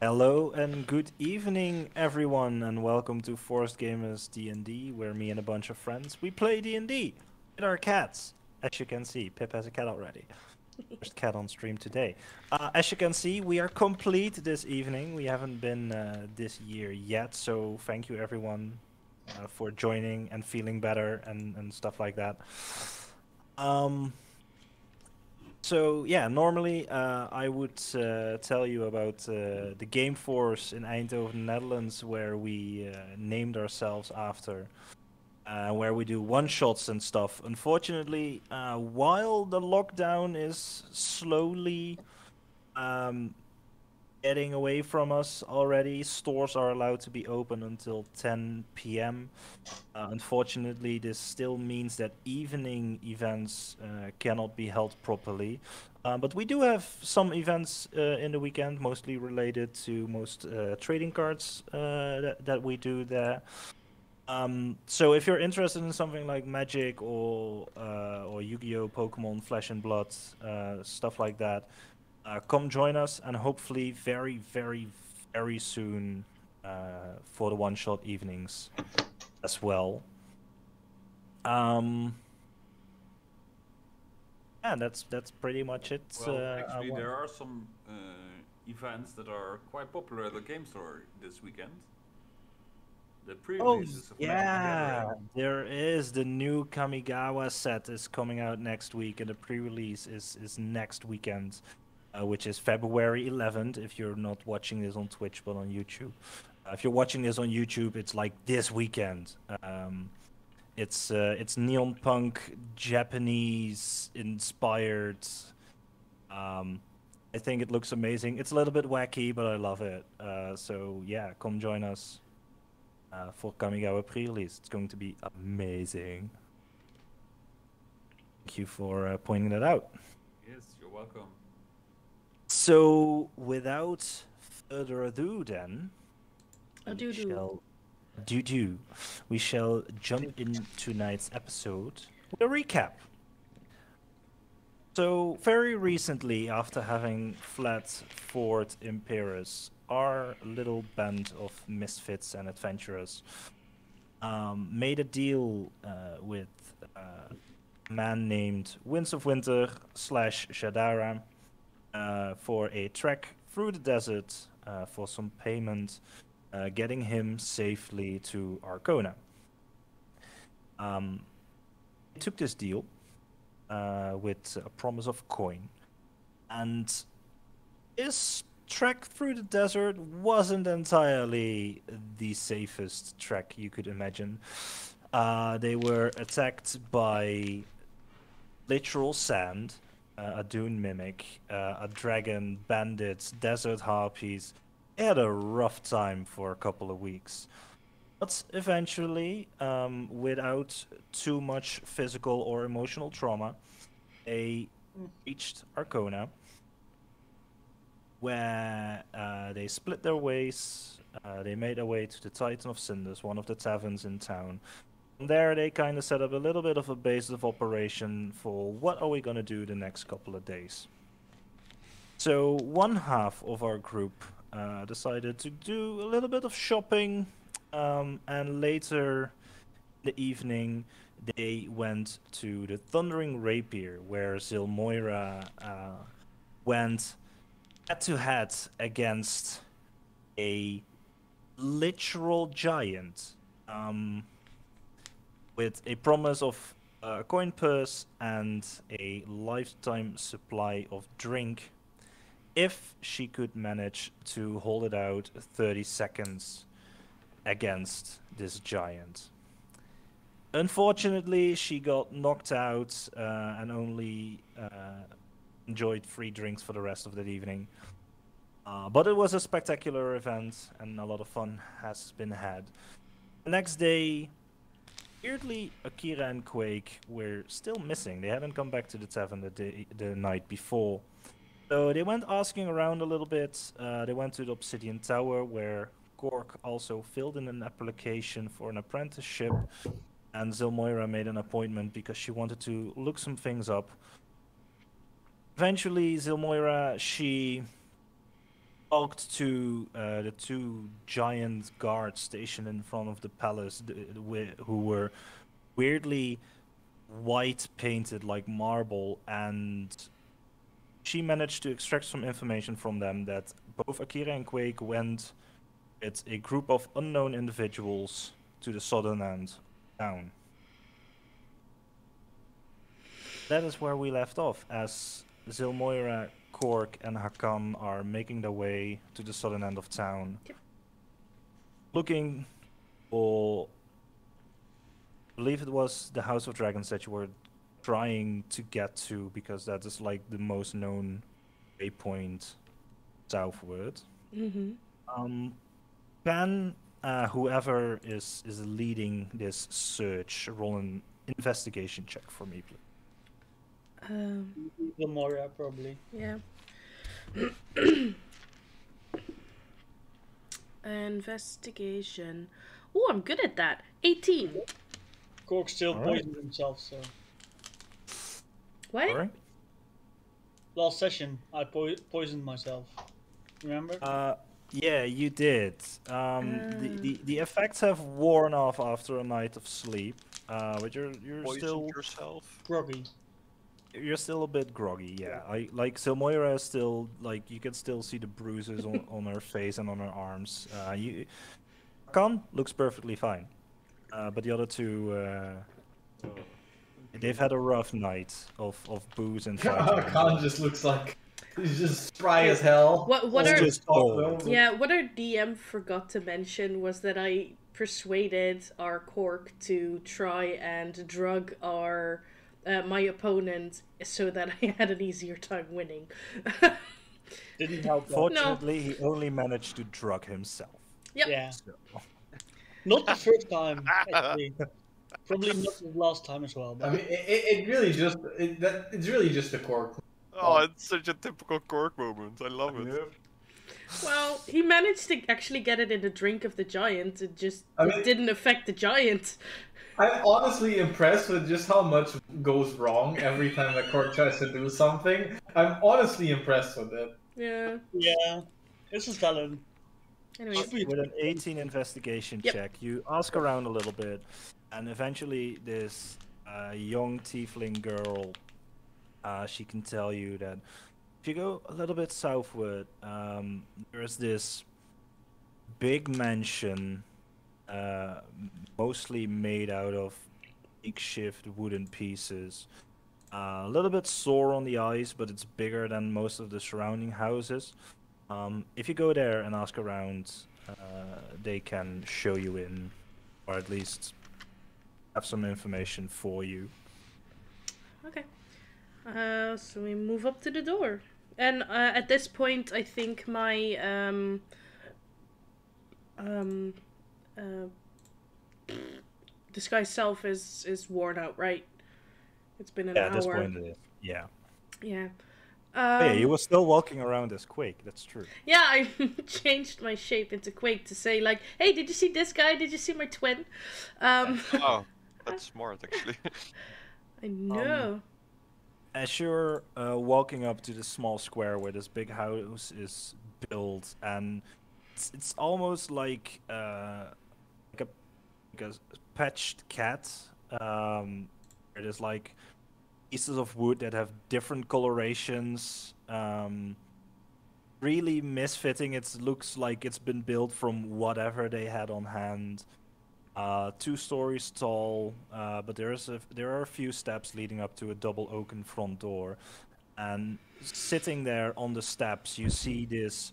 Hello and good evening, everyone, and welcome to ForcedGamersDnD, where me and a bunch of friends we play D&D with our cats. As you can see, Pip has a cat already. First cat on stream today. As you can see, we are complete this evening. We haven't been this year yet, so thank you everyone for joining and feeling better and stuff like that. Um, So yeah, normally I would tell you about the Game Force in Eindhoven, Netherlands, where we named ourselves after, where we do one-shots and stuff. Unfortunately, while the lockdown is slowly um, getting away from us already, stores are allowed to be open until 10 p.m. Unfortunately, this still means that evening events cannot be held properly. But we do have some events in the weekend, mostly related to most trading cards that we do there. So if you're interested in something like Magic or Yu-Gi-Oh, Pokemon, Flesh and Blood, stuff like that, come join us, and hopefully very, very, very soon for the one-shot evenings as well. Um, yeah, that's pretty much it. Well, actually, there are some events that are quite popular at the game store this weekend. The Oh pre-releases of Magic the yeah, Gathering. there is the new Kamigawa set is coming out next week, and the pre-release is next weekend, which is February 11th. If you're not watching this on Twitch but on YouTube, if you're watching this on YouTube, it's like this weekend. It's neon punk, Japanese inspired. Um, I think it looks amazing. It's a little bit wacky, but I love it. So yeah, come join us for Kamigawa pre-release. It's going to be amazing. Thank you for pointing that out. Yes, you're welcome. So without further ado, then A we doo doo. shall do. We shall jump in tonight's episode with a recap. So, very recently, after having fled Fort Imperius, our little band of misfits and adventurers made a deal with a man named Winds of Winter slash Shadara for a trek through the desert for some payment, getting him safely to Arcona. Um, they took this deal with a promise of coin. And this trek through the desert wasn't entirely the safest trek you could imagine. They were attacked by literal sand, a dune mimic, a dragon, bandits, desert harpies. They had a rough time for a couple of weeks. But eventually, without too much physical or emotional trauma, they reached Arcona, where they split their ways. They made their way to the Titan of Cinders, one of the taverns in town. From there, they kind of set up a little bit of a base of operation for what are we going to do the next couple of days. So one half of our group decided to do a little bit of shopping, and later in the evening, they went to the Thundering Rapier, where Zilmoira went head to head against a literal giant, with a promise of a coin purse and a lifetime supply of drink if she could manage to hold it out 30 seconds against this giant. Unfortunately, she got knocked out and only enjoyed free drinks for the rest of that evening. But it was a spectacular event, and a lot of fun has been had. The next day, weirdly, Akira and Quake were still missing. They hadn't come back to the tavern the night before. So they went asking around a little bit. They went to the Obsidian Tower, where Cork also filled in an application for an apprenticeship, and Zilmoira made an appointment because she wanted to look some things up. Eventually, Zilmoira, she talked to the two giant guards stationed in front of the palace, who were weirdly white painted like marble, and she managed to extract some information from them that both Akira and Quake went with a group of unknown individuals to the southern end of town. That is where we left off, as Zilmoira, Cork, and Hakan are making their way to the southern end of town, looking for, I believe it was the House of Dragons that you were trying to get to, because that is like the most known waypoint southward. Can whoever is leading this search roll an investigation check for me, please? The Moria, probably. Yeah. Investigation. Oh, I'm good at that. 18. Cork still All right. poisoned himself, so. What? Alright. Last session, I poisoned myself. Remember? Yeah, you did. The effects have worn off after a night of sleep, but you're Poison still yourself. Groggy. you're still a bit groggy. Yeah, I like Silmoira is still like you can still see the bruises on her face and on her arms. Khan looks perfectly fine, but the other two, they've had a rough night of booze and fighting. Khan just looks like he's just spry as hell. What It's are just old. what our DM forgot to mention was that I persuaded our Cork to try and drug our my opponent so that I had an easier time winning. Didn't help that. Fortunately, he only managed to drug himself. Yep. Yeah. So. Not the first time, actually. Probably not the last time as well. But I mean, it really just it's really just a Cork. Oh, it's such a typical Cork moment. I love it. Well, he managed to actually get it in the drink of the giant. It just I mean- it didn't affect the giant. I'm honestly impressed with just how much goes wrong every time that Cork tries to do something. I'm honestly impressed with it. Yeah. yeah, this is talent. Anyways. With an 18 investigation Yep. check, you ask around a little bit, and eventually this young tiefling girl, she can tell you that if you go a little bit southward, there's this big mansion, mostly made out of makeshift wooden pieces. A little bit sore on the eyes, but it's bigger than most of the surrounding houses. If you go there and ask around, they can show you in, or at least have some information for you. Okay. So we move up to the door. And at this point, I think my disguise self is worn out, right? It's been an Yeah, hour. at this point it is. Yeah. Yeah. Hey, you were still walking around as Quake, that's true. Yeah, I changed my shape into Quake to say like, "Hey, did you see this guy? Did you see my twin?" Oh, that's smart actually. I know. As you're walking up to the small square where this big house is built, and it's almost like a patched cat. It is like pieces of wood that have different colorations. Really misfitting. It looks like it's been built from whatever they had on hand. 2 stories tall, but there are a few steps leading up to a double oaken front door. And sitting there on the steps, you see this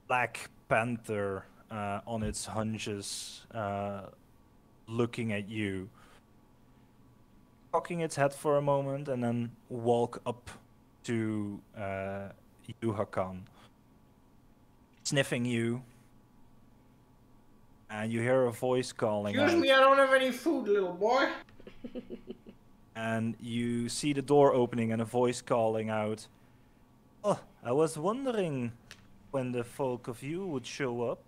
black panther on its hunches, looking at you, cocking its head for a moment, and then walk up to you, Hakan, sniffing you. And you hear a voice calling Excuse out, me, I don't have any food, little boy. and you see the door opening and a voice calling out, "Oh, I was wondering when the folk of you would show up."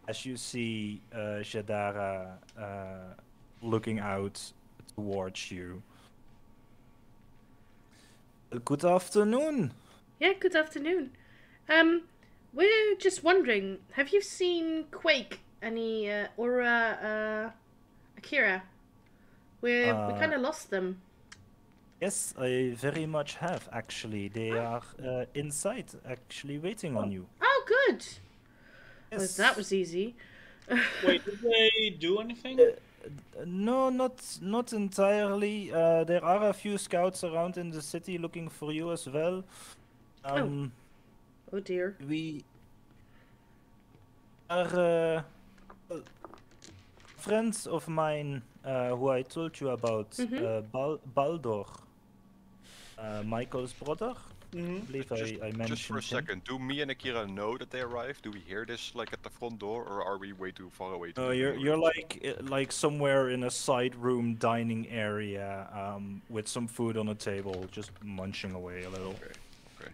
As you see Jadara looking out towards you. Good afternoon. Yeah, good afternoon. we're just wondering, have you seen Quake or Akira? We kind of lost them. Yes, I very much have, actually. They are inside, actually waiting on you. Oh, good. Well, Yes. that was easy. Wait, did they do anything? No, not entirely. There are a few scouts around in the city looking for you as well. Oh dear. We are friends of mine who I told you about, Baldur, Michael's brother. I believe I mentioned Just for a him. second, do me and Akira know that they arrived? Do we hear this like at the front door, or are we way too far away? No, you're like somewhere in a side room dining area, with some food on the table, just munching away a little. Okay.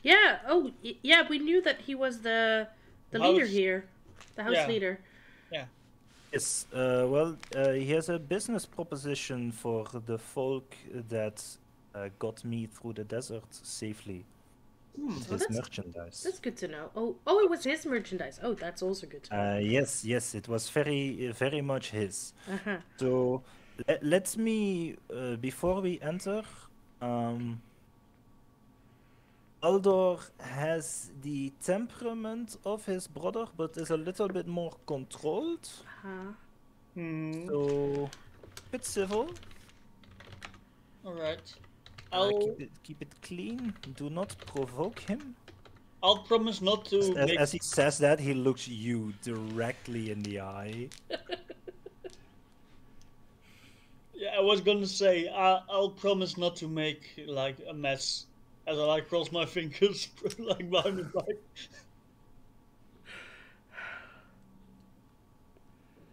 Yeah. Oh, yeah. We knew that he was the leader House- here, the house Yeah. leader. Yes, well, he has a business proposition for the folk that got me through the desert safely. With his that's- merchandise. That's good to know. Oh, it was his merchandise. Oh, that's also good to know. Yes, it was very much his. Uh-huh. So, let me, before we enter, Aldor has the temperament of his brother, but is a little bit more controlled. Uh-huh. So, bit civil. Alright. Keep it clean. Do not provoke him. I'll promise not to make... As he says that, he looks you directly in the eye. Yeah, I was gonna say, I'll promise not to make, like, a mess. As I, like, cross my fingers, like, behind his back.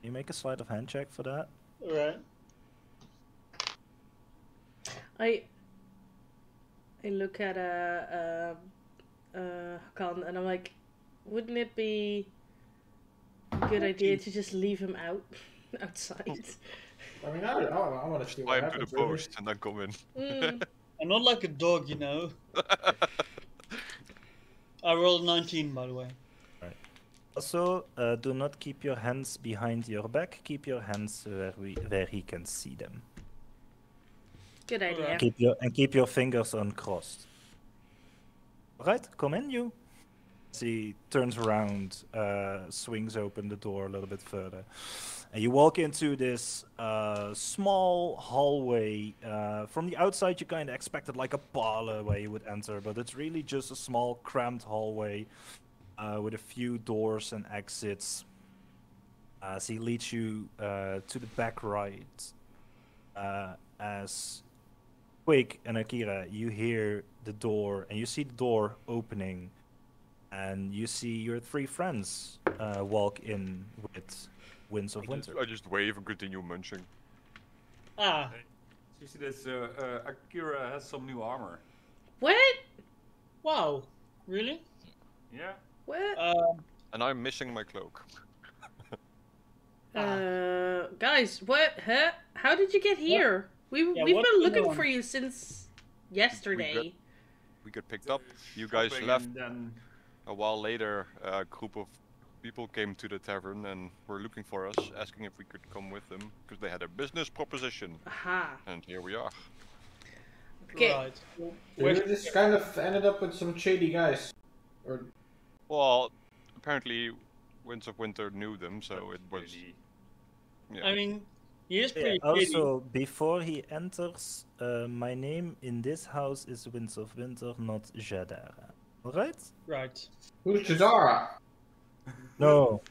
You make a sleight of hand check for that. Alright. I look at Hakan and I'm like, wouldn't it be a good idea to just leave him outside? I mean, I want to see what Climb to the happens. really. post and then come in. I'm not like a dog, you know. I rolled 19, by the way. Also, do not keep your hands behind your back. Keep your hands where he can see them. Good idea. Alright. Keep your fingers uncrossed. Right, come in, you. As he turns around, swings open the door a little bit further, and you walk into this small hallway. From the outside, you kind of expected like a parlor where you would enter, but it's really just a small, cramped hallway with a few doors and exits. As he leads you to the back right, as Quake and Akira, you hear the door, and you see the door opening, and you see your three friends walk in with Winds of Winter. I just wave and continue munching. Ah, You see this, Akira has some new armor. What? wow. Really? Yeah. What? And I'm missing my cloak. Guys, what? Huh? How did you get here? We've what's been going looking on? for you since yesterday. We got picked up. You guys Shopping left. and then A while later, a group of people came to the tavern and were looking for us, asking if we could come with them because they had a business proposition. Aha. And here we are. Okay. Right. Well, We where's- just kind of ended up with some shady guys. Or Well, apparently, Winds of Winter knew them, so it was. really- Yeah. I mean, he is Yeah, pretty shady. also, before he enters, my name in this house is Winds of Winter, not Jadara. Alright? Right. who's Jadara? No.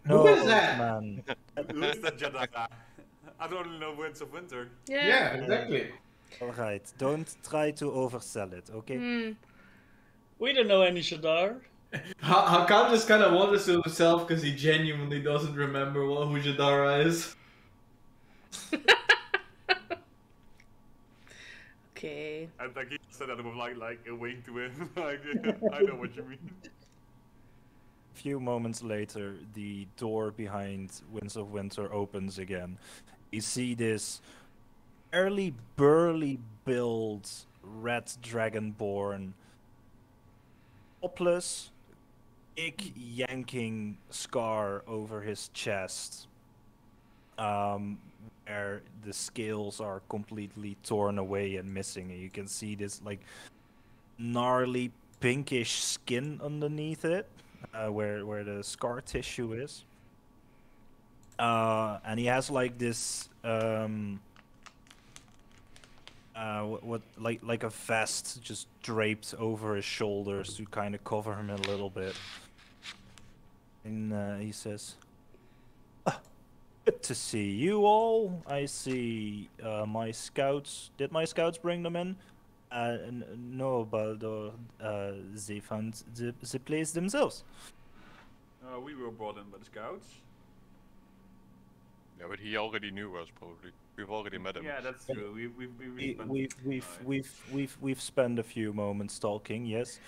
Who No, is that? man. Who is that Jedi? I don't know Winds of Winter. Yeah, exactly. Alright, don't try to oversell it, okay? Hmm. We don't know any Shadar. Hakan just kind of wonders to himself because he genuinely doesn't remember who Jadara is. Okay. And like he said that with like a wink to him. Like, I know what you mean. A few moments later, the door behind Winds of Winter opens again. You see this early burly build red dragonborn topless, big yanking scar over his chest, where the scales are completely torn away and missing, and you can see this like gnarly pinkish skin underneath it, where the scar tissue is. And he has like this what like a vest just draped over his shoulders to kind of cover him a little bit. And he says, "Ah, good to see you all. I see my scouts. Did my scouts bring them in? No, but they found the place themselves." We were brought in by the scouts. Yeah, but he already knew us probably. We've already met him. Yeah, that's true. We've spent a few moments talking, yes.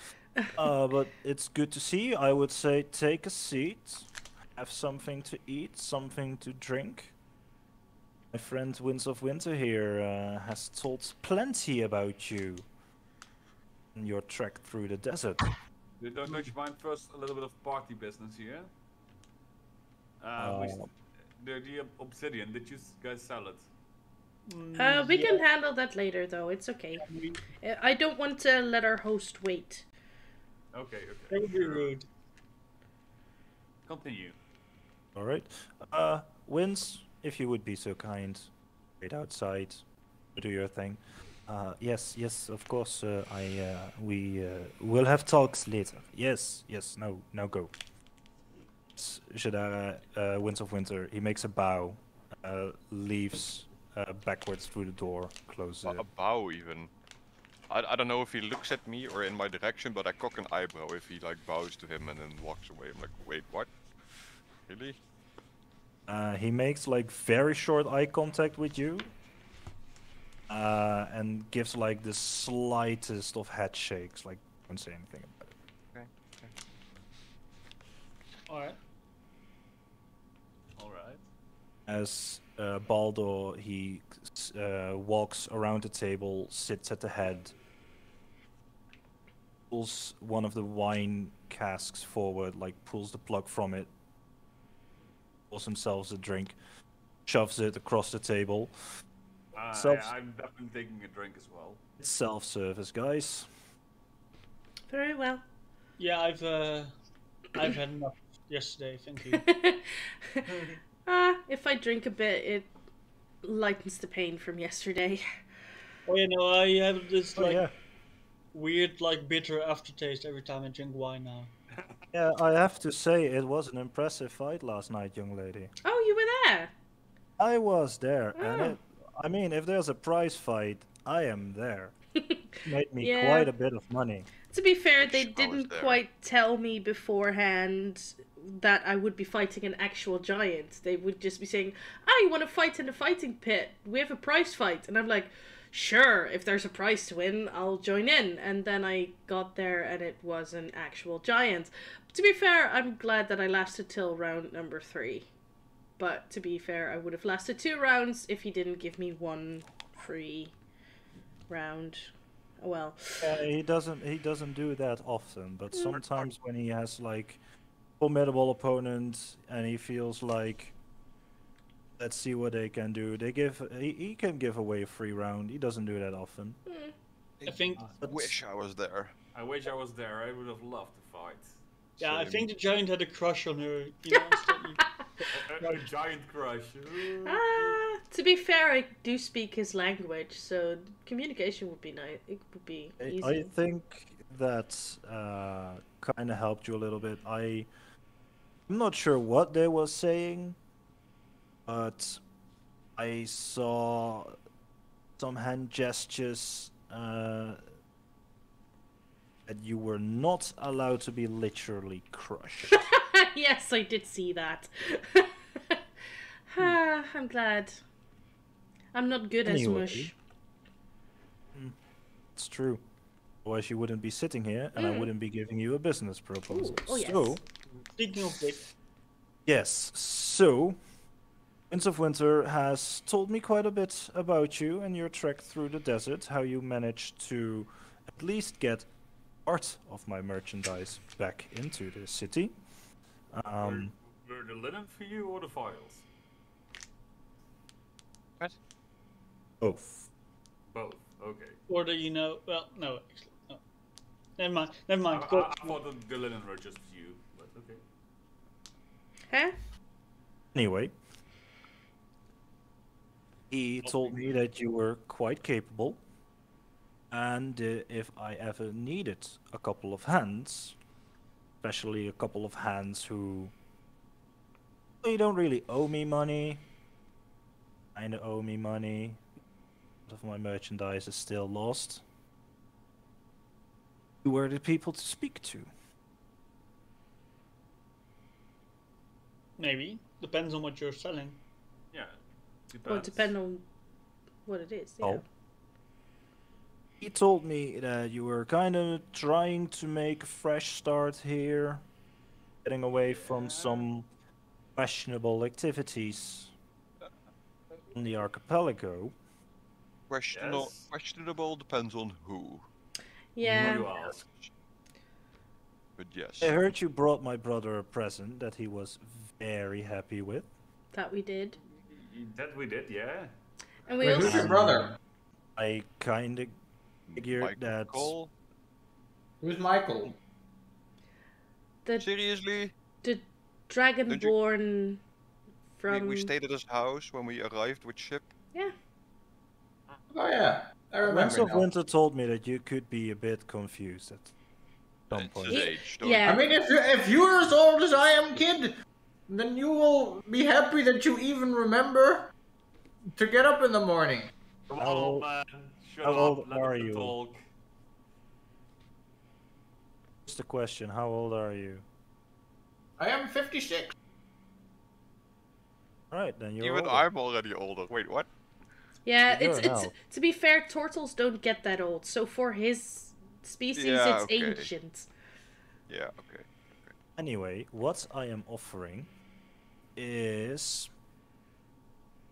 But it's good to see you. I would say take a seat, have something to eat, something to drink. My friend Winds of Winter here has told plenty about you and your trek through the desert. Don't you mind first a little bit of party business here? The obsidian, did you guys sell it? We can handle that later, though. It's okay. I don't want to let our host wait. Okay. That would be rude. Continue. All right. Winds, if you would be so kind, wait outside, do your thing. Yes, of course. We will have talks later. Yes. Now go. Shadara, Winds of Winter, he makes a bow, leaves backwards through the door, closes it. A bow even. I don't know if he looks at me or in my direction, but I cock an eyebrow if he like bows to him and then walks away. I'm like, wait, what? Really? He makes like very short eye contact with you, and gives like the slightest of head shakes, like don't say anything about it. Okay. Alright. As Baldo, he walks around the table, sits at the head, pulls one of the wine casks forward, like pulls the plug from it, pulls himself a drink, shoves it across the table. I'm definitely taking a drink as well. It's self-service, guys. Very well. Yeah, I've had enough yesterday, thank you. If I drink a bit, it lightens the pain from yesterday. Oh, you know, I have this weird, like bitter aftertaste every time I drink wine now. Yeah, I have to say it was an impressive fight last night, young lady. Oh, you were there? I was there, Oh. and I mean, if there's a prize fight, I am there. Made me Yeah. quite a bit of money. To be fair, they I was didn't there. quite tell me beforehand that I would be fighting an actual giant. They would just be saying, you want to fight in the fighting pit? We have a prize fight. And I'm like, sure, if there's a prize to win, I'll join in. And then I got there and it was an actual giant. To be fair, I'm glad that I lasted till round number 3. But to be fair, I would have lasted 2 rounds if he didn't give me 1 free round. Oh well. He doesn't do that often, but sometimes when he has like formidable opponent and he feels like, let's see what they can do, he can give away a free round. He doesn't do that often. I think, I wish I was there. I wish I was there. I would have loved to fight. yeah, I Same. think the giant had a crush on her. You know, instantly. A giant crush. To be fair, I do speak his language, so communication would be nice. It would be easy. I think that kind of helped you a little bit. I'm not sure what they were saying, but I saw some hand gestures that you were not allowed to be literally crushed. Yes, I did see that. I'm glad. I'm not good as Anyway. mush. It's true. Otherwise, you wouldn't be sitting here, and I wouldn't be giving you a business proposal. Ooh, oh, yes. So, Speaking of which, yes. So, Winds of Winter has told me quite a bit about you and your trek through the desert. How you managed to at least get part of my merchandise back into the city. Were the linen for you or the files? What? Both. Both. Okay. Or do you know? Well, no, actually, no. Never mind. Never mind. I Go. thought the linen were just you, but okay. Huh? Anyway, he told me that you were quite capable, and if I ever needed a couple of hands, especially a couple of hands who you don't really owe me money, kinda owe me money, a lot of my merchandise is still lost. You were the people to speak to. Maybe depends on what you're selling. Yeah. Depends. Well, depend on what it is. Yeah. Oh. He told me that you were kind of trying to make a fresh start here, getting away from some questionable activities on the archipelago. Yes. Questionable depends on who. Yeah. Who you ask? But yes. I heard you brought my brother a present that he was very happy with. That we did. That we did, yeah. And we Wait, also who's your brother? I kind of figured that Michael? Who's Michael? the Seriously? Dragonborn from We stayed at his house when we arrived with ship. yeah. Oh yeah, I Winds remember of now. Winter told me that you could be a bit confused at some It's point. his age. don't Yeah. I mean, if you're as old as I am, kid, then you will be happy that you even remember to get up in the morning. Come How on, old- man. Shut how up. old Let are them you? talk. Just a question, how old are you? I am 56. Alright, then you're Even older. I'm already older. Wait, what? Yeah, You're it's an elf. to be fair, turtles don't get that old. So for his species, Yeah, it's okay. ancient. Yeah, okay. Anyway, what I am offering is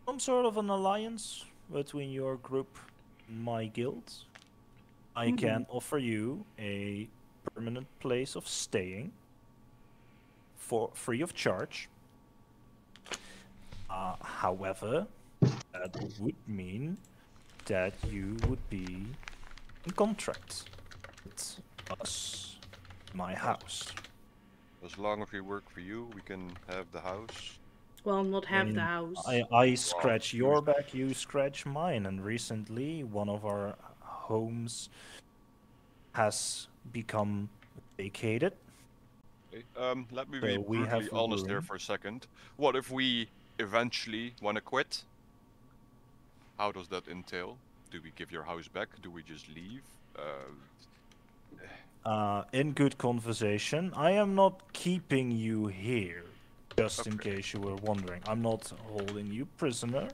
some sort of an alliance between your group and my guild. I can offer you a permanent place of staying for free of charge. However, that would mean that you would be in contract with us, my house. As long as we work for you, we can have the house. Well, not have the mean, house. I scratch your back, you scratch mine, and recently one of our homes has become vacated. Okay. Let me So be we have brutally honest there room. for a second. What if we eventually want to quit? How does that entail? Do we give your house back? Do we just leave? In good conversation, I am not keeping you here, just in Okay. case you were wondering. I'm not holding you prisoner.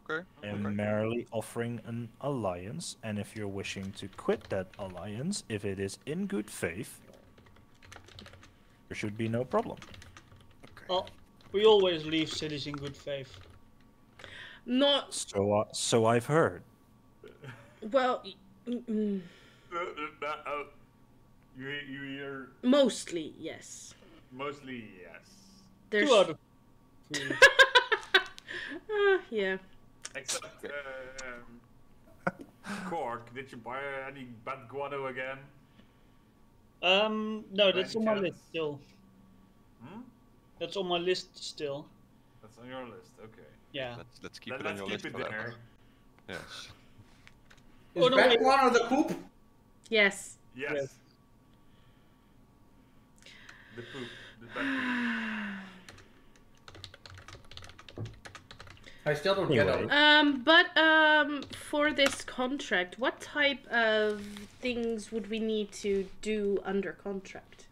Okay. I am merely offering an alliance, and if you're wishing to quit that alliance, if it is in good faith, there should be no problem. Well, we always leave cities in good faith. Not So I've heard. well. You hear Mostly, yes. mostly yes. There's 2 out of 3. yeah. Except Cork, did you buy any bad guano again? No, that's on my Chance? list still. Hmm? That's on my list still. That's on your list. Okay. Yeah. Let's keep it on Let's your keep list it forever. there. Yes. Is Oh, no, wait. Batman the coop? Yes. Yes. Yes. The poop. The bad I still don't get Anyway. it. But for this contract, what type of things would we need to do under contract?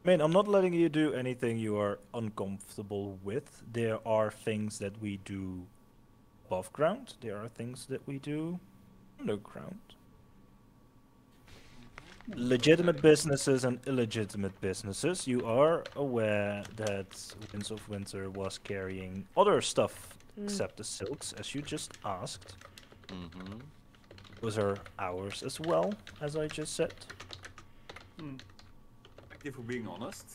I mean, I'm not letting you do anything you are uncomfortable with. There are things that we do above ground. There are things that we do underground. Legitimate businesses and illegitimate businesses. You are aware that Winds of Winter was carrying other stuff except the silks, as you just asked. Mm-hmm. Those are ours as well, as I just said. Thank you for being honest.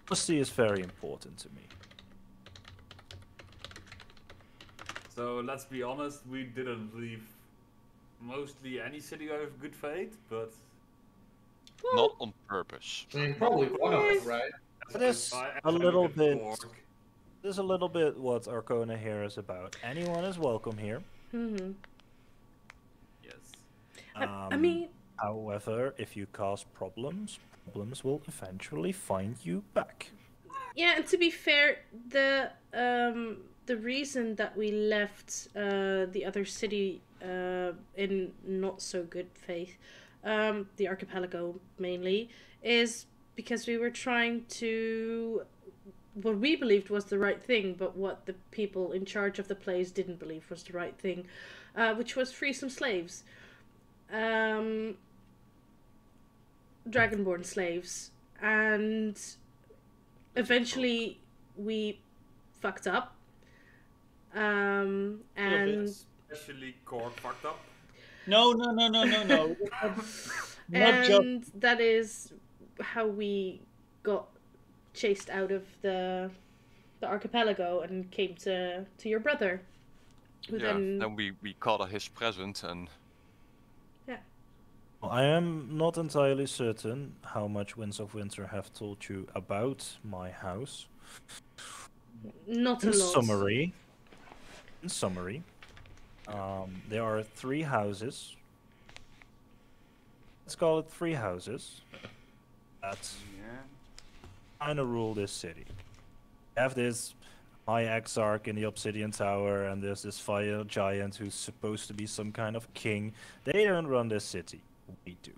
Honesty is very important to me. So let's be honest, we didn't leave mostly any city out of good faith, but Not on purpose. I mean, probably one of them, right? There's a little bit. There's a little bit what Arcona here is about. Anyone is welcome here. Mm-hmm. Yes. I mean, However, if you cause problems, problems will eventually find you back. yeah, and to be fair, the reason that we left the other city in not so good faith, the archipelago mainly, is because we were trying to what we believed was the right thing, but what the people in charge of the place didn't believe was the right thing, which was free some slaves. Dragonborn slaves. And eventually we fucked up. And Especially Cork fucked up. No. Not just. and that is how we got chased out of the archipelago and came to your brother, who Yeah, then then we caught his present and I am not entirely certain how much Winds of Winter have told you about my house. not a In lot. summary, there are 3 houses. Let's call it 3 houses that Yeah. kind of rule this city. You have this high exarch in the Obsidian Tower, and there's this fire giant who's supposed to be some kind of king. They don't run this city. We do.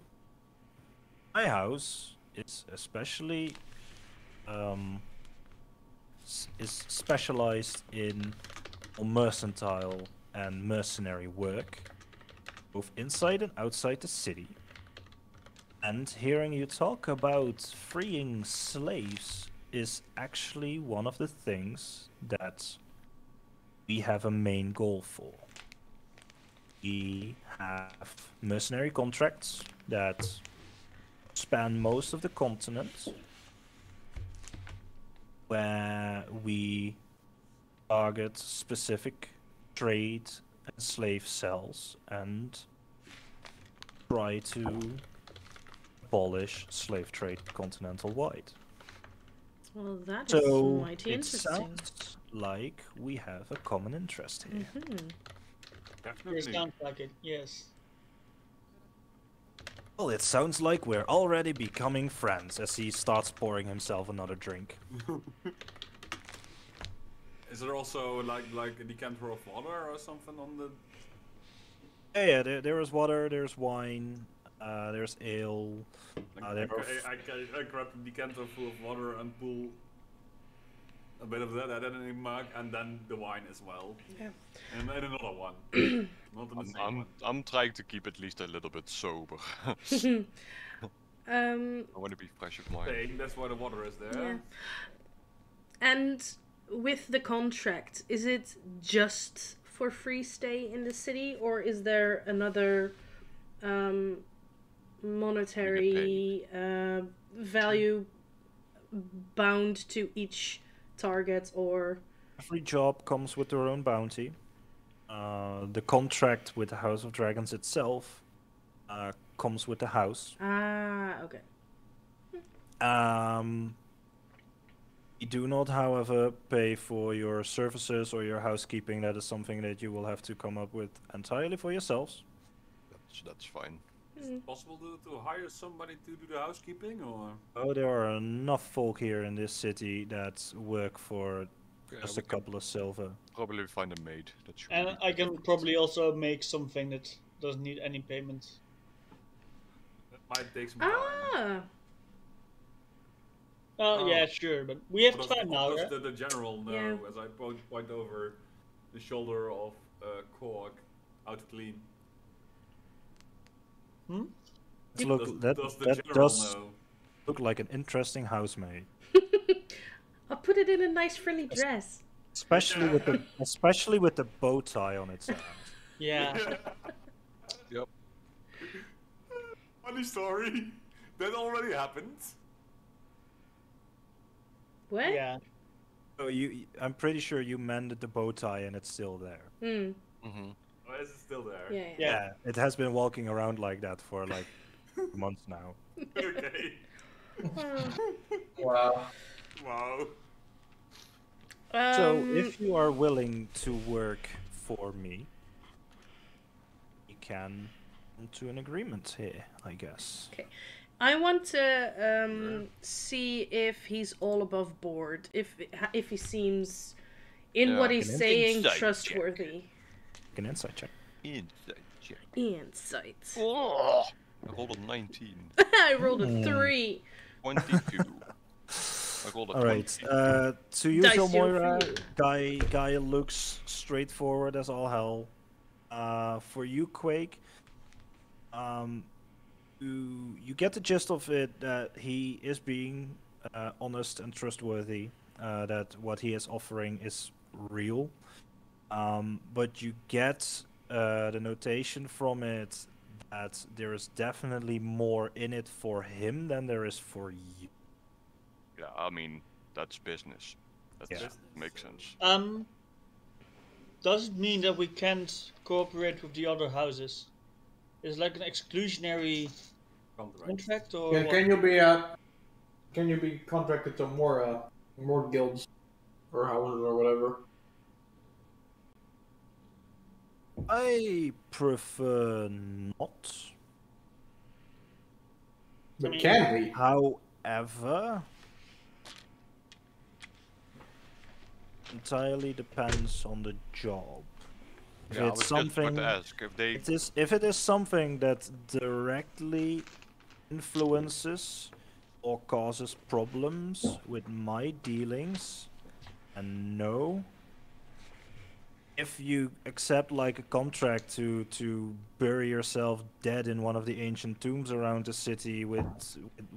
My house is especially is specialized in mercantile and mercenary work, both inside and outside the city. And hearing you talk about freeing slaves is actually one of the things that we have a main goal for. We have mercenary contracts that span most of the continent, where we target specific trade and slave cells and try to abolish slave trade continental-wide. Well, that is So mighty it interesting. sounds like we have a common interest here. Mhm. It Definitely. sounds like it, yes. Well, it sounds like we're already becoming friends as he starts pouring himself another drink. Is there also like a decanter of water or something on the? Yeah, there is water, there's wine, there's ale. I grab a decanter full of water and pull a bit of that in a mug, and then the wine as well. Yeah. And another one. Not the same one. I'm trying to keep at least a little bit sober. I want to be fresh of mind. Same, that's why the water is there. Yeah. And with the contract, is it just for free stay in the city, or is there another monetary value bound to each target, or Every job comes with their own bounty. The contract with the House of Dragons itself comes with the house. okay. You do not, however, pay for your services or your housekeeping. That is something that you will have to come up with entirely for yourselves. That's fine. Is it possible to hire somebody to do the housekeeping, or? Oh, there are enough folk here in this city that work for Yeah, just we a couple of silver. probably find a maid. That should And be I can probably also make something that doesn't need any payment. That might take some time. Oh, Oh. yeah, sure, but we have Does- time now, does right? the general know, Yeah. as I point over the shoulder of Korg, how to clean? Look, Does that the that general does know? look like an interesting housemaid, I'll put it in a nice frilly dress. especially with the bow tie on its head. Yeah. Funny story. That already happened. What? Yeah. So I'm pretty sure you mended the bow tie and it's still there. Hmm. Mm-hmm. Or is it still there? Yeah. Yeah. It has been walking around like that for like months now. Okay. Wow. Wow. So if you are willing to work for me, you can come to an agreement here, I guess. Okay. I want to see if he's all above board. If he seems, in what Yeah, he's an saying, insight check. trustworthy. An insight check. Insight check. Insight. Oh, I rolled a 19. I rolled a 3. 22. I rolled a All right. 20. To use Dice your zero Moira, for you. guy looks straightforward as all hell. For you, Quake, you get the gist of it that he is being honest and trustworthy. That what he is offering is real. But you get the notation from it that there is definitely more in it for him than there is for you. Yeah, I mean, that's business. That Yeah. makes sense. Does it mean that we can't cooperate with the other houses? Is it like an exclusionary contract or Yeah, what? can you be contracted to more guilds or houses or whatever? I prefer not. But mean- can we? However, entirely depends on the job. If Yeah, I it's was just about something, to ask if they. if it is something that directly influences or causes problems with my dealings, and no. If you accept like a contract to bury yourself dead in one of the ancient tombs around the city with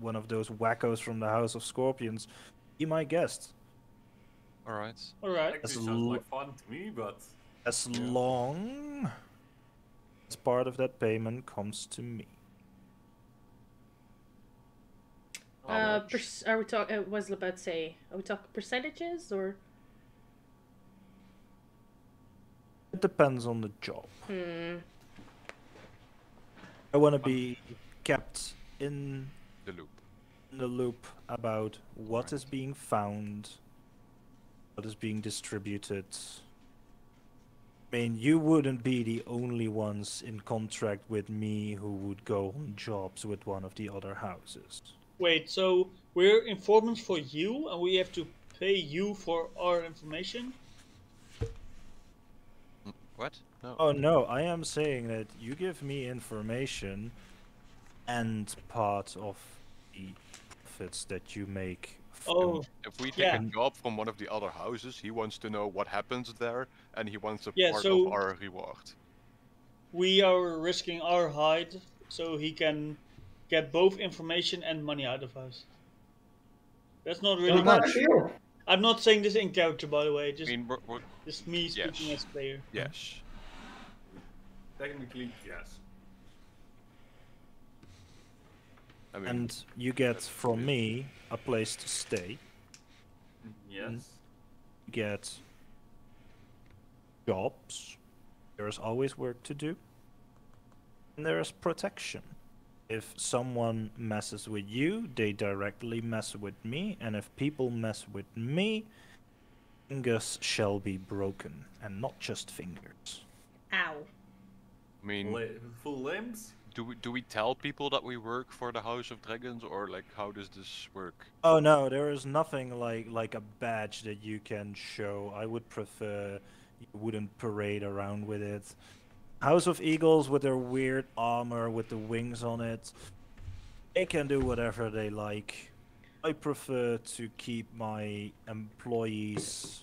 one of those wackos from the House of Scorpions, be my guest. All right. Alright. As Actually sounds like fun to me, but As long as part of that payment comes to me. How much? Are we talking? Was about to say? Are we talking percentages or? It depends on the job. Hmm. I want to be kept in The loop. the loop about what is being found, what is being distributed. I mean, you wouldn't be the only ones in contract with me who would go on jobs with one of the other houses. Wait, so we're informants for you and we have to pay you for our information? What? No. Oh no, I am saying that you give me information and part of the profits that you make from Oh, If we take yeah. a job from one of the other houses, he wants to know what happens there, and he wants a Yeah, part so- of our reward. we are risking our hide so he can get both information and money out of us. That's not really Isn't that much. a deal? I'm not saying this in character, by the way. I Just, mean, just me speaking Yes. as player. yes. technically, yes. I mean, and you get from me a place to stay. Yes. You get jobs. There is always work to do. And there is protection. If someone messes with you, they directly mess with me, and if people mess with me, fingers shall be broken, and not just fingers. Ow. I mean, Full limbs? do we tell people that we work for the House of Dragons, or like how does this work? Oh no, there is nothing like a badge that you can show. I would prefer you wouldn't parade around with it. House of Eagles with their weird armor with the wings on it, they can do whatever they like. I prefer to keep my employees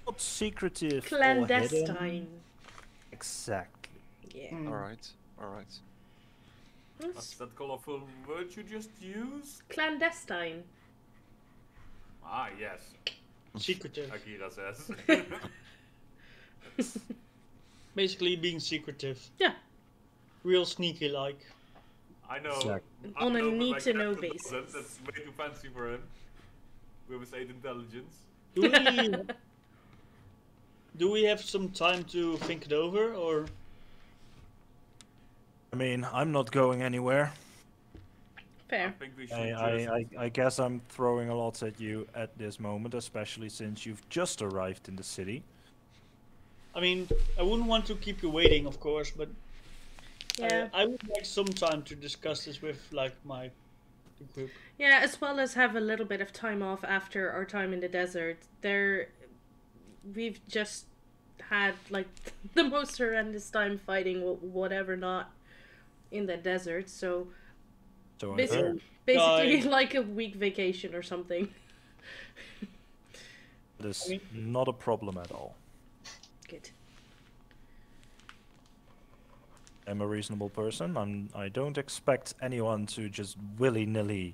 not secretive or hidden. Clandestine. Exactly. Yeah. All right, all right. What's that colorful word you just used? Clandestine. Ah, yes. Secretive. Akira says. Basically being secretive. Yeah. real sneaky like. I know. Exact- I On a know, but my need-to-know captain basis. doesn't. That's way too fancy for him. With his 8 intelligence. Do we have some time to think it over, or? I mean, I'm not going anywhere. I Fair. think we should just... I guess I'm throwing a lot at you at this moment, especially since you've just arrived in the city. I mean, I wouldn't want to keep you waiting, of course, but Yeah. I would like some time to discuss this with like the group. Yeah, as well as have a little bit of time off after our time in the desert. We've just had like the most horrendous time fighting whatever not in the desert. So So I basically, heard. basically Guy. like a week vacation or something. That's I mean- not a problem at all. Good. I'm a reasonable person. I don't expect anyone to just willy-nilly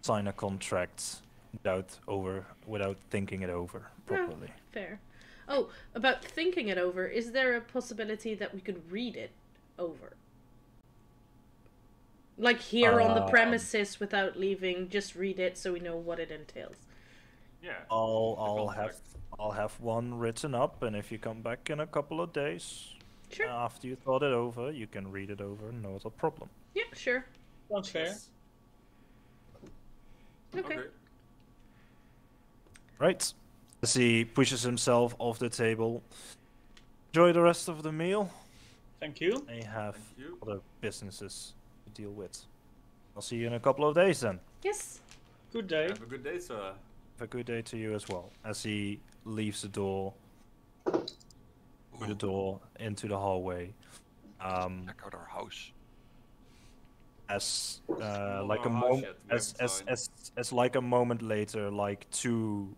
sign a contract without thinking it over properly. Fair. Oh, about thinking it over, is there a possibility that we could read it over? Like here on the premises without leaving, just read it so we know what it entails. Yeah. I'll have one written up, and if you come back in a couple of days Sure. after you thought it over, you can read it over. Not a problem. Yeah, sure. Sounds fair. Yes. Okay. Right. As he pushes himself off the table. Enjoy the rest of the meal. Thank you. I have Thank you. other businesses to deal with. I'll see you in a couple of days then. Yes. Good day. Have a good day, sir. Have a good day to you as well. As he leaves the door, through the door into the hallway. Check out our house. As Not like a our house moment, yet, we as haven't signed. like a moment later, like two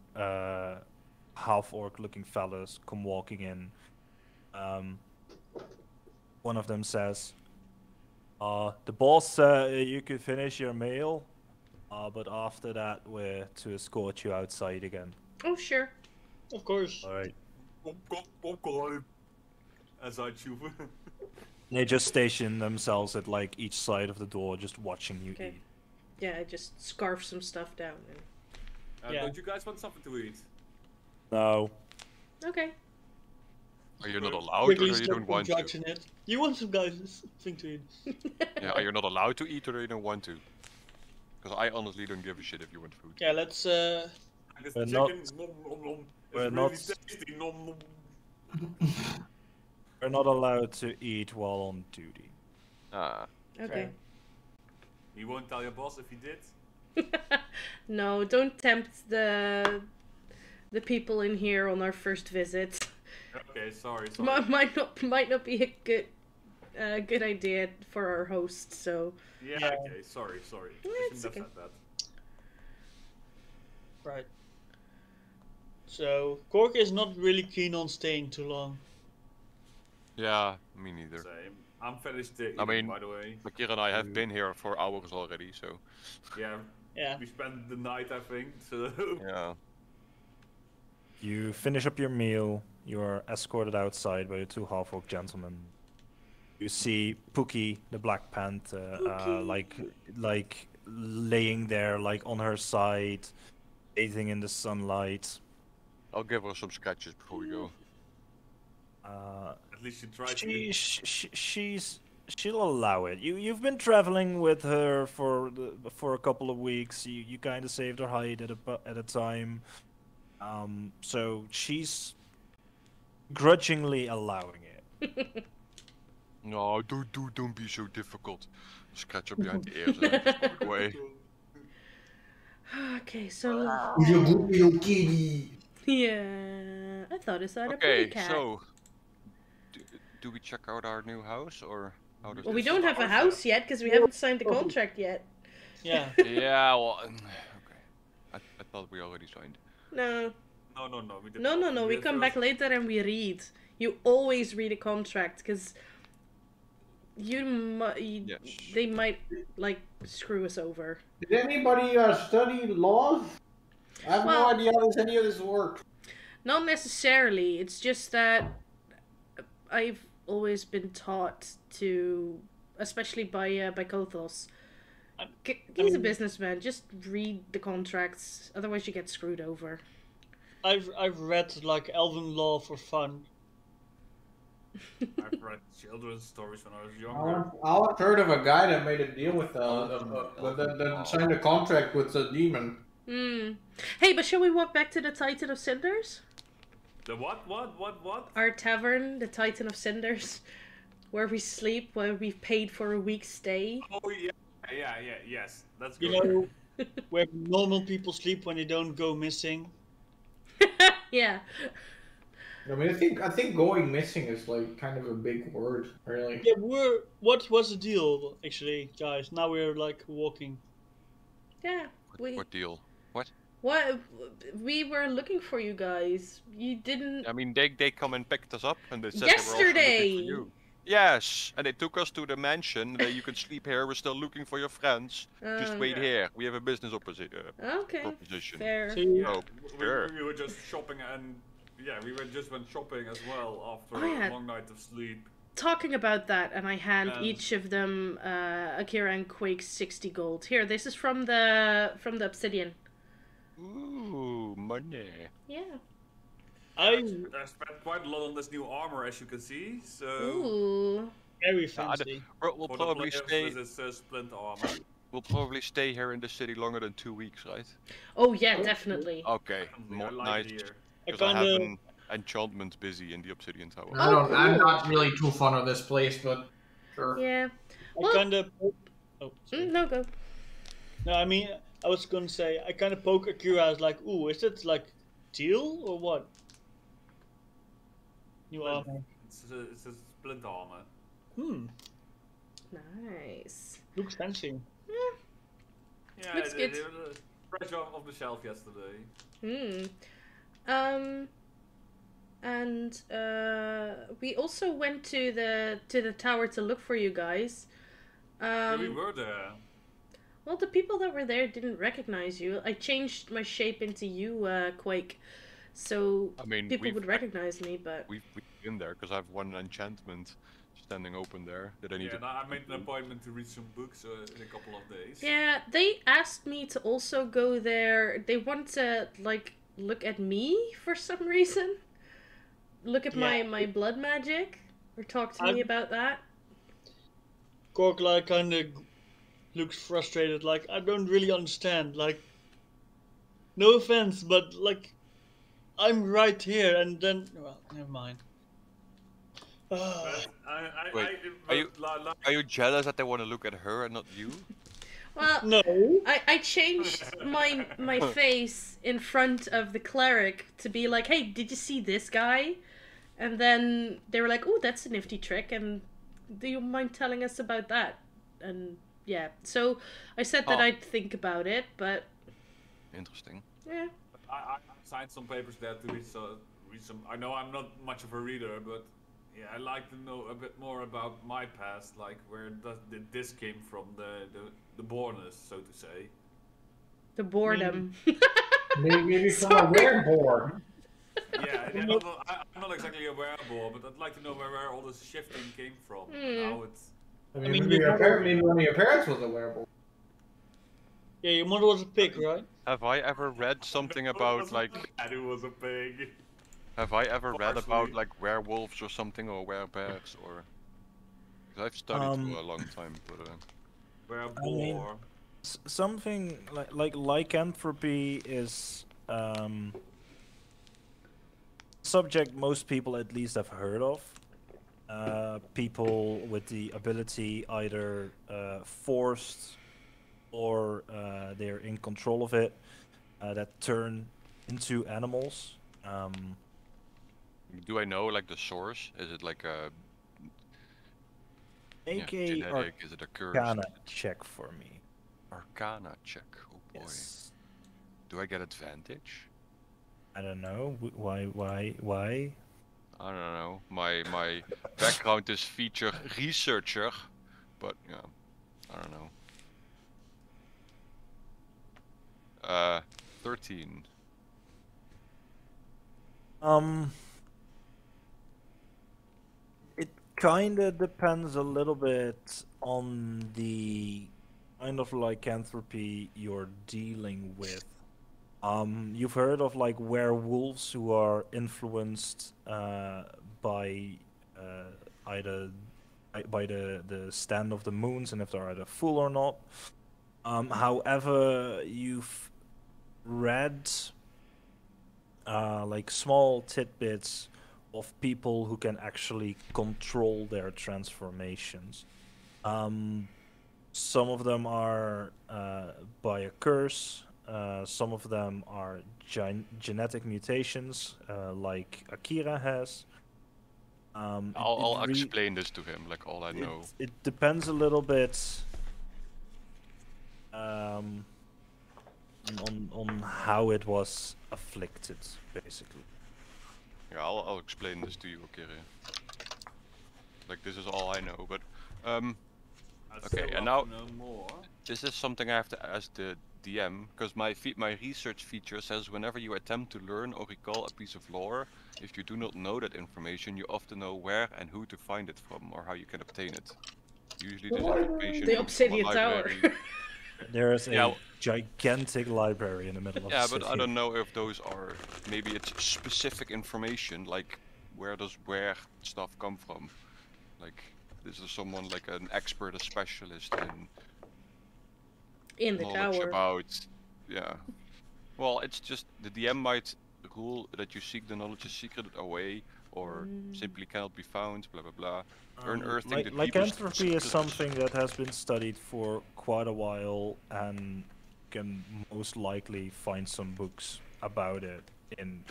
half-orc looking fellas come walking in. One of them says, "The boss said you could finish your meal, but after that we're to escort you outside again." Oh, sure. Of course. All right. Okay. As I chew. They just station themselves at like each side of the door, just watching you Okay. eat. Yeah, I just scarf some stuff down. Yeah. Don't you guys want something to eat? No. Okay. Are you not allowed, or Quickly you stop don't want to? judging it. You want some guys thing to eat? Yeah, are you not allowed to eat, or you don't want to? Because I honestly don't give a shit if you want food. Yeah, let's. This We're chicken, not- nom, nom, nom. It's we're really not- tasty, nom, nom. We're not allowed to eat while on duty. Ah, Okay. You won't tell your boss if you did? No, don't tempt the people in here on our first visit. Okay, sorry, sorry. Might not be a good idea for our host. So Yeah, Yeah. okay, sorry. Yeah, I it's shouldn't have okay. said that. Right. So Cork is not really keen on staying too long. yeah, me neither. Same. I'm finished eating, I mean- by the way. Bakir and I have been here for hours already, so Yeah, Yeah. we spent the night, I think, so... yeah. You finish up your meal. You are escorted outside by the two half-orc gentlemen. You see Pookie, the Black Panther, like laying there, like on her side, bathing in the sunlight. I'll give her some scratches before we go. At least you tried to... She'll allow it. You've been traveling with her for a couple of weeks. You kind of saved her hide at a time. So she's grudgingly allowing it. No, don't be so difficult. Scratch her behind the ears and then just walk away. okay, so You're a good little kitty. yeah, I thought I saw a Okay, pretty cat. so do we check out our new house, or how does Well, we this- don't have a house yet because we haven't signed the contract yet. Yeah. Yeah, well, okay. I thought we already signed. No, No, we did no, not. no, no. We did come first. back later and we read. You always read a contract because Yes. they might like screw us over. Did anybody study law? I have Well- no idea how does any of this work. Not necessarily. It's just that I've always been taught to especially by Kothos. I He's a mean- businessman. Just read the contracts, otherwise you get screwed over. I've read like Elven Law for fun. I've read children's stories when I was younger. I've heard of a guy that made a deal with that signed a contract with the demon. Hmm. Hey, but shall we walk back to the Titan of Cinders? The what? Our tavern, the Titan of Cinders, where we sleep, where we've paid for a week's stay. Oh yeah, yes. That's You good. know, where normal people sleep when they don't go missing. Yeah. I mean, I think going missing is like kind of a big word, really. Yeah, what was the deal actually, guys? Now we're like walking. Yeah. What deal? What? What? We were looking for you guys. You didn't. I mean, they come and picked us up and they said Yesterday! they were also looking for you. Yes, and they took us to the mansion. That you can sleep here. We're still looking for your friends. Just wait yeah. here. We have a business Okay. proposition. Fair. So, Yeah, Oh, sure. we were just shopping and we just went shopping as well after Oh, yeah. a long night of sleep. Talking about that, and I hand And- each of them Akira and Quake 60 gold. Here, this is from the Obsidian. Ooh, money. Yeah. I spent quite a lot on this new armor, as you can see. So Ooh. very fancy. We'll for probably the stay. players, this is splint armor. We'll probably stay here in the city longer than 2 weeks, right? Oh yeah, definitely. Okay, I like nice. it here. I Because I have kinda an enchantment busy in the Obsidian Tower. I'm cool. not really too fond of this place, but sure. Yeah. I Well- kinda oh sorry. No, go. No, I mean I was gonna say I kinda poke Akira as like, ooh, is it like teal or what? New armor. It's a splint armor. Nice. Looks fancy. Yeah, Looks good. It was fresh off the shelf yesterday. And we also went to the tower to look for you guys. Yeah, we were there. Well, the people that were there didn't recognize you. I changed my shape into you, Quake, so I mean, people we've- would recognize me. But We've been there because I have one enchantment standing open there that I need Yeah, to. and I made an appointment to read some books in a couple of days. yeah, they asked me to also go there. They want to like look at me for some reason. Look at Yeah. my blood magic, or talk to me about that. Cork like kinda looks frustrated, like I don't really understand. Like no offense, but like I'm right here and then well, never mind. But Wait, Are you jealous that they want to look at her and not you? Well, No. I changed my face in front of the cleric to be like, hey, did you see this guy? And then they were like, oh, that's a nifty trick, and do you mind telling us about that? And yeah, so I said that Oh. I'd think about it, but Interesting. yeah. I signed some papers there to read some. I know I'm not much of a reader, but yeah, I like to know a bit more about my past, like where did this came from, the bornness, so to say. The boredom. Maybe from a werewolf. Yeah, I'm not exactly a wearable, but I'd like to know where all this shifting came from. How it's. I mean, mean, maybe one of your parents was a werewolf. Yeah, your mother was a pig, right? Have I ever read something about like? And it was a pig. Have I ever read about Partially. like werewolves or something, or werebears, or? 'Cause I've studied for a long time, but. Where I mean- boar. Something like lycanthropy is subject most people at least have heard of. People with the ability either forced or they're in control of it that turn into animals. Do I know like the source? Is it like a Make yeah, a genetic? Is it a curse? Arcana check for me. Arcana check. Oh boy. Yes. Do I get advantage? I don't know. Why? I don't know. My background is feature researcher, but yeah, I don't know. 13. It kinda depends a little bit on the kind of lycanthropy you're dealing with. You've heard of like werewolves who are influenced by either by the stand of the moons and if they're either full or not. However, you've read like small tidbits of people who can actually control their transformations. Some of them are by a curse. Some of them are genetic mutations, like Akira has. I'll explain this to him, like all I know. It depends a little bit on how it was afflicted, basically. Yeah, I'll explain this to you, Akira. Like this is all I know, but okay, and now this is something I have to ask the DM, because my research feature says whenever you attempt to learn or recall a piece of lore, if you do not know that information, you often know where and who to find it from, or how you can obtain it. Usually this information The comes from a Obsidian Tower. library. There is a Yeah, gigantic library in the middle of yeah, the but city. I don't know if those are, maybe it's specific information, like where does stuff come from? Like, is there someone like an expert, a specialist In the knowledge tower. about, yeah. Well, it's just the DM might rule that you seek the knowledge is secreted away or simply cannot be found, blah blah blah. Unearthing the deepest Lycanthropy is secrets. something that has been studied for quite a while and can most likely find some books about it in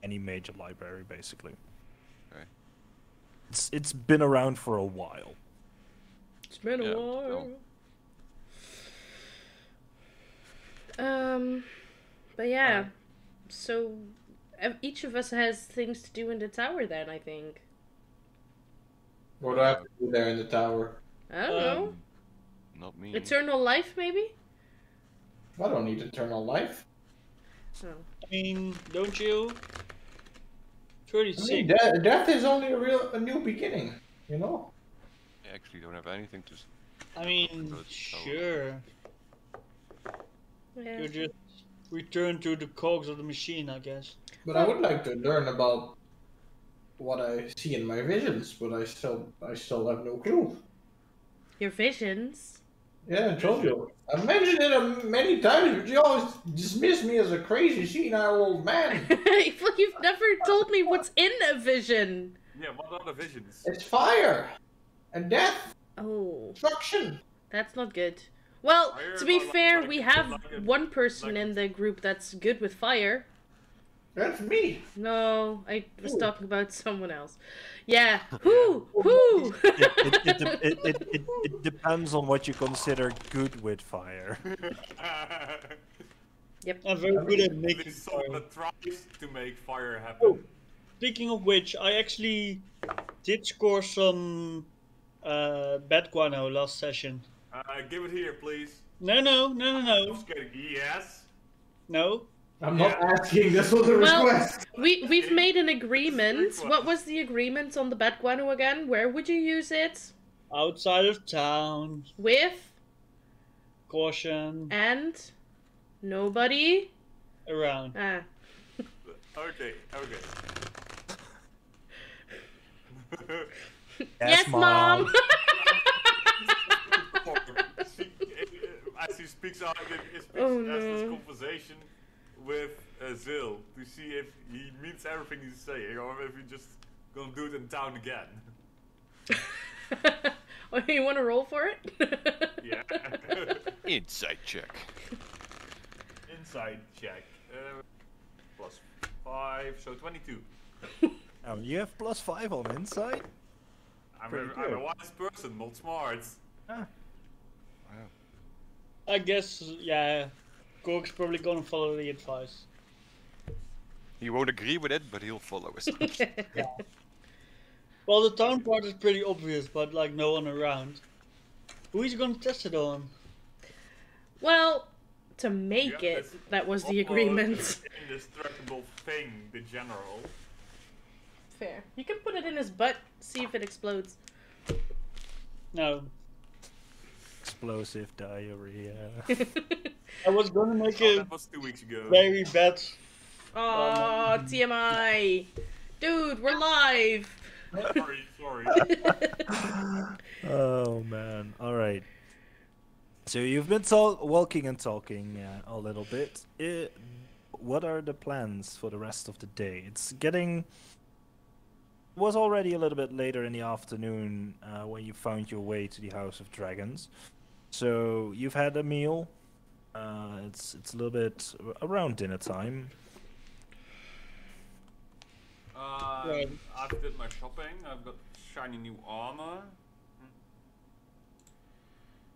any major library, basically. Okay. It's been around for a while. It's been a Yeah, while. But yeah, so each of us has things to do in the tower then, I think. What do I have to do there in the tower? I don't know. Not me. Eternal life, maybe? I don't need eternal life. So. I mean, don't you? 36. I mean, death is only a new beginning, you know? I actually don't have anything to. I mean, sure. Yeah. You just return to the cogs of the machine, I guess. But I would like to learn about what I see in my visions, but I still have no clue. Your visions? Yeah, I told you. I've mentioned it many times, but you always dismiss me as a crazy, senile old man. You've never told me what's in a vision. Yeah, what are the visions? It's fire and death, Oh, destruction. that's not good. Well, Fire, to be like- fair, like- we have like a- one person like a- in the group that's good with fire. That's me. No, I was Ooh. talking about someone else. Yeah. Who? Who? It depends on what you consider good with fire. I'm very good at It making is someone fire. that tries to make fire happen. Speaking of which, I actually did score some bad guano last session. Give it here, please. No. Just kidding. Yes. No. I'm not asking, this was a Well, request. we've made an agreement. Street What was the agreement on the bat guano again? Where would you use it? Outside of town. With Caution. and nobody. Around. Ah. Okay. Yes, Mom. As he speaks out, he speaks Oh, has this no. conversation with Zil to see if he means everything he's saying, or if he just gonna do it in town again. Oh, you want to roll for it? Yeah. Inside check. Inside check. +5, so 22. You have +5 on inside? I'm Pretty a good. wise person, not smart. Ah. I guess, yeah. Cork's probably gonna follow the advice. He won't agree with it, but he'll follow it. Well, the town part is pretty obvious, but like no one around. Who is gonna test it on? Well, to make Yeah, it, this that was the almost agreement. Indestructible thing, the general. Fair. You can put it in his butt, see if it explodes. No. explosive diarrhea. I was gonna make Oh, a that was 2 weeks ago. very bad. Oh, TMI! Dude, we're live! Sorry. Oh man! All right. So you've been walking and talking a little bit. What are the plans for the rest of the day? It's getting. It was already a little bit later in the afternoon when you found your way to the House of Dragons. So you've had a meal. It's a little bit around dinner time. Right. I've did my shopping. I've got shiny new armor.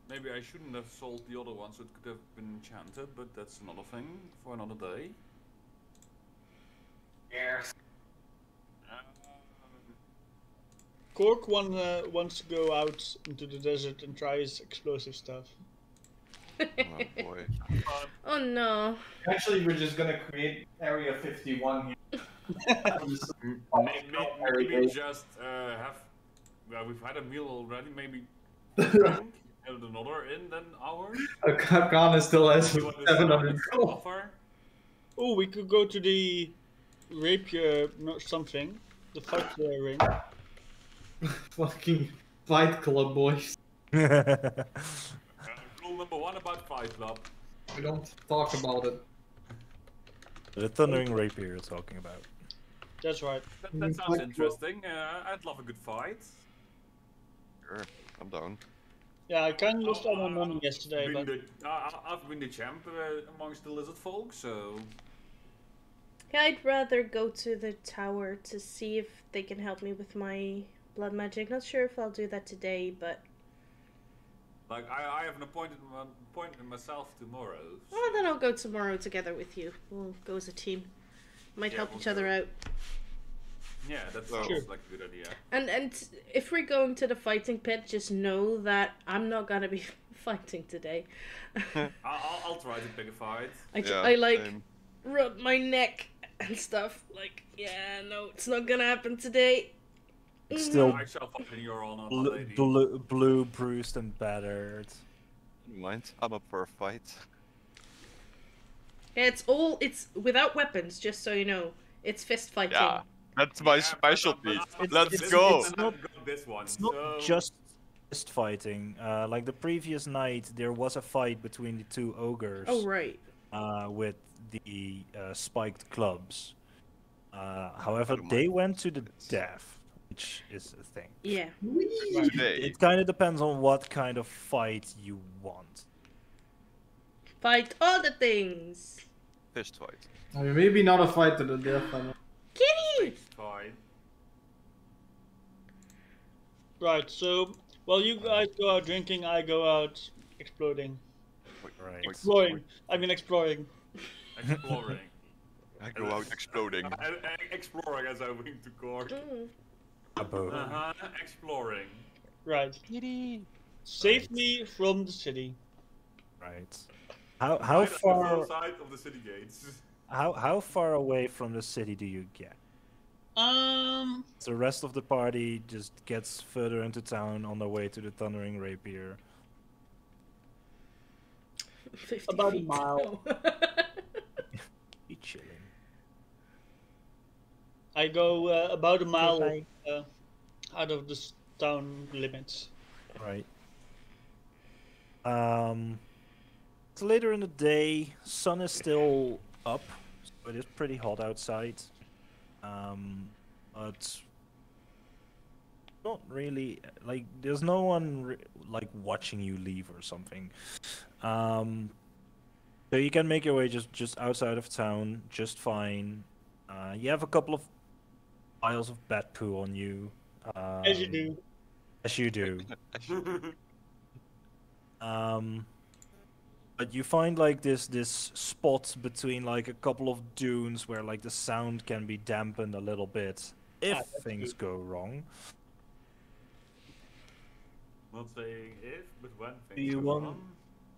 Maybe I shouldn't have sold the other one, so it could have been enchanted, but that's another thing for another day. Yes. Cork wants to go out into the desert and try his explosive stuff. Oh boy. Oh no. Actually, we're just gonna create Area 51 here. Maybe just have. Well, we've had a meal already. Maybe drink and another in then ours. Akana still has See what this 700 can gold. offer. Oh, we could go to the rapier, not something, the fight ring. Fucking Fight Club, boys. Rule number 1 about Fight Club. We don't talk about it. The Thundering Rapier you're talking about. That's right. That sounds interesting. I'd love a good fight. Sure, I'm down. Yeah, I kind of lost all my money yesterday, but I've been the champ amongst the lizard folk, so. Yeah, I'd rather go to the tower to see if they can help me with my blood magic. Not sure if I'll do that today, but... Like, I have an appointment myself tomorrow. So. Well, then I'll go tomorrow together with you. We'll go as a team. Might help each other out. Yeah, that sounds like a good idea. And if we're going to the fighting pit, just know that I'm not gonna be fighting today. I'll try to pick a fight. I rub my neck and stuff. Like, yeah, no, it's not gonna happen today. It's still I shall fight in your honor, lady. blue, bruised, and battered. Don't mind, I'm up for a fight. Yeah, it's without weapons, just so you know. It's fist fighting. Yeah, that's my specialty. Let's it's go! It's not, this one. it's not just fist fighting. Like the previous night, there was a fight between the two ogres. Oh, right. With the spiked clubs. However, they went to the death, which is a thing. Yeah. Today. It kind of depends on what kind of fight you want. Fight all the things. Fist fight. I mean, maybe not a fight to the death. I know. Kitty! Fixed fight. right. So while you guys go out drinking, I go out exploding. Right. Exploring. I mean exploring. Exploring. I go out exploding. Exploring as I went to Cork. Abo. Exploring. Right. Safely from the city. Right. How Right on far the side of the city gates. how far away from the city do you get? The The rest of the party just gets further into town on their way to the Thundering Rapier. 50 About a feet. mile. Be chilling. I go about a mile out of the town limits. Right. It's later in the day. Sun is still up, so it is pretty hot outside. But not really like there's no one like watching you leave or something. So you can make your way just outside of town just fine. You have a couple of piles of bat poo on you. As you do. As you do. But you find like this spot between like a couple of dunes where like the sound can be dampened a little bit if things go wrong. Not saying if, but when Do things you go want? wrong.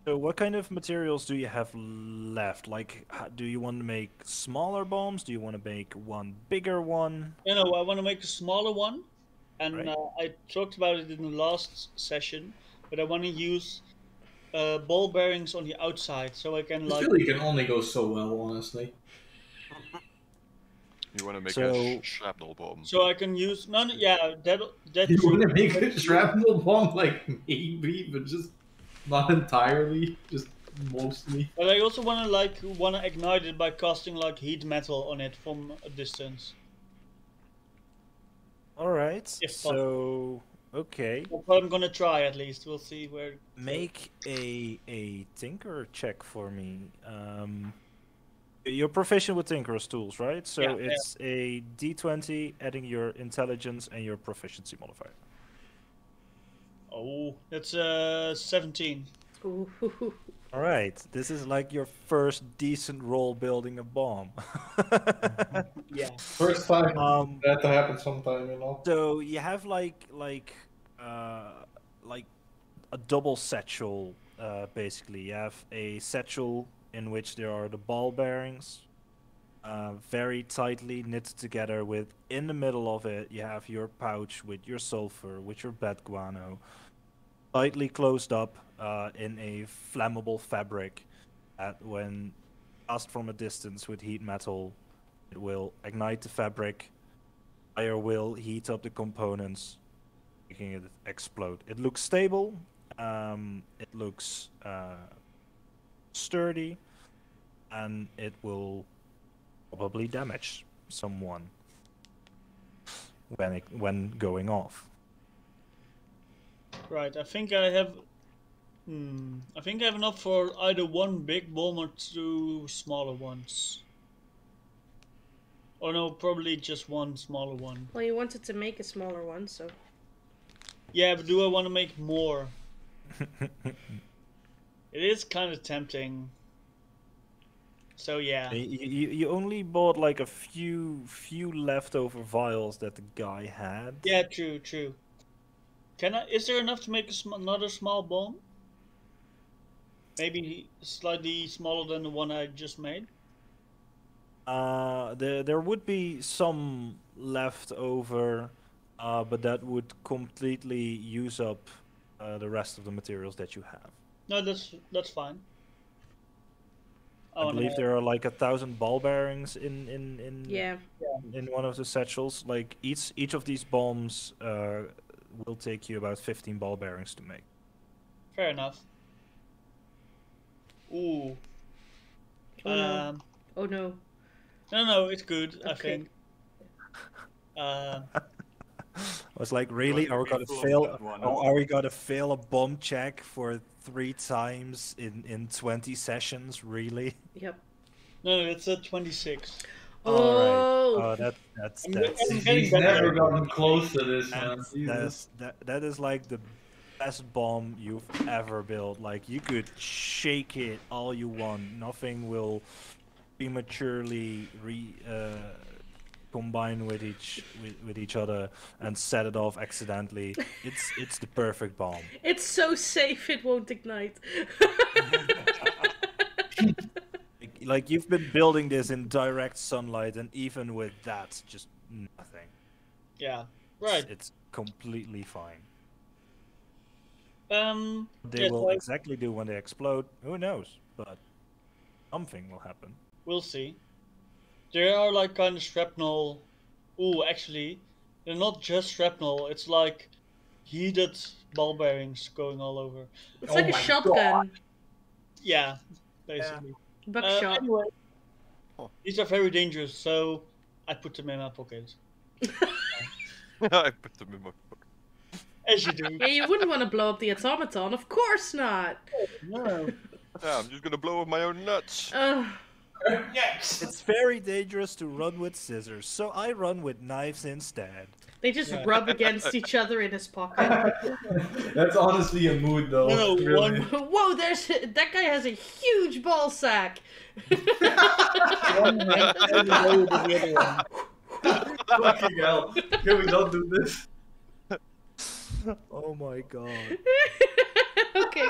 So what kind of materials do you have left? Like, do you want to make smaller bombs? Do you want to make one bigger one? No, I want to make a smaller one, and Right. I talked about it in the last session. But I want to use ball bearings on the outside, so I can I like. feel you can only go so well, honestly. You want to make So- a shrapnel bomb. So I can use none. Yeah, that You true. want to make a shrapnel bomb, like maybe, but just not entirely, just mostly. But I also wanna ignite it by casting like heat metal on it from a distance. All right. If So okay, That's what I'm gonna try at least. We'll see where. make a tinker check for me. You're proficient with tinker's tools, right? So Yeah, yeah. it's a D20, adding your intelligence and your proficiency modifier. Oh, that's 17. Ooh. All right, this is like your first decent roll building a bomb. Yeah. First time Um, that to happen sometime, you know. So you have like a double satchel, basically. You have a satchel in which there are the ball bearings, very tightly knit together. With in the middle of it, you have your pouch with your sulfur, with your bed guano, tightly closed up in a flammable fabric. That when cast from a distance with heat metal, it will ignite the fabric. Fire will heat up the components, making it explode. It looks stable. It looks sturdy, and it will probably damage someone when going off. Right. I think I have. I think I have enough for either one big bomb or two smaller ones. Or no, probably just one smaller one. Well, you wanted to make a smaller one, so. Yeah, but do I want to make more? It is kind of tempting. So yeah. You only bought like a few leftover vials that the guy had. Yeah, true, true. Can I? Is there enough to make another small bomb? Maybe slightly smaller than the one I just made. There would be some left over, but that would completely use up the rest of the materials that you have. No, that's fine. I believe there are like 1,000 ball bearings Yeah. in one of the satchels. Like each of these bombs will take you about 15 ball bearings to make. Fair enough. Ooh. Oh no. Oh no. No, it's good. I Okay. think. I was like, really? Are we Going gonna to be full fail? of that one, Are we gonna fail a bomb check for 3 times in 20 sessions? Really? Yep. No, it's a 26. Oh. Oh, that's I'm He's getting better. never gotten close to this, man. that is like the best bomb you've ever built. Like you could shake it all you want, nothing will prematurely combine with each other and set it off accidentally. It's the perfect bomb. It's so safe it won't ignite. Like you've been building this in direct sunlight, and even with that, just nothing. Yeah. Right. It's completely fine. They yes, will I- exactly do when they explode. Who knows? But something will happen. We'll see. There are like kind of shrapnel. Ooh, actually, they're not just shrapnel. It's like heated ball bearings going all over. It's Oh like a my shotgun. Yeah, basically. Buckshot. Anyway, Oh. these are very dangerous, so I put them in my pocket. I put them in my pocket. As you do. Yeah, you wouldn't want to blow up the automaton. Of course not. No. Yeah, I'm just gonna blow up my own nuts. Yes. It's very dangerous to run with scissors, so I run with knives instead. They just Yeah. rub against each other in his pocket. That's honestly a mood, though. No, really. Whoa, that guy has a huge ball sack. One hand and lower than the other one. Fucking hell. Can we not do this? Oh my god. Okay,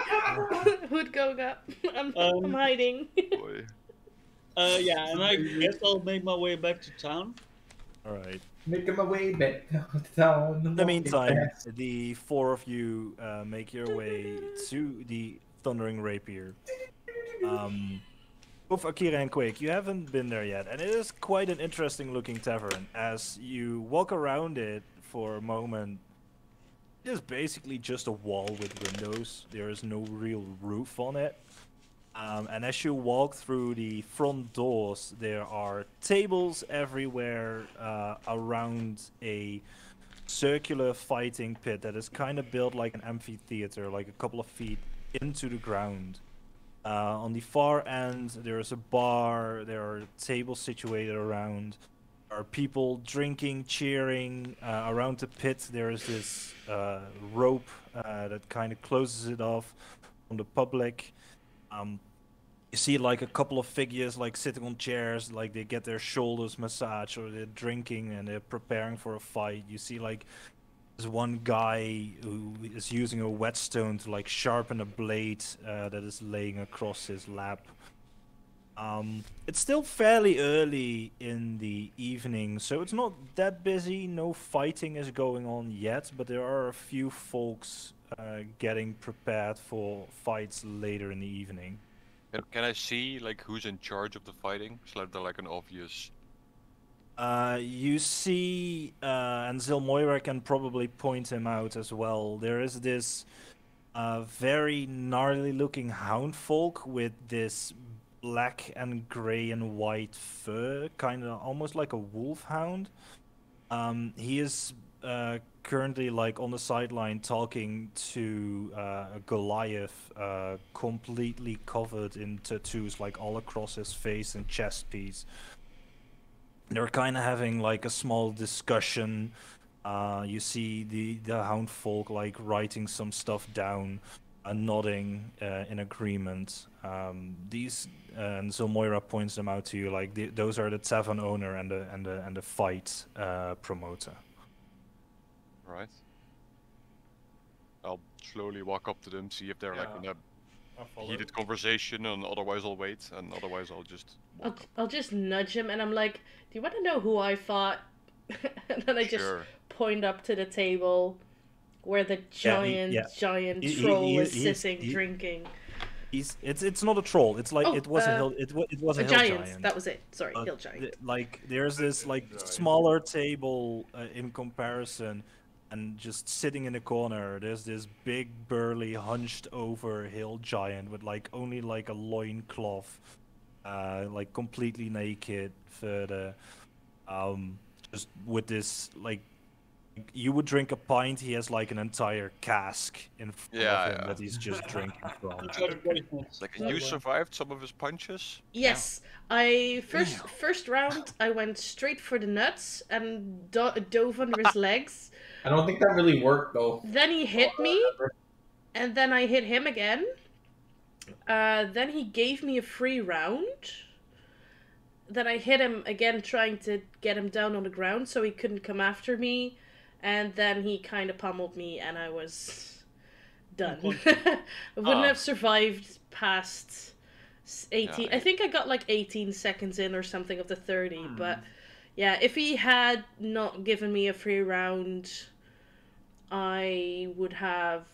hood going up. I'm hiding. Boy. Yeah, and I guess I'll make my way back to town. Alright. Making my way back down. In the meantime, the 4 of you make your way to the Thundering Rapier. Both Akira and Quake, you haven't been there yet, and it is quite an interesting looking tavern. As you walk around it for a moment, it is basically just a wall with windows. There is no real roof on it. And as you walk through the front doors, there are tables everywhere around a circular fighting pit that is kind of built like an amphitheater, like a couple of feet into the ground. On the far end, there is a bar, there are tables situated around. There are people drinking, cheering. Around the pit, there is this rope that kind of closes it off from the public. You see like a couple of figures like sitting on chairs, like they get their shoulders massaged, or they're drinking and they're preparing for a fight. You see like there's one guy who is using a whetstone to like sharpen a blade that is laying across his lap. It's still fairly early in the evening, so it's not that busy. No fighting is going on yet, but there are a few folks getting prepared for fights later in the evening. Can I see like who's in charge of the fighting? So they're like an obvious. You see, and Zilmoira can probably point him out as well. There is this very gnarly looking hound folk with this black and gray and white fur, kind of almost like a wolfhound. He is currently like on the sideline talking to Goliath, completely covered in tattoos, like all across his face and chest piece. They're kind of having like a small discussion. You see the hound folk like writing some stuff down and nodding in agreement. These and so Moira points them out to you, like those are the tavern owner and the fight promoter. Right. I'll slowly walk up to them, see if they're like in a heated conversation, and otherwise I'll wait, and otherwise I'll just walk. I'll just nudge him, and I'm like, "Do you want to know who I fought?" And then I just point up to the table where the giant troll is sitting drinking. It's not a troll. It's like it was a hill giant. That was it. Sorry, hill giant. Like there's this like smaller table in comparison, and just sitting in the corner, there's this big burly hunched over hill giant with like only like a loincloth, like completely naked further, just with this like. You would drink a pint, he has like an entire cask in front of him that he's just drinking from. Like, you survived some of his punches? Yes. I first round I went straight for the nuts and dove under his legs. I don't think that really worked though. Then he hit me, and then I hit him again. Then he gave me a free round. Then I hit him again, trying to get him down on the ground so he couldn't come after me. And then he kind of pummeled me, and I was done. I wouldn't have survived past 18. I think I got like 18 seconds in or something of the 30. But yeah, if he had not given me a free round, I would have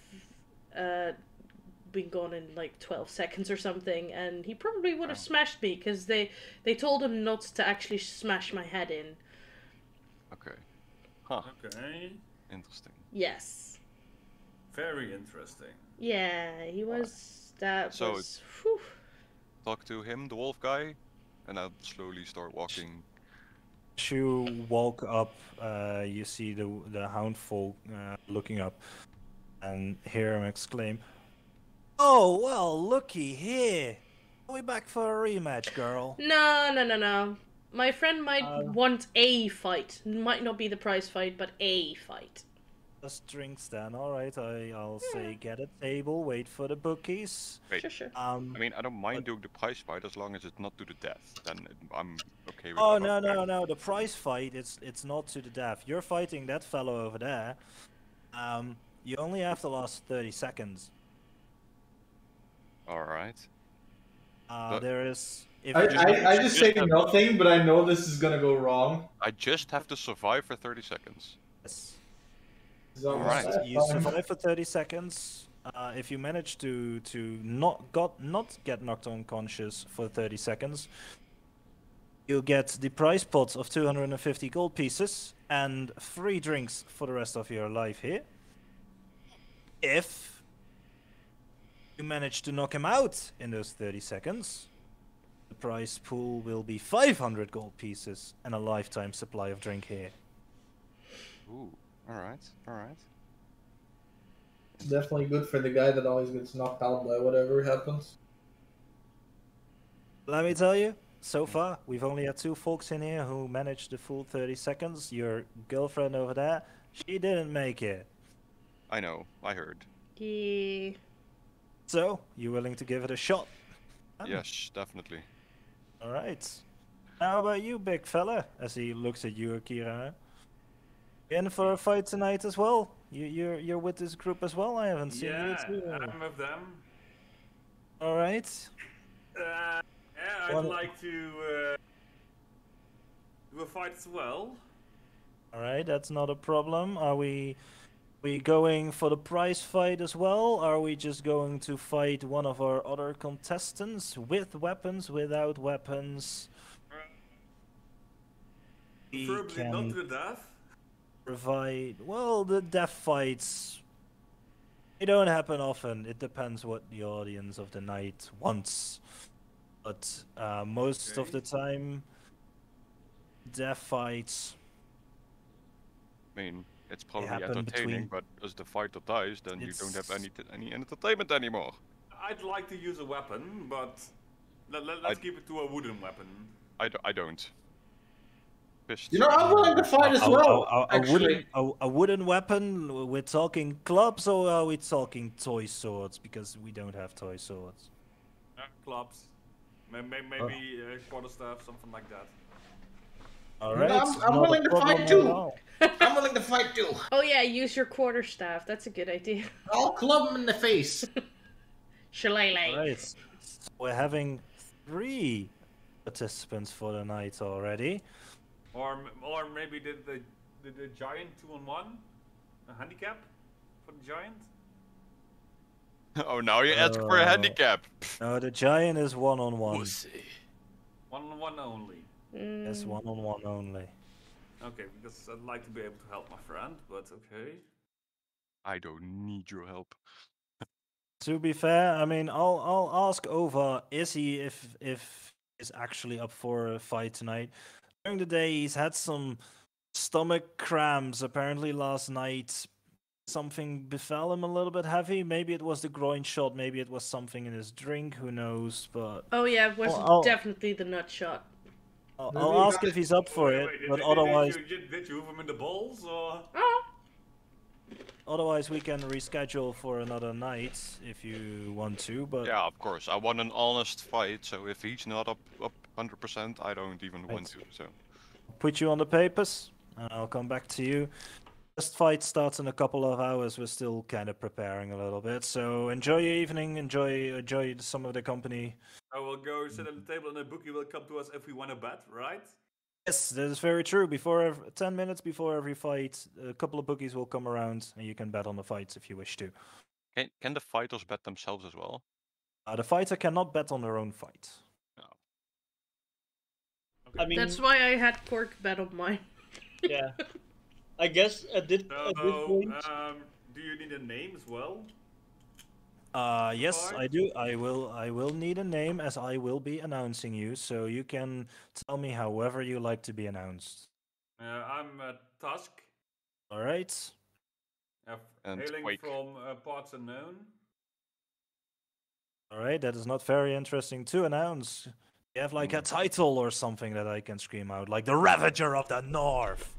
been gone in like 12 seconds or something. And he probably would have smashed me, because they told him not to actually smash my head in. Okay. Huh. Okay. Interesting. Yes. Very interesting. Yeah, he was. That so was. Whew. Talk to him, the wolf guy, and I'll slowly start walking. As you walk up, you see the hound folk looking up, and hear him exclaim, "Oh well, looky here! Are we back for a rematch, girl?" No. My friend might want a fight. Might not be the prize fight, but a fight. Just drinks then. Alright, I'll say get a table, wait for the bookies. Wait. Sure. I mean, I don't mind doing the prize fight as long as it's not to the death. Then I'm okay with Oh, that. no. The prize fight, it's not to the death. You're fighting that fellow over there. You only have to last 30 seconds. Alright. There is... I just say nothing, but I know this is gonna go wrong. I just have to survive for 30 seconds. Yes. Alright. You survive for 30 seconds. if you manage to not get knocked unconscious for 30 seconds, you get the prize pot of 250 gold pieces and 3 drinks for the rest of your life here. If you manage to knock him out in those 30 seconds, the prize pool will be 500 gold pieces and a lifetime supply of drink here. Ooh, alright, alright. Definitely good for the guy that always gets knocked out by whatever happens. Let me tell you, so far, we've only had 2 folks in here who managed the full 30 seconds. Your girlfriend over there, she didn't make it. I know, I heard. Yeah. So, you willing to give it a shot? Yes, definitely. Alright. How about you, big fella? As he looks at you, Akira. In for a fight tonight as well? You're with this group as well? I haven't seen you too. I'm with them. Alright. Yeah, I'd like to do a fight as well. Alright, that's not a problem. Are we going for the prize fight as well? Are we just going to fight one of our other contestants with weapons, without weapons? Preferably not to the death. Provide, well, the death fights, they don't happen often. It depends what the audience of the night wants. But most of the time, death fights, I mean, it's probably happen entertaining, but as the fighter dies, then you don't have any entertainment anymore. I'd like to use a weapon, but let's keep it to a wooden weapon. I don't. Fists. You know, I'm willing to fight as well. a wooden weapon. We're talking clubs, or are we talking toy swords? Because we don't have toy swords. Clubs, maybe quarterstaff, something like that. All right, I'm willing to fight too. I'm willing to fight too. Oh yeah, use your quarterstaff. That's a good idea. I'll club him in the face. Shillelagh. All right, so we're having 3 participants for the night already. Or maybe the giant 2-on-1, a handicap for the giant. Oh, now you ask for a handicap. No, the giant is 1-on-1. 1-on-1 only. Yes, 1-on-1 only. Okay, because I'd like to be able to help my friend, but okay. I don't need your help. To be fair, I mean, I'll ask Ova, is he if he's actually up for a fight tonight? During the day, he's had some stomach cramps. Apparently, last night something befell him a little bit heavy. Maybe it was the groin shot. Maybe it was something in his drink. Who knows? But Oh yeah, it was definitely the nut shot. I'll ask if he's up for it. But otherwise, did you him in the balls or? Oh. Otherwise, we can reschedule for another night if you want to. But yeah, of course. I want an honest fight. So if he's not up 100%, I don't even want to. So put you on the papers, and I'll come back to you. First fight starts in a couple of hours. We're still kind of preparing a little bit. So enjoy your evening. Enjoy some of the company. I will go sit at the table, and the bookie will come to us if we want to bet, right? Yes, that is very true. 10 minutes before every fight, a couple of bookies will come around, and you can bet on the fights if you wish to. Can the fighters bet themselves as well? The fighter cannot bet on their own fight. No. I mean, that's why I had Cork bet on mine. Yeah. I guess at this point... do you need a name as well? Yes, I do. I will need a name, as I will be announcing you, so you can tell me however you like to be announced. I'm Tusk. All right. Hailing Quake. from parts unknown. All right, that is not very interesting to announce. You have like a title or something that I can scream out, like the Ravager of the North.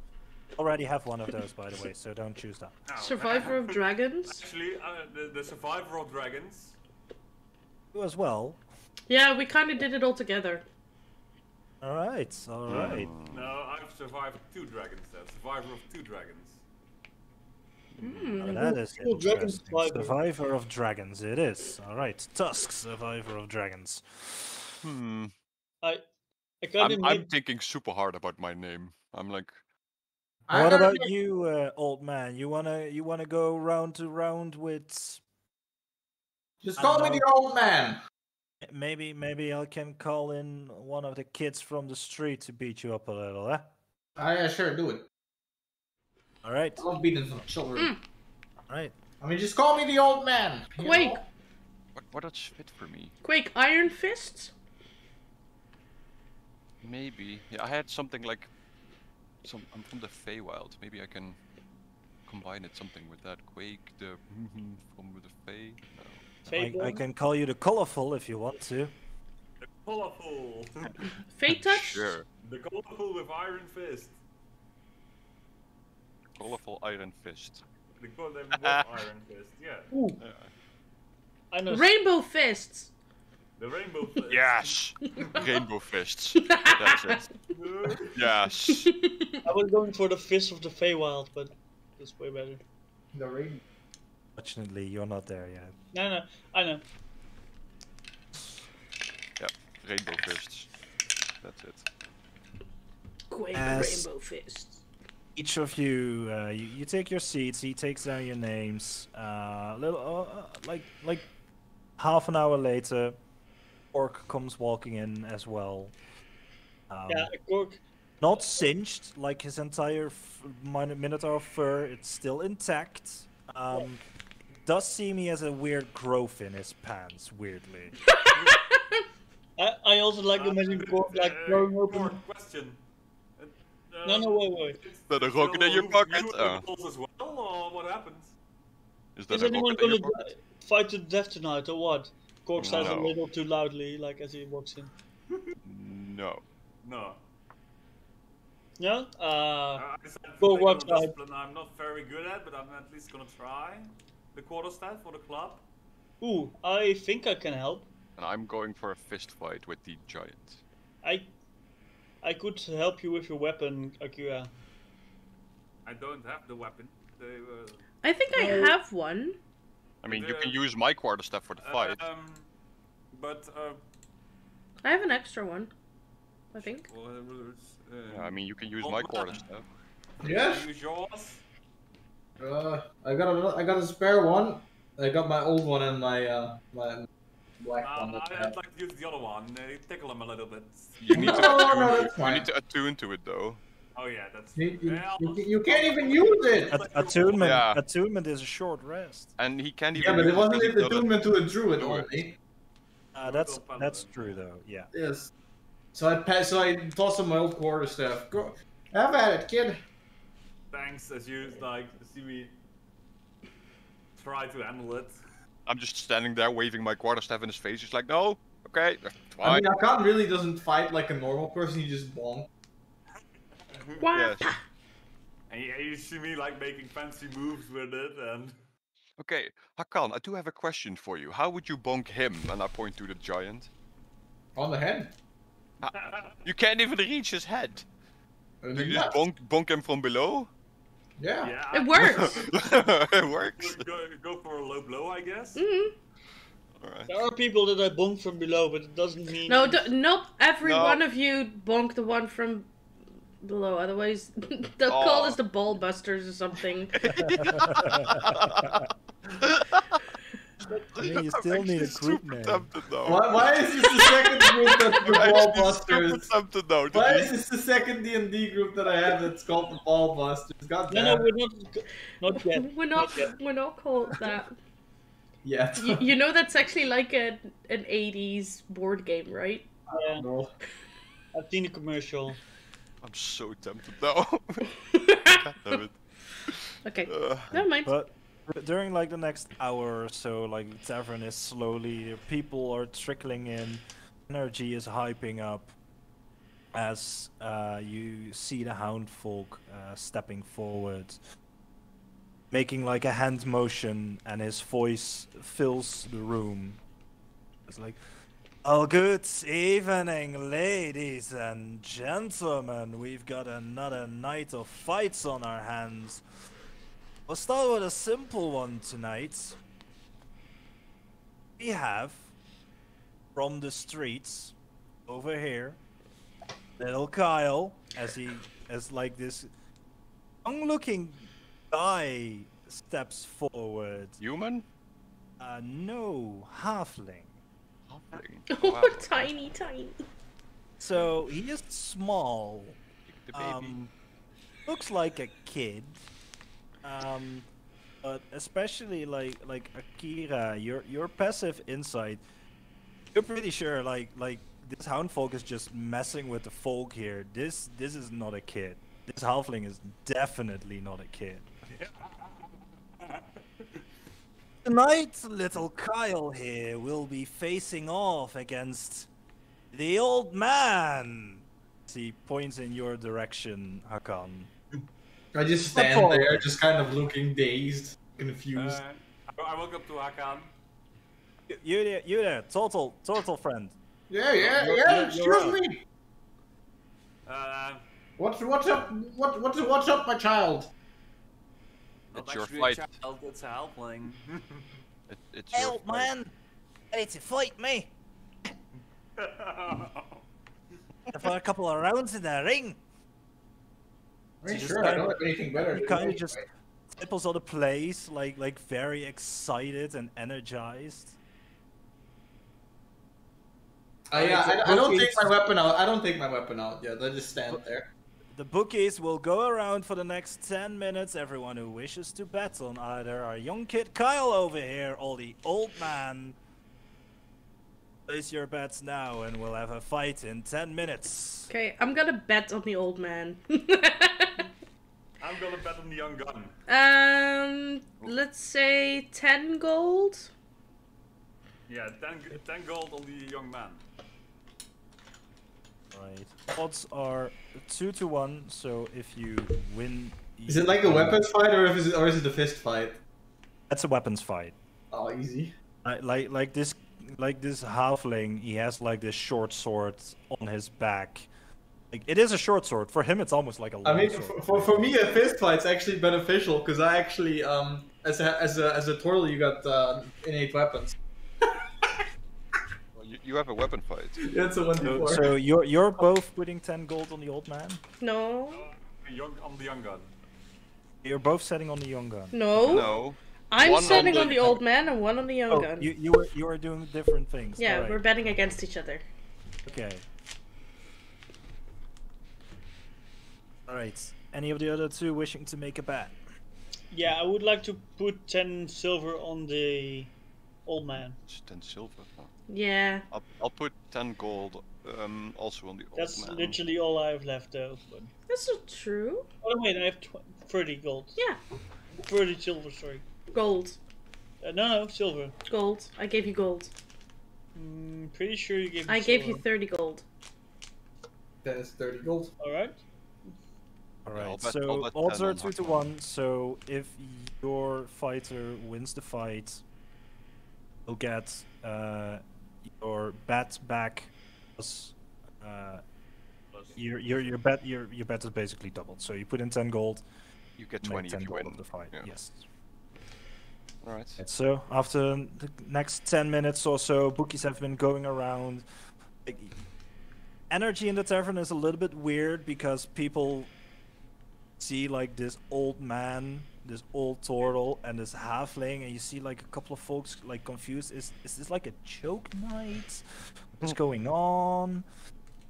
Already have one of those, by the way, so don't choose that. Survivor of Dragons? Actually, the Survivor of Dragons. You as well. Yeah, we kind of did it all together. Alright, alright. No, I've survived 2 dragons then. Survivor of 2 dragons. Oh, that is interesting. Survivor of Dragons, it is. Alright, Tusk, Survivor of Dragons. I'm thinking super hard about my name. I'm like... What about you, old man? You wanna go round to round with Just I call don't me know. the old man. Maybe I can call in one of the kids from the street to beat you up a little, eh? Yeah, sure, do it. All right. I love beating some children. All right. I mean, just call me the old man. you Quake. know? What does fit for me? Quake, Iron Fists? Maybe. Yeah, I had something like I'm from the Feywild. Maybe I can combine it something with that. Quake, the from the Fey. No. I can call you the colorful if you want to. The colorful. Fate Touch? Sure. The colorful with Iron Fist. Colorful Iron Fist. The color with Iron Fist. Yeah. Ooh, I know. Rainbow Fists! The rainbow fist. Yes! Rainbow Fists. That's it. Yes. I was going for the Fist of the Feywild, but that's way better. The ring. Fortunately, you're not there yet. No, I know. Yeah, Rainbow Fists. That's it. Quake, As- Rainbow Fists. Each of you, you take your seats. He takes down your names. Like half an hour later, Orc comes walking in as well. Yeah, Cork. Not singed like his entire Minotaur fur. It's still intact. Does seem he has a weird growth in his pants, weirdly. I also like to imagine Cork like throwing open. Question. No, wait. Is that a rocket in your pocket? Oh. As well, or what happens? Is that Is a anyone rocket in gonna your pocket? fight to the death tonight or what? Cork says a No. little too loudly, like as he walks in. No. No. No? I said Go physical work out. discipline I'm not very good at, but I'm at least gonna try. The quarterstaff for the club. Ooh, I think I can help. And I'm going for a fist fight with the giant. I could help you with your weapon, Akira. I don't have the weapon. They were. I think I have one. I mean, you can use my quarterstaff for the fight. But I have an extra one. I think. Yeah, I mean, you can use my quarterstaff. Yes. Use yours. I got a spare one. I got my old one and my my black one. that I I'd have. like to use the other one. Tickle him a little bit. You need to No, attune, that's you fine. need to attune to it though. Oh yeah, that's. You can't even use it. Attunement. Yeah. Attunement is a short rest. And he can't even. Yeah, but use it wasn't because the he's not a- attunement to a druid Do it. only. That's true though. Yeah. Yes. So I tossed him my old quarterstaff. Go, have at it, kid. Thanks, as you like see me try to handle it. I'm just standing there waving my quarterstaff in his face. He's like, no, okay, I fine. mean, Akan really doesn't fight like a normal person. He just bonk. Wow. Yes. And you see me like making fancy moves with it, and Okay, Hakan, I do have a question for you. How would you bonk him? And I point to the giant. On the head. You can't even reach his head. And Do then you just bonk him from below? Yeah. yeah, It works. It works. Go for a low blow, I guess. Alright. There are people that I bonk from below, but it doesn't mean. No, not every No. one of you bonk the one from below. Otherwise, they'll call us the ball busters or something. I mean, you still need a group name. Why is this the second group that's the Ball Busters? Something though. Why is this the second D&D group that I have that's called the Ball Busters? God No, damn. we're not yet. We're not called that. Yeah. You know that's actually like an 80s board game, right? Yeah, No. I've seen the commercial. I'm so tempted now. God damn it. Okay, never mind. But during like the next hour or so, like the tavern is slowly, people are trickling in, energy is hyping up as you see the hound folk stepping forward, making like a hand motion, and his voice fills the room. It's like, "Oh, good evening, ladies and gentlemen. We've got another night of fights on our hands. We'll start with a simple one tonight. We have, from the streets, over here, little Kyle, as like this young-looking guy steps forward. Human? No, halfling. Halfling. Oh, Wow. tiny, tiny. So he is small. The baby. Looks like a kid. But especially like Akira, your passive insight, you're pretty sure like this hound folk is just messing with the folk here. This is not a kid. This halfling is definitely not a kid. Tonight, little Kyle here will be facing off against the old man. He points in your direction, Hakan. I just stand there, just kind of looking dazed, confused. I walk up to Hakan. You there, total friend. Yeah, excuse up. me. What's up, my child? Not It's your actually fight. a child, it's a halfling. It's your Help, fight. man! Ready to fight me? For a couple of rounds in the ring. Are you So sure? just I don't have anything better. He to kind do. of just tipples on the place, like very excited and energized. I don't take my weapon out. I don't take my weapon out yet. I just stand there. The bookies will go around for the next 10 minutes. Everyone who wishes to bet on either our young kid Kyle over here or the old man. Place your bets now and we'll have a fight in 10 minutes. Okay, I'm gonna bet on the old man. I'm gonna bet on the young gun. Let's say 10 gold. Yeah, 10 gold on the young man. Right. Odds are 2-1, so if you win... Is it like a weapons fight or is it a fist fight? That's a weapons fight. Oh, easy. Like this halfling, he has like this short sword on his back. Like it is a short sword. For him, it's almost like a long I mean, sword. for me, a fist fight's actually beneficial because I actually as a turtle, you got innate weapons. Well, you have a weapon fight. That's a 1d4. So you're both putting 10 gold on the old man. No. On the young gun. You're both setting on the young gun. No. No. I'm One setting on on the- the old man and one on the young Oh, gun. you are doing different things. Yeah, Alright. we're betting against each other. Okay. Alright. Any of the other two wishing to make a bet? Yeah, I would like to put 10 silver on the old man. It's 10 silver. Oh. Yeah. I'll put 10 gold. Also on the That's old man. literally all I have left, though. But... That's not true. Oh wait, I have 30 gold. Yeah. 30 silver, sorry. Gold. No, silver. Gold. I gave you gold. Pretty sure you gave me I gave you silver. 30 gold. That is 30 gold. Alright. Alright, I'll bet- so I'll bet odds 10 are on 2-1, so if your fighter wins the fight, you'll get your bet back plus your bet is basically doubled. So you put in 10 gold, You get make 20 10 if you gold win. of the fight. Yeah. Yes. Alright. So after the next 10 minutes or so, bookies have been going around. Like, energy in the tavern is a little bit weird because people see like this old man, this old turtle, and this halfling, and you see like a couple of folks like confused. Is this like a joke night? What's going on?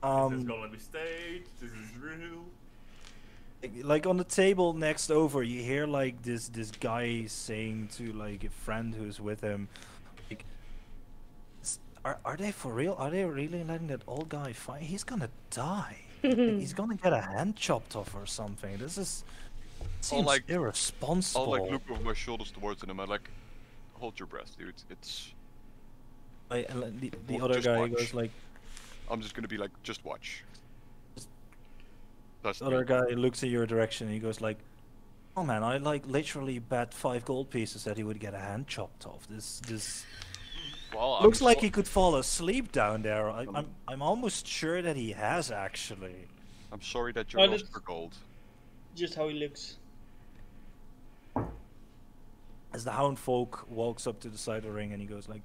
This is gonna be staged. This is real. Like on the table next over, you hear like this guy saying to like a friend who's with him, like, are they for real? Are they really letting that old guy fight? He's gonna die. Like, he's gonna get a hand chopped off or something. This is seems like- irresponsible. I'll like look over my shoulders towards him and like, hold your breath, dude. It's. And the Well, other just guy watch. goes like, I'm just gonna be like, just watch. That's the other guy looks in your direction and he goes like, oh man, I like literally bet 5 gold pieces that he would get a hand chopped off. This Well, looks like he could fall asleep down there. I'm almost sure that he has actually. I'm sorry that you Oh, lost that's- for gold. Just how he looks. As the hound folk walks up to the side of the ring and he goes like,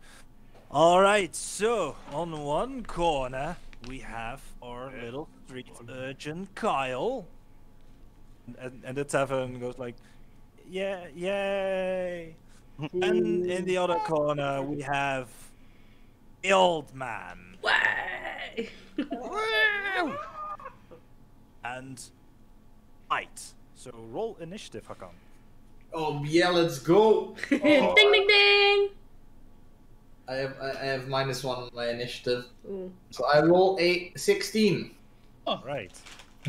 all right, so on one corner we have our little street urchin Kyle, and the tavern goes like, yeah, yay. And in the other corner, we have the old man. Way! And Might. So roll initiative, Hakan. Oh yeah, let's go. Ding ding ding! I have -1 on my initiative, Ooh. so I roll a 16. Right.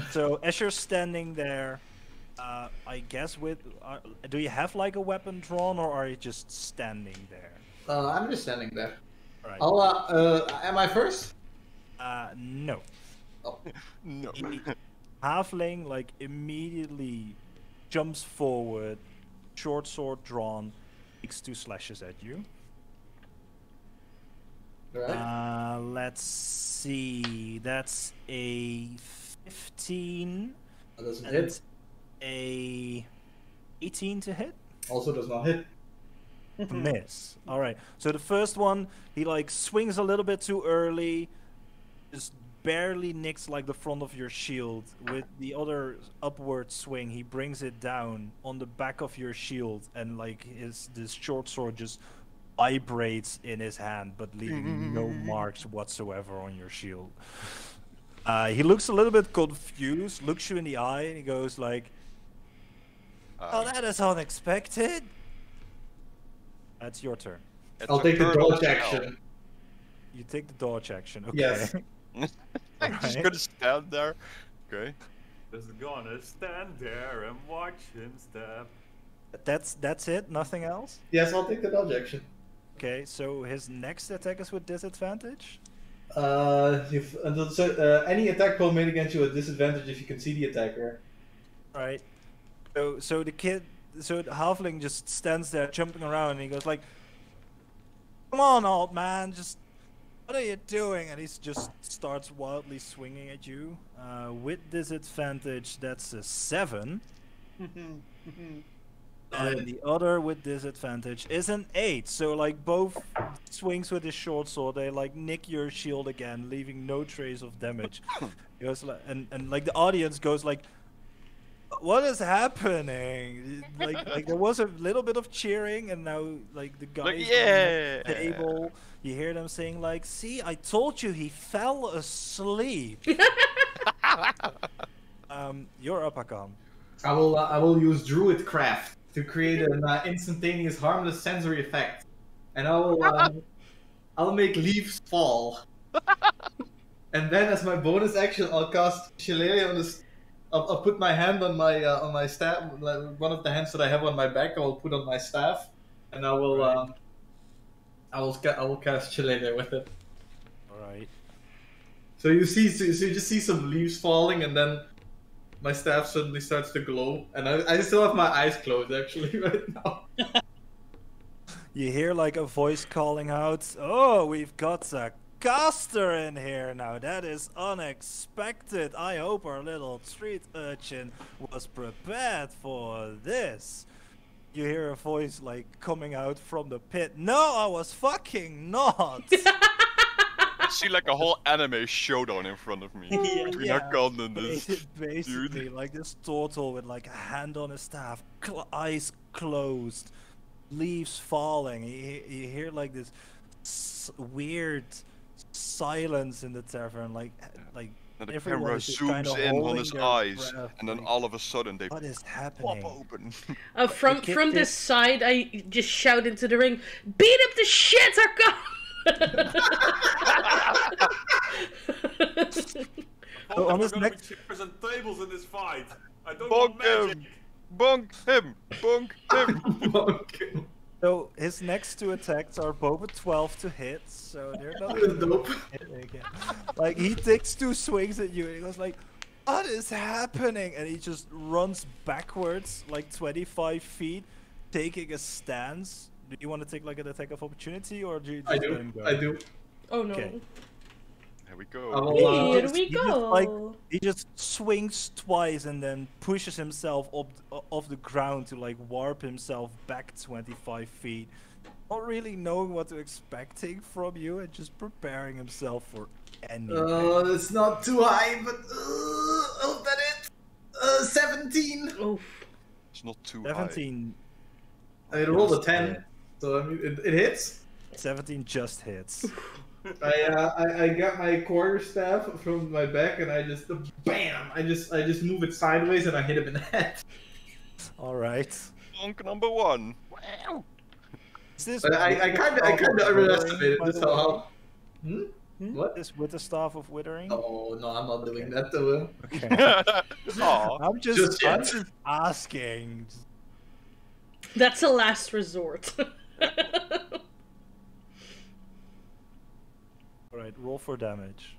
So as you're standing there, I guess with do you have like a weapon drawn, or are you just standing there? I'm just standing there. Right. Am I first? No. Oh. No. Halfling like immediately jumps forward, short sword drawn, takes 2 slashes at you. Right. Let's see. That's a 15 That doesn't and hit. a 18 to hit. Also does not hit. Miss. All right. So the first one, he like swings a little bit too early, just barely nicks like the front of your shield. With the other upward swing, he brings it down on the back of your shield, and like this short sword just vibrates in his hand, but leaving no marks whatsoever on your shield. He looks a little bit confused, looks you in the eye, and he goes like, "Oh, that is unexpected." That's your turn. I'll take the dodge action. You take the dodge action. Okay. Yes. I'm just gonna stand there. Okay. Just gonna stand there and watch him step. That's it. Nothing else. Yes, I'll take the dodge action. Okay. So his next attack is with disadvantage. Any attack roll made against you at disadvantage if you can see the attacker. All right. So the halfling just stands there jumping around, and he goes like, "Come on, old man, just what are you doing?" And he just starts wildly swinging at you. With disadvantage, that's a 7. And the other with disadvantage is an 8. So like both swings with his short sword, they like nick your shield again, leaving no trace of damage. He goes like, and like the audience goes like, "What is happening?" Like there was a little bit of cheering, and now like the guys Like, at yeah. the table, you hear them saying like, "See, I told you he fell asleep." You're up, Akam. I will use Druidcraft to create an instantaneous harmless sensory effect, and I'll make leaves fall. And then as my bonus action, I'll cast Shillelagh on the. I'll put my hand on my staff, like one of the hands that I have on my back. I will put on my staff, and I will cast Shillelagh with it. All right. So you just see some leaves falling, and then my staff suddenly starts to glow, and I still have my eyes closed actually right now. You hear like a voice calling out, "Oh, we've got a caster in here now. That is unexpected. I hope our little street urchin was prepared for this." You hear a voice like coming out from the pit. "No, I was fucking not." I see like a whole anime showdown in front of me. Between Hakan and this Basically, dude. like this turtle with like a hand on his staff, eyes closed, leaves falling. You hear like this weird silence in the tavern, like And the everyone camera is just kinda zooms in on holding his their eyes, breath, and then like, all of a sudden they what is pop happening? open. From kid this is- side, I just shout into the ring, "Beat up the shit, Hakan!" Oh, on There's his gonna be next- chairs and tables in this fight. I don't Bonk want magic. him! Bonk him! Bonk him! Okay. So his next 2 attacks are both a 12 to hit, so they're not That is dope. again. Like he takes 2 swings at you, and he goes like, "What is happening?" And he just runs backwards like 25 feet, taking a stance. Do you want to take like an attack of opportunity, or do you just I let do. him go? I do. Oh no. Okay. Here we I go. will, Here just- we he just, go. like, he just swings twice and then pushes himself up off the ground to like warp himself back 25 feet. Not really knowing what to expecting from you, and just preparing himself for anything. it's not too high, but oh, that it. 17. Oof. It's not too 17. I rolled a Just, 10. So I mean, it hits. 17 just hits. I got my quarterstaff from my back and I just bam! I just move it sideways and I hit him in the head. All right. Bonk number 1. Wow. Is this But I kind of underestimated this. How? What? This with the staff of withering? Oh no, I'm not doing that to him. Okay. Aw. I'm just asking. That's a last resort. Alright, roll for damage.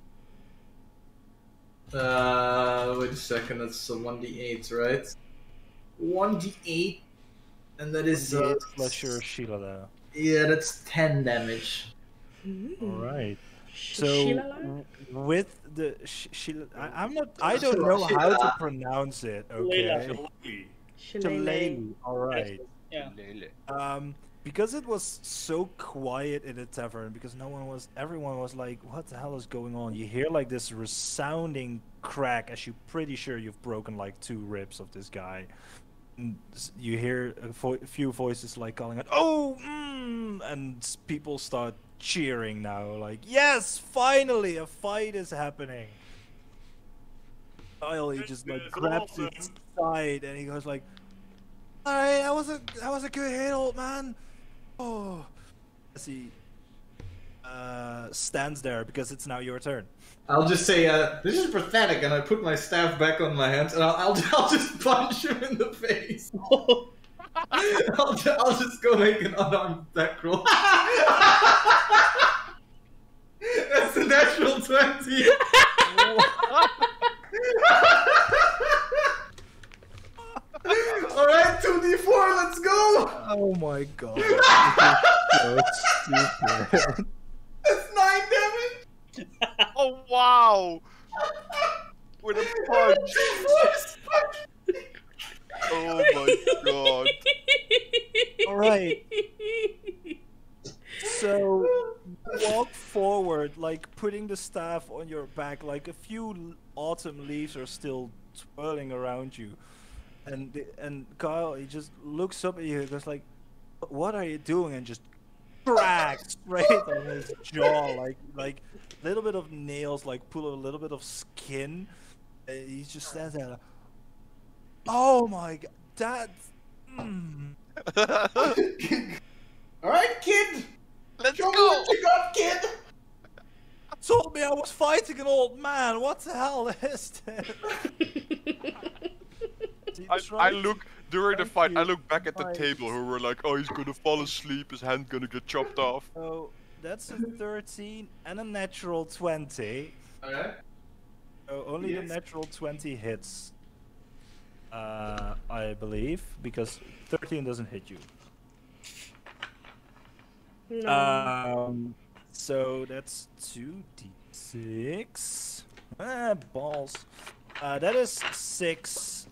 Wait a second. That's 1d8, right? 1d8, and that is plus your Sheila. yeah, that's 10 damage. Alright. So with the I don't know how to pronounce it. Okay. Shillelagh. All right. Yeah. Because it was so quiet in the tavern, because everyone was like, "What the hell is going on?" You hear like this resounding crack, as you're pretty sure you've broken like 2 ribs of this guy. And you hear a few voices like calling out, "Oh!" And people start cheering now, like, yes, finally a fight is happening. Kyle, he just like grabs his side and he goes like, alright, that was a good hit, old man. Oh, as he stands there, because it's now your turn. I'll just say, this is pathetic, and I put my staff back on my hands, and I'll just punch him in the face. I'll just go make an unarmed attack roll. That's a natural 20. Alright, 2d4, let's go! Oh my god. This is so stupid. That's 9 damage! Oh wow! With a punch! Oh my god. Alright. So, walk forward, like putting the staff on your back, like a few autumn leaves are still twirling around you. And Kyle, he just looks up at you and goes like, what are you doing? And just cracks straight on his jaw, like a little bit of nails, like pull a little bit of skin. He just stands there like, oh my god, that's... Alright, kid! Let's Show me go! what you got, kid! Told me I was fighting an old man. What the hell is this? I look during the fight. I look back at the table. Who were like, "Oh, he's gonna fall asleep. His hand gonna get chopped off." So that's a 13 and a natural 20. Alright. So only the natural 20 hits. I believe, because 13 doesn't hit you. No. So that's 2d6. Balls. That is 6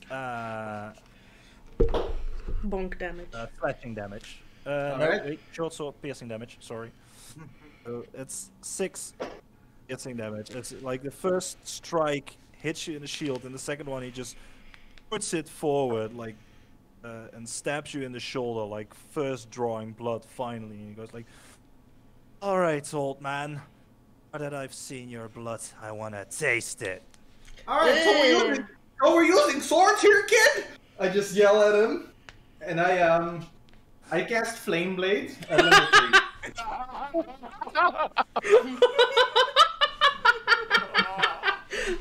Bonk damage. slashing damage. Alright. No, wait, short sword piercing damage, sorry. So it's 6 piercing damage. It's like the first strike hits you in the shield, and the second one he just puts it forward, like, and stabs you in the shoulder, like first drawing blood finally. And he goes like, alright, old man, now that I've seen your blood, I wanna taste it. Alright, so we're using swords here, kid? I just yell at him, and I cast Flame Blade at level 3.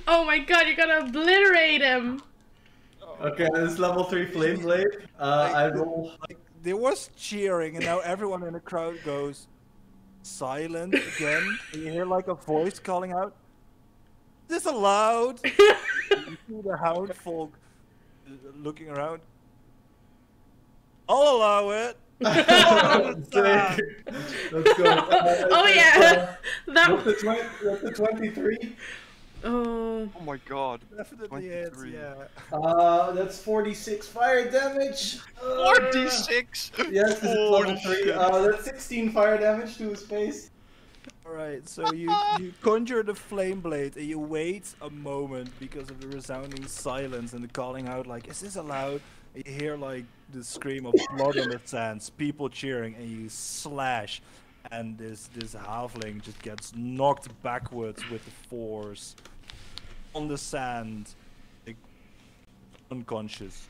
Oh my god, you're gonna obliterate him! Okay, this is level 3 Flame Blade. I roll. Like, there was cheering, and now everyone in the crowd goes silent again. And you hear like a voice calling out, "Is this allowed?" You see the hound folk looking around. I'll allow it. Let's go. Oh yeah, What's the 23? Oh. Oh my god. Definitely hits, 23. yeah. That's 46 fire damage. 46. Yes, this is level 3. That's 16 fire damage to his face. Alright, so you conjure the flame blade and you wait a moment because of the resounding silence and the calling out like, is this allowed? And you hear like the scream of blood on the sands, people cheering, and you slash, and this halfling just gets knocked backwards with the force on the sand, like, unconscious.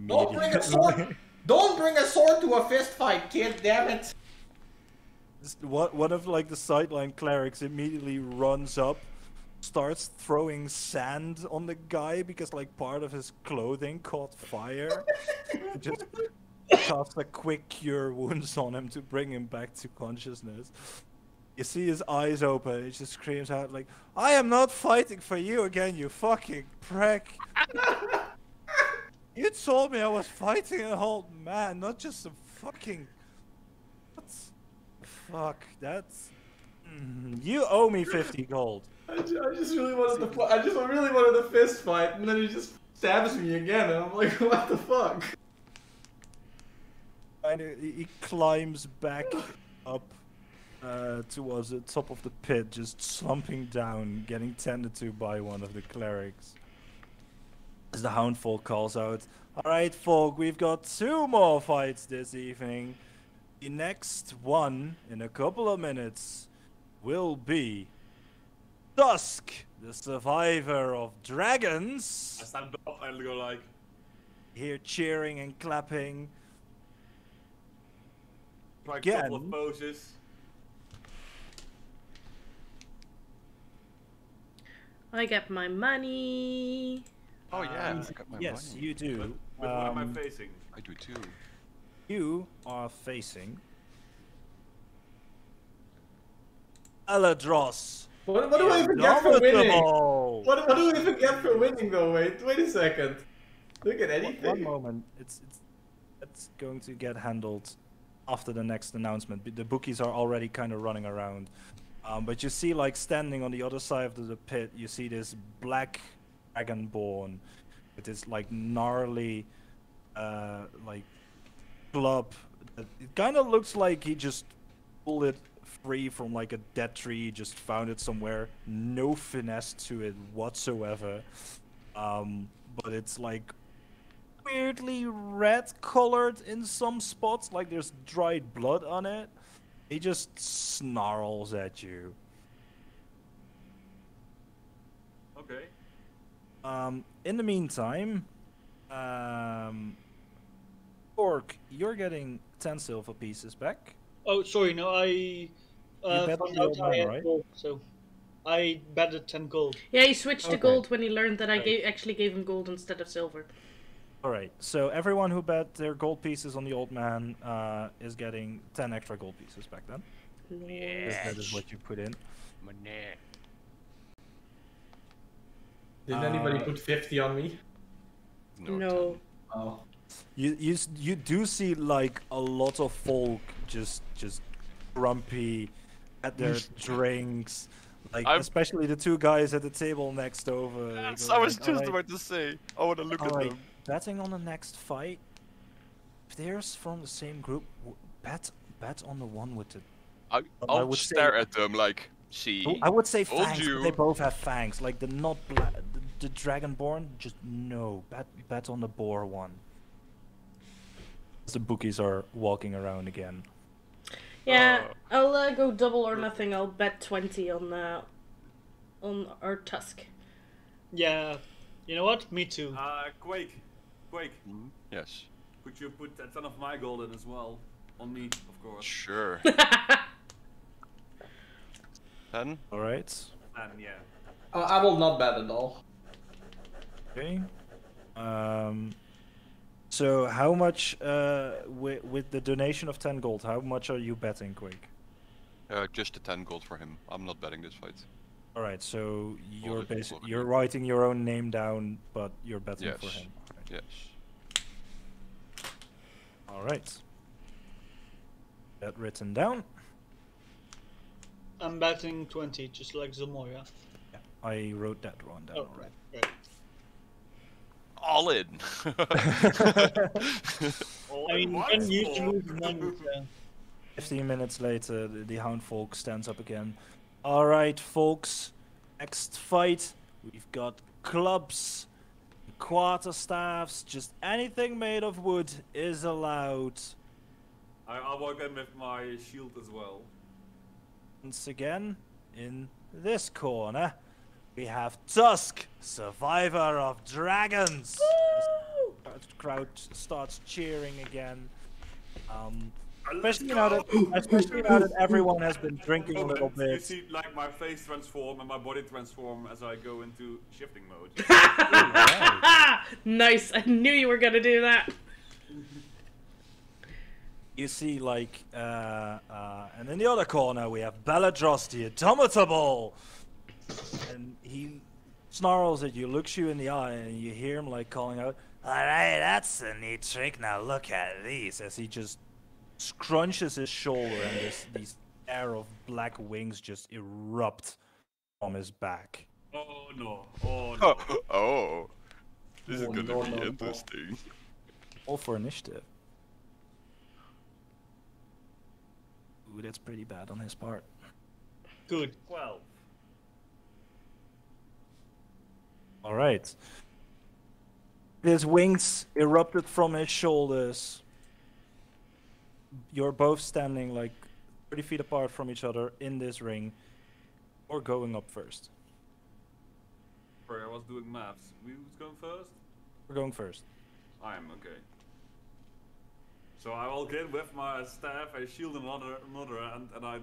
Don't bring a sword! Don't bring a sword to a fist fight, kid, damn it! One of like the sideline clerics immediately runs up, starts throwing sand on the guy because like part of his clothing caught fire. Just casts a quick cure wounds on him to bring him back to consciousness. You see his eyes open, he just screams out like, "I am not fighting for you again, you fucking prick! You told me I was fighting an old man, not just some fucking... Fuck, that's... You owe me 50 gold." I just really wanted to I just really wanted a fist fight, and then he just stabs me again, and I'm like, what the fuck? And he climbs back up towards the top of the pit, just slumping down, getting tended to by one of the clerics. As the Hound Folk calls out, "Alright folk, we've got 2 more fights this evening. The next one, in a couple of minutes, will be Dusk, the survivor of dragons." I stand up and go like... Here cheering and clapping. Try a Again. couple of poses. I get my money. Oh yeah, I got my Yes, money. you do. But what am I facing? I do too. You are facing Aladros. What do I even get for winning? Indomitable. What do I even get for winning though? Wait a second. Do I get anything? One moment. It's going to get handled after the next announcement. The bookies are already kind of running around. But you see, like, standing on the other side of the pit, you see this black dragonborn with this, like, gnarly, like, club. It kind of looks like he just pulled it free from, like, a dead tree, just found it somewhere. No finesse to it whatsoever. But it's, like, weirdly red-colored in some spots, like there's dried blood on it. He just snarls at you. Okay. In the meantime, Orc, you're getting 10 silver pieces back. Oh, sorry, no, I bet found the out old I man, had right? gold, so I betted 10 gold. Yeah, he switched to Okay. gold when he learned that I Right. actually gave him gold instead of silver. Alright, so everyone who bet their gold pieces on the old man is getting 10 extra gold pieces back then. That is what you put in. Money. Didn't anybody put 50 on me? No. Oh. You do see like a lot of folk just grumpy at their drinks, like especially the 2 guys at the table next over. Yes, They're I was like, just "Alright, about to say. I want to look at alright, them. betting on the next fight. If they're from the same group, bet on the one with the. I I'll would say- stare at them like, see. I would say told fangs, you. but they both have fangs. Like the not the dragonborn, just no. Bet on the boar one. The bookies are walking around again. Yeah, I'll go double or nothing. I'll bet 20 on our Tusk. Yeah, you know what? Me too. Quake. Yes. Could you put a ton of my gold in as well? On me, of course. Sure. 10? All right. And yeah. I will not bet at all. Okay. So how much with the donation of 10 gold? How much are you betting, Quake? Just the 10 gold for him. I'm not betting this fight. All right. So you're Well, it's you're writing your own name down, but you're betting Yes. for him. Yes. All right. That written down. I'm betting 20, just like Zamora. Yeah, I wrote that one down. Oh, already. right. All in. I mean, you can use to lose money. So. 15 minutes later, the Hound Folk stands up again. Alright, folks. Next fight, we've got clubs. quarterstaffs, just anything made of wood is allowed. I'll walk in with my shield as well. Once again, in this corner, we have Tusk, survivor of dragons. Woo! The crowd starts cheering again. Especially now that everyone has been drinking a little You bit. see, like, my face transform and my body transform as I go into shifting mode. Nice, I knew you were gonna do that. You see, like, and in the other corner we have Belladros, the Indomitable, and he snarls at you, looks you in the eye, and you hear him like calling out, "Alright, that's a neat trick, now look at these," as he just scrunches his shoulder and these air of black wings just erupt from his back. Oh no, oh no. Oh, this is Oh, gonna no, be no, no. interesting. All for initiative. Ooh, that's pretty bad on his part. Good. 12. Alright. His wings erupted from his shoulders. You're both standing like 30 feet apart from each other in this ring, or going up first. Sorry, I was doing maths. Who's going first? We're going first. I am, okay. So I walk in with my staff, I shield another hand, and I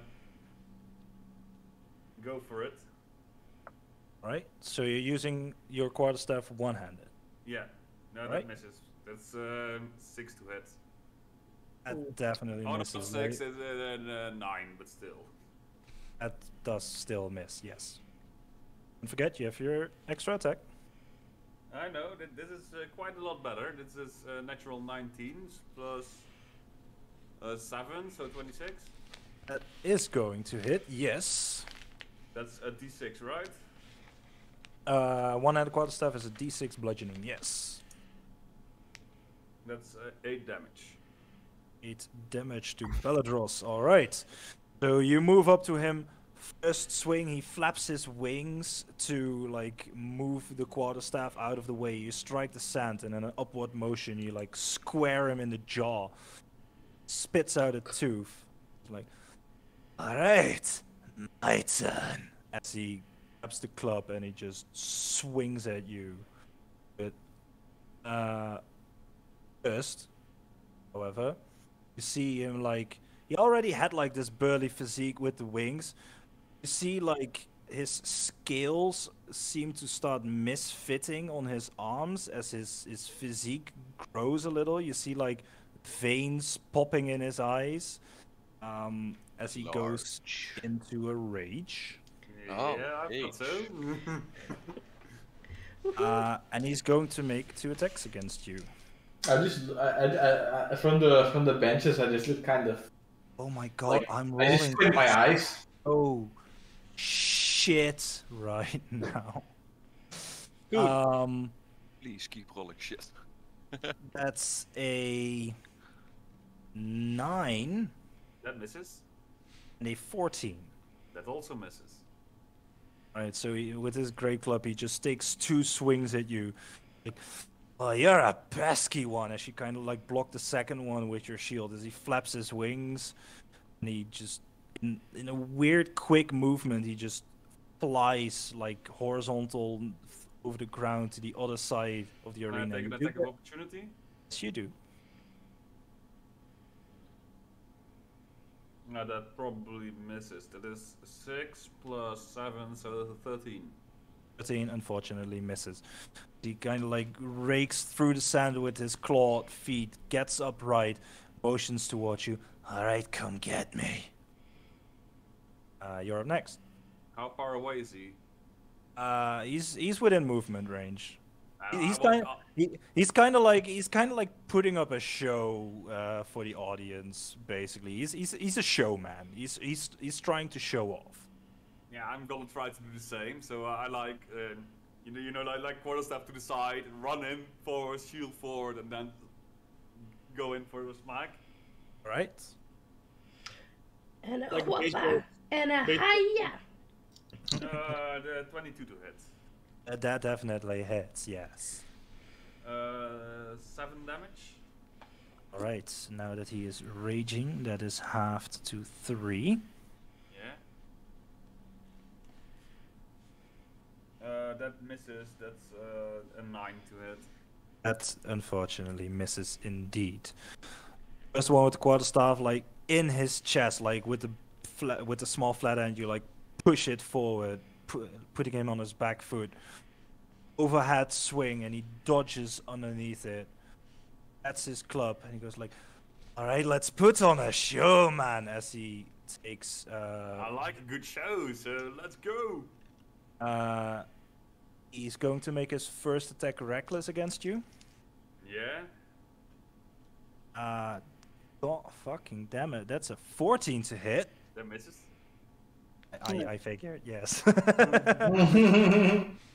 go for it. Alright, so you're using your quarterstaff one-handed. Yeah, no, Alright. that misses. That's 6 to hit. That definitely Out of misses. 6 right? is 9, but still. That does still miss, yes. Don't forget, you have your extra attack. I know, this is quite a lot better. This is natural 19 plus 7, so 26. That is going to hit, yes. That's a d6, right? One-handed quarterstaff is a d6 bludgeoning, yes. That's 8 damage. 8 damage to Belladros. Alright. So you move up to him. First swing, he flaps his wings to like move the quarterstaff out of the way. You strike the sand, and in an upward motion, you like square him in the jaw. Spits out a tooth. Like, alright, my turn. As he grabs the club and he just swings at you. But first, however, you see him like he already had like this burly physique with the wings. You see like his scales seem to start misfitting on his arms as his physique grows a little. You see like veins popping in his eyes as he goes into a rage. Oh, Yeah, I thought so. And he's going to make 2 attacks against you. I from the benches, I just look kind of. Oh my god, Like, I'm I just rolling. squint my eyes. Oh shit right now. Good. Please keep rolling shit. That's a 9 That misses. and a 14. That also misses. Alright, so with his great club, he just takes 2 swings at you. Like, oh, you're a pesky one. As you kind of like block the second one with your shield, as he flaps his wings, and he just, in a weird quick movement, he just flies like horizontal over the ground to the other side of the Can I arena. take an You do attack of that? opportunity? Yes, you do. No, that probably misses. That is 6 plus 7, so 13. 13 unfortunately misses. He kind of like rakes through the sand with his clawed feet, gets upright, motions towards you. Alright, come get me. You're up next. How far away is he? He's within movement range. He's I was- kind of like putting up a show for the audience. Basically, he's a showman. He's trying to show off. Yeah, I'm gonna try to do the same. So I like, like quarterstaff to the side, run in forward, shield forward, and then go in for a smack. All right. And a Like a whoppa. baseball- And a baseball- hiya. The 22 to hit. That definitely hits. Yes. 7 damage. Alright, now that he is raging, that is halved to 3. Yeah. That misses. That's a 9 to hit. That unfortunately misses indeed. First one with the quarterstaff, like in his chest, like with the small flat end, you like push it forward, putting him on his back foot. Overhead swing, and he dodges underneath it. That's his club, and he goes like, "All right, let's put on a show, man." As he takes. I like a good show, so let's go. He's going to make his first attack reckless against you. Yeah. Oh, fucking damn it. That's a 14 to hit. That misses. I figured, yes. It's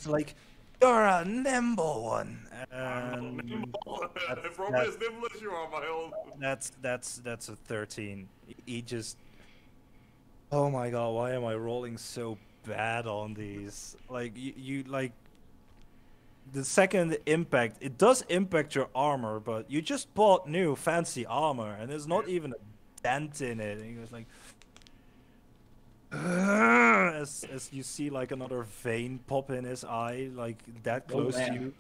like, you're a nimble one. I'm not nimble. Probably as nimble as you are, my old. That's a 13. He just... Oh my god, why am I rolling so bad on these? Like, you like... The second impact, it does impact your armor, but you just bought new fancy armor, and there's not even a dent in it. And he goes like, as you see like another vein pop in his eye, like that close to you.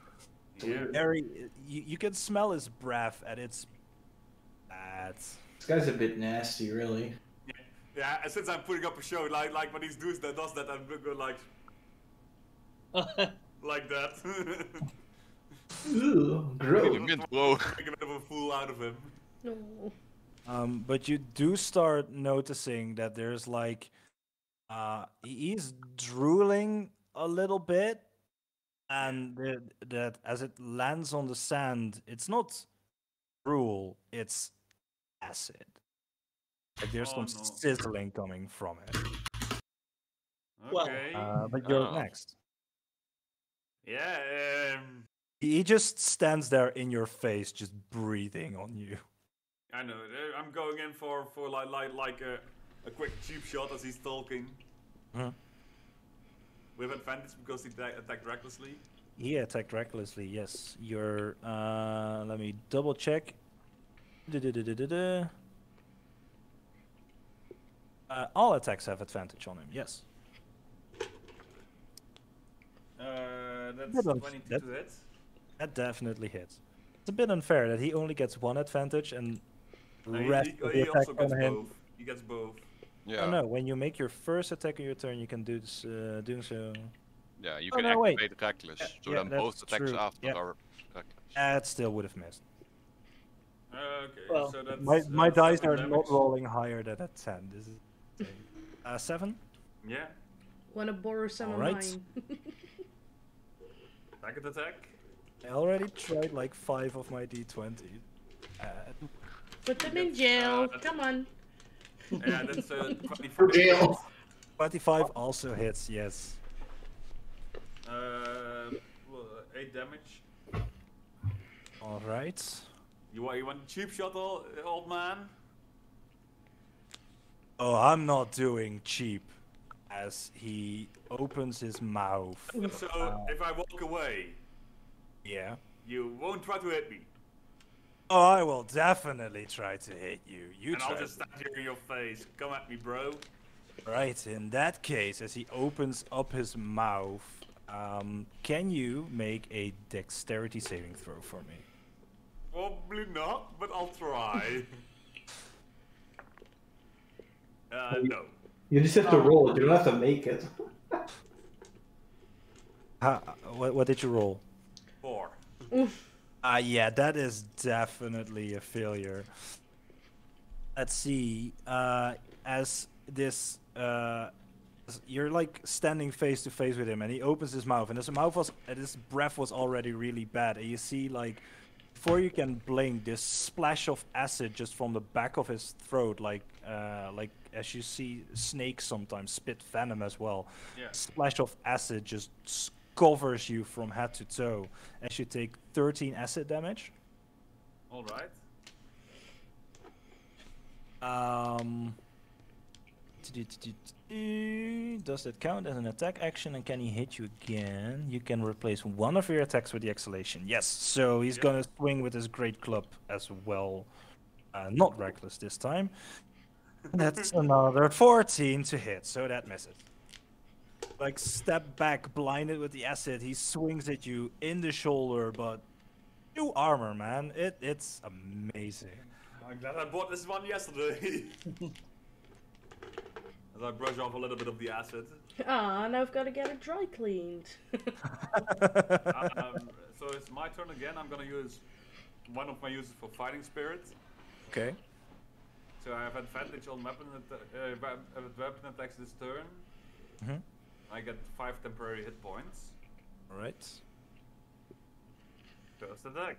Yeah. Very, you can smell his breath, and it's bad. This guy's a bit nasty, really. Yeah. And since I'm putting up a show, like when he does that, I'm going like. Like that. Ooh, gross. Bro. Make a bit of a fool out of him. No. But you do start noticing that there's like, he's drooling a little bit, and that as it lands on the sand, it's not drool, it's acid. Like there's some sizzling coming from it. Okay. But you're next. Yeah. He just stands there in your face, just breathing on you. I know. I'm going in for like a quick cheap shot as he's talking. With advantage because he attacked recklessly. He attacked recklessly, yes. You're, let me double check. All attacks have advantage on him, yes. That's 22 to hit. That definitely hits. It's a bit unfair that he only gets one advantage and the rest of the attack also gets on him. both. He gets both. Yeah. Oh no, when you make your first attack of your turn, you can do this, do so. Yeah, you Oh, can no, wait. activate reckless, so Yeah, then both that's attacks true. after Yeah. are reckless. That still would have missed. Okay, Well, so that's My dice 7 are damage. not rolling higher than a 10. This is 7. Yeah. Wanna borrow some Alright. of mine? Second attack. I already tried like 5 of my d20. Put them in jail. Come on. Yeah, that's 24 For jail. 25 also hits, yes. 8 damage. Alright. You want a cheap shot, old man? Oh, I'm not doing cheap. As he opens his mouth. So if I walk away, Yeah. you won't try to hit me, Oh, I will definitely try to hit you. You and I'll try. just stand here in your face. Come at me, bro. Right, in that case, as he opens up his mouth, can you make a dexterity saving throw for me? Probably not, but I'll try. No. You just have to roll it. You don't have to make it. What did you roll? 4. Yeah, that is definitely a failure. Let's see. As this, you're like standing face to face with him, and he opens his mouth, and his breath was already really bad, and you see like, before you can blink, this splash of acid just from the back of his throat, like as you see snakes sometimes spit venom as well. Yeah. Splash of acid just covers you from head to toe as you take 13 acid damage. All right. Does it count as an attack action, and can he hit you again? You can replace one of your attacks with the exhalation. Yes, so he's gonna swing with his great club as well. Not reckless this time. That's another 14 to hit, so that misses. Like, step back, blinded with the acid. He swings at you in the shoulder, but new armor, man. It's amazing. I'm glad I bought this one yesterday. As I brush off a little bit of the acid. Ah, now I've got to get it dry cleaned. So it's my turn again. I'm gonna use one of my uses for fighting spirit. Okay. So I have advantage on weapon attacks this turn. Mm-hmm. I get 5 temporary hit points. Alright. First attack.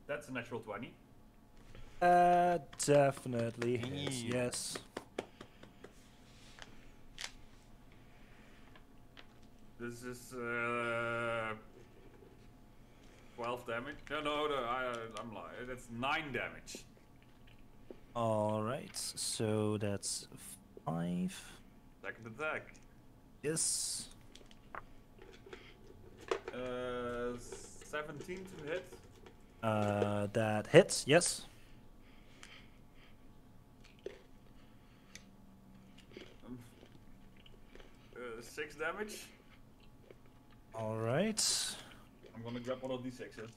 That's a natural 20. Definitely hits, yes. This is 12 damage. No, I'm lying. That's 9 damage. Alright, so that's 5. Second attack. Yes. 17 to hit. That hits, yes. 6 damage. Alright. I'm gonna grab one of these 6s.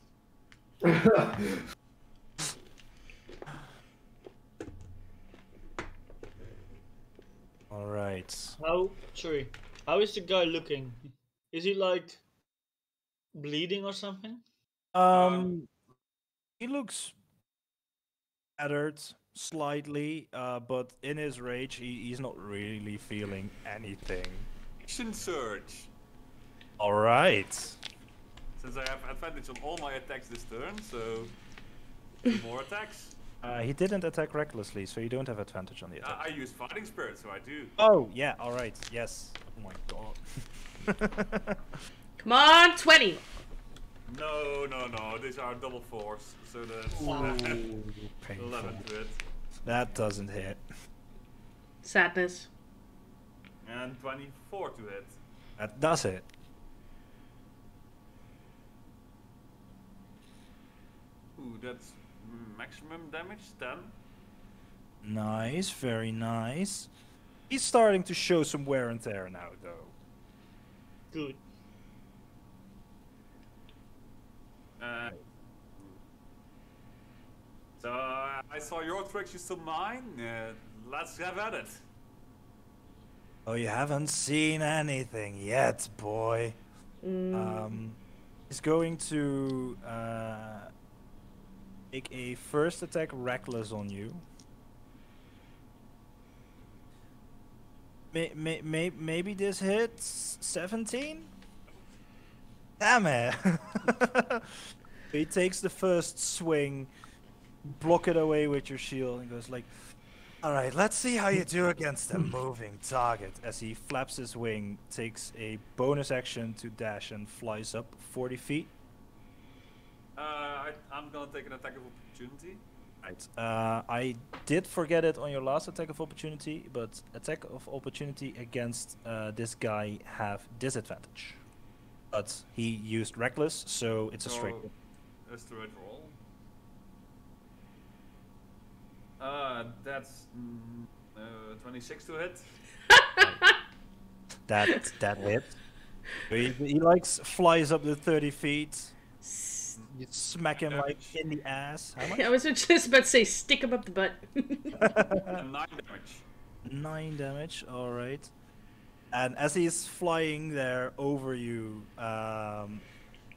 Alright. How is the guy looking? Is he like bleeding or something? He looks battered slightly, but in his rage, he's not really feeling anything. Action surge. Alright. Since I have advantage on all my attacks this turn, so 2 more attacks. He didn't attack recklessly, so you don't have advantage on the attack. I use fighting spirit, so I do. Oh, yeah, alright, yes. Oh my god. Come on, 20. No, these are double 4s, so that's Ooh, painful. 11 to hit. That doesn't hit. Sadness. And 24 to hit. That does hit. Ooh, that's maximum damage, 10. Nice, very nice. He's starting to show some wear and tear now, though. Good. So I saw your tricks, you saw mine. Let's have at it. Oh, you haven't seen anything yet, boy. He's going to make a first attack reckless on you. Maybe this hits 17? Damn it! He takes the first swing, block it away with your shield, and goes like, "Alright, let's see how you do against a moving target." As he flaps his wing, takes a bonus action to dash and flies up 40 feet. I'm gonna take an attack of opportunity. Right. I did forget it on your last attack of opportunity, but attack of opportunity against this guy have disadvantage. But he used reckless, so it's a straight roll. A straight roll. That's 26 to hit. That hit. So he likes flies up to 30 feet. You smack him like in the ass. How much? I was just about to say, stick him up the butt. 9 damage. 9 damage, alright. And as he's flying there over you,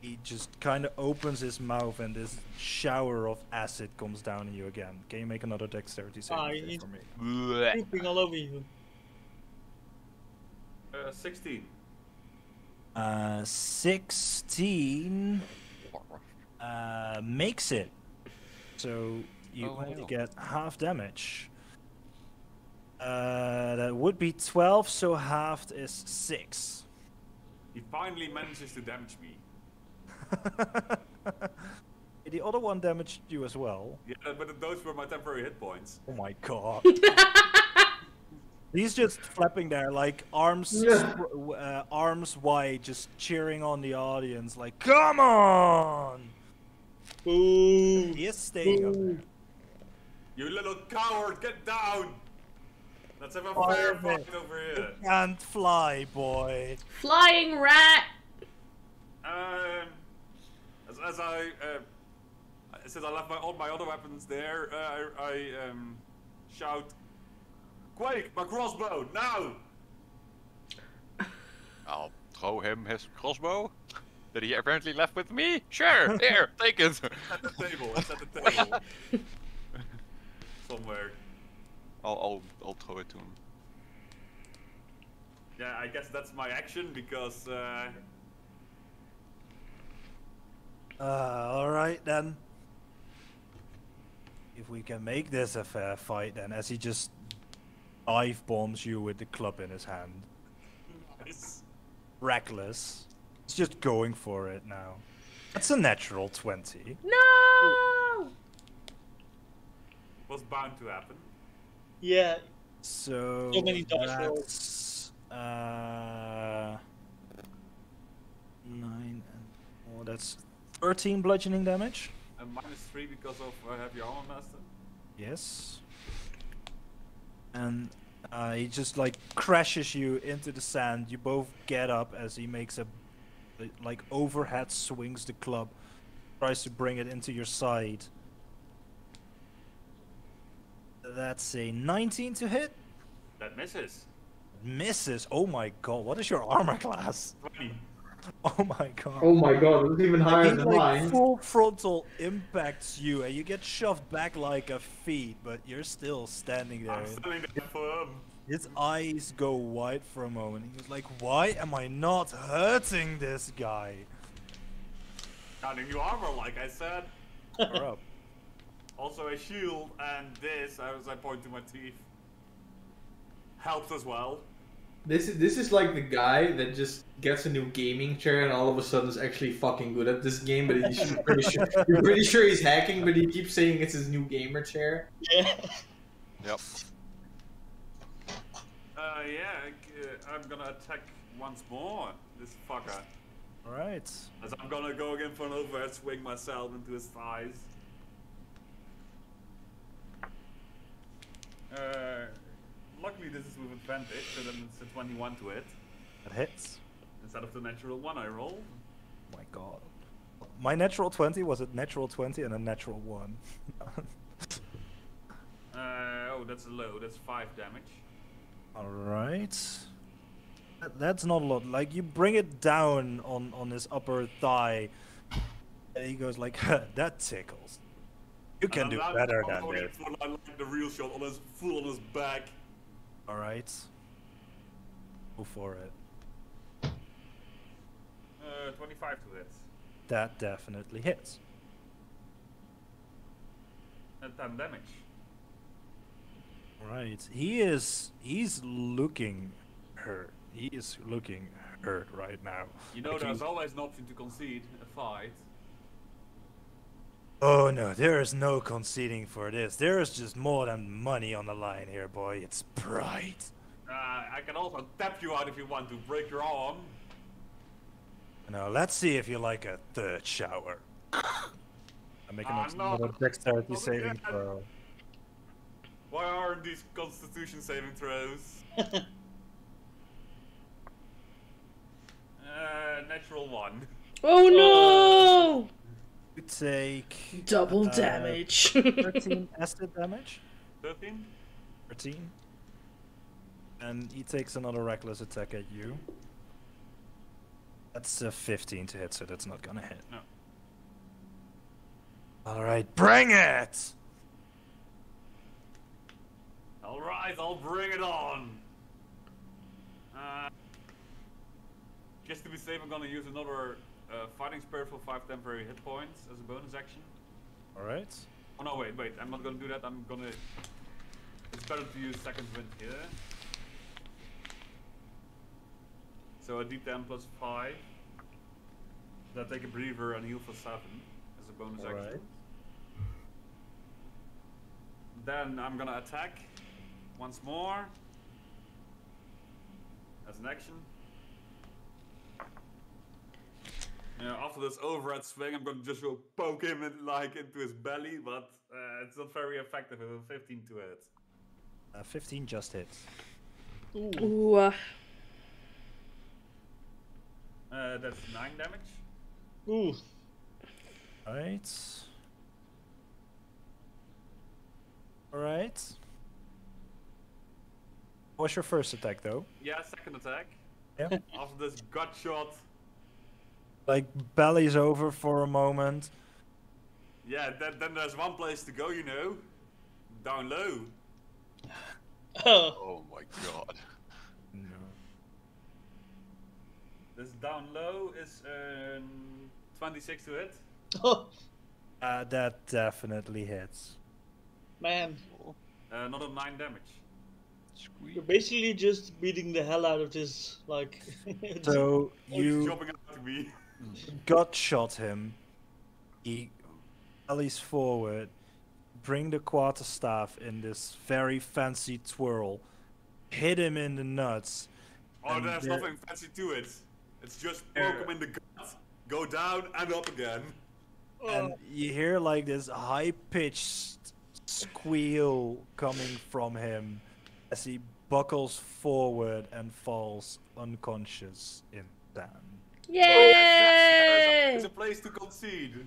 he just kind of opens his mouth and this shower of acid comes down on you again. Can you make another dexterity saving throw for me? Pooping all over you. 16. 16 makes it. So you only get half damage. That would be 12, so halved is 6. He finally manages to damage me. The other one damaged you as well. Yeah, but those were my temporary hit points. Oh my god. He's just flapping there, like arms arms wide, just cheering on the audience, like, come on! Boo! He is staying up there. You little coward, get down! Let's have a Fire fair me. fight over You here. can't fly, boy. Flying rat! Since I left all my other weapons there, I shout, Quake, my crossbow, now! I'll throw him his crossbow that he apparently left with me. Sure, here, take it. At the table, it's at the table. Somewhere. I'll throw it to him. Yeah, I guess that's my action because Alright then. If we can make this a fair fight, then, as he just dive bombs you with the club in his hand. nice. Reckless. He's just going for it now. That's a natural 20. No! Was bound to happen. Yeah, So So many dice that's 9 and 4. That's 13 bludgeoning damage. And -3 because of heavy armor master. Yes. And he just like crashes you into the sand. You both get up as he makes a like overhead swings the club, tries to bring it into your side. That's a 19 to hit. That misses. Misses. Oh my god, what is your armor class? 20. Oh my god. Oh my god, it's even higher He than like mine. full frontal impacts you and you get shoved back like a feet, but you're still standing there. I'm standing there firm. His eyes go wide for a moment. He was like, why am I not hurting this guy? Got a new armor, like I said. Power up. Also a shield, and this, as I point to my teeth, helps as well. This is like the guy that just gets a new gaming chair and all of a sudden is actually fucking good at this game, but you're pretty sure he's hacking, but he keeps saying it's his new gamer chair. yeah. Yep. I'm gonna attack once more, this fucker. Alright. As I'm gonna go again for an overhead swing myself into his thighs. Luckily this is with advantage, so then it's a 21 to hit. That hits. Instead of the natural 1 I rolled. Oh my god. My natural 20 was a natural 20 and a natural 1. Oh, that's low, that's 5 damage. Alright. That's not a lot. Like, you bring it down on his upper thigh, and he goes like, that tickles. You can do better than this. I like the real shot on his full on his back. Alright. Go for it. 25 to hit. That definitely hits. And 10 damage. Right. He's looking hurt. He is looking hurt right now. You know, Like there's he- always an option to concede a fight. Oh no, there is no conceding for this. There is just more than money on the line here, boy. It's pride. I can also tap you out if you want to break your arm. Now let's see if you like a third shower. I'm making no, another dexterity not saving again. throw. Why aren't these constitution saving throws? Natural 1. Oh no! You take Double damage. 13 acid damage. 13? 13. And he takes another reckless attack at you. That's a 15 to hit, so that's not gonna hit. No. Alright, bring it! Alright, I'll bring it on. Just to be safe, I'm gonna use another fighting spirit for 5 temporary hit points as a bonus action. Alright. Oh no, wait, I'm not gonna do that. I'm gonna... It's better to use second wind here. So a d10 plus 5. Then take a breather and heal for 7 as a bonus action. Alright. Then I'm gonna attack once more. as an action. After this overhead swing, I'm gonna just go poke him into his belly, but it's not very effective with a 15 to hit. 15 just hits. Ooh. That's 9 damage. Ooh. Alright. Alright. What's your first attack, though? Yeah, second attack. Yeah. After this gut shot. Like, belly's over for a moment. Yeah, then there's one place to go, down low. Oh my god. No. This down low is 26 to hit. Oh, That definitely hits. man. Another 9 damage. Squeak. You're basically just beating the hell out of this, like... So, He's you jumping out to me. gut shot him. He bellies forward. Bring the quarterstaff in this very fancy twirl. Hit him in the nuts. Oh, and there's there- nothing fancy to it. It's just poke him in the gut, go down and up again. And you hear like this high-pitched squeal coming from him as he buckles forward and falls unconscious in sand. Yay! It's a place to concede.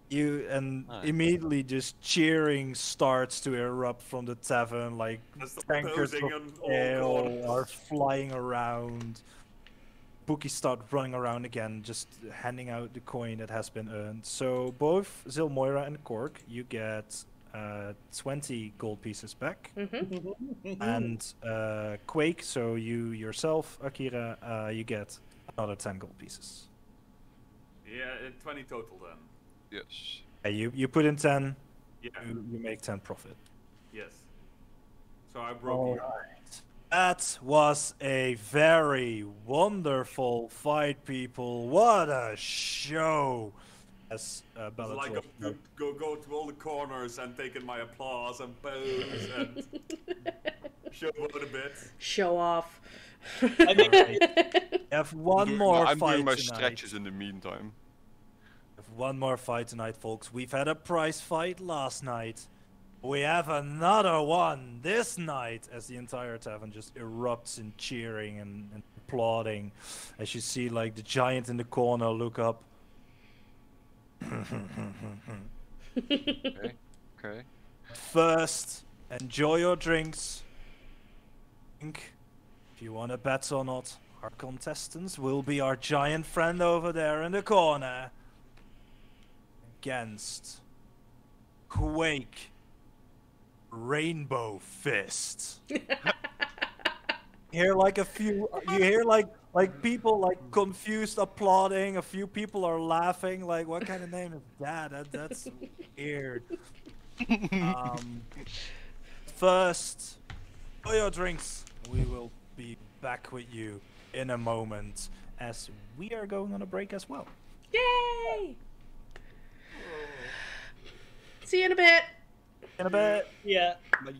You and Nice. immediately just cheering starts to erupt from the tavern, like That's the tankers posing of on all ale corners. are flying around. Bookies start running around again, just handing out the coin that has been earned. So both Zilmoira and Cork, you get 20 gold pieces back. And Quake, so you yourself, Akira, you get another 10 gold pieces. Yeah, 20 total then. Yes. You put in 10, Yeah, you make 10 profit. yes. So I broke you. That was a very wonderful fight, people. What a show! As It's Bellator like go to all the corners and taking my applause and pose and show out a bit. Show off. I mean, You have one more I'm fight doing my tonight. stretches in the meantime. We have one more fight tonight, folks. We've had a prize fight last night. We have another one this night as the entire tavern just erupts in cheering and applauding as you see like the giant in the corner look up. Okay. First, enjoy your drinks. Think if you want to bet or not, our contestants will be our giant friend over there in the corner against Quake Rainbow Fist. You hear like people like confused applauding. A few people are laughing. Like, what kind of name is that? That's weird. First, for your drinks. We will be back with you in a moment as we are going on a break as well. Yay! See you in a bit. In a bit. yeah. Bye.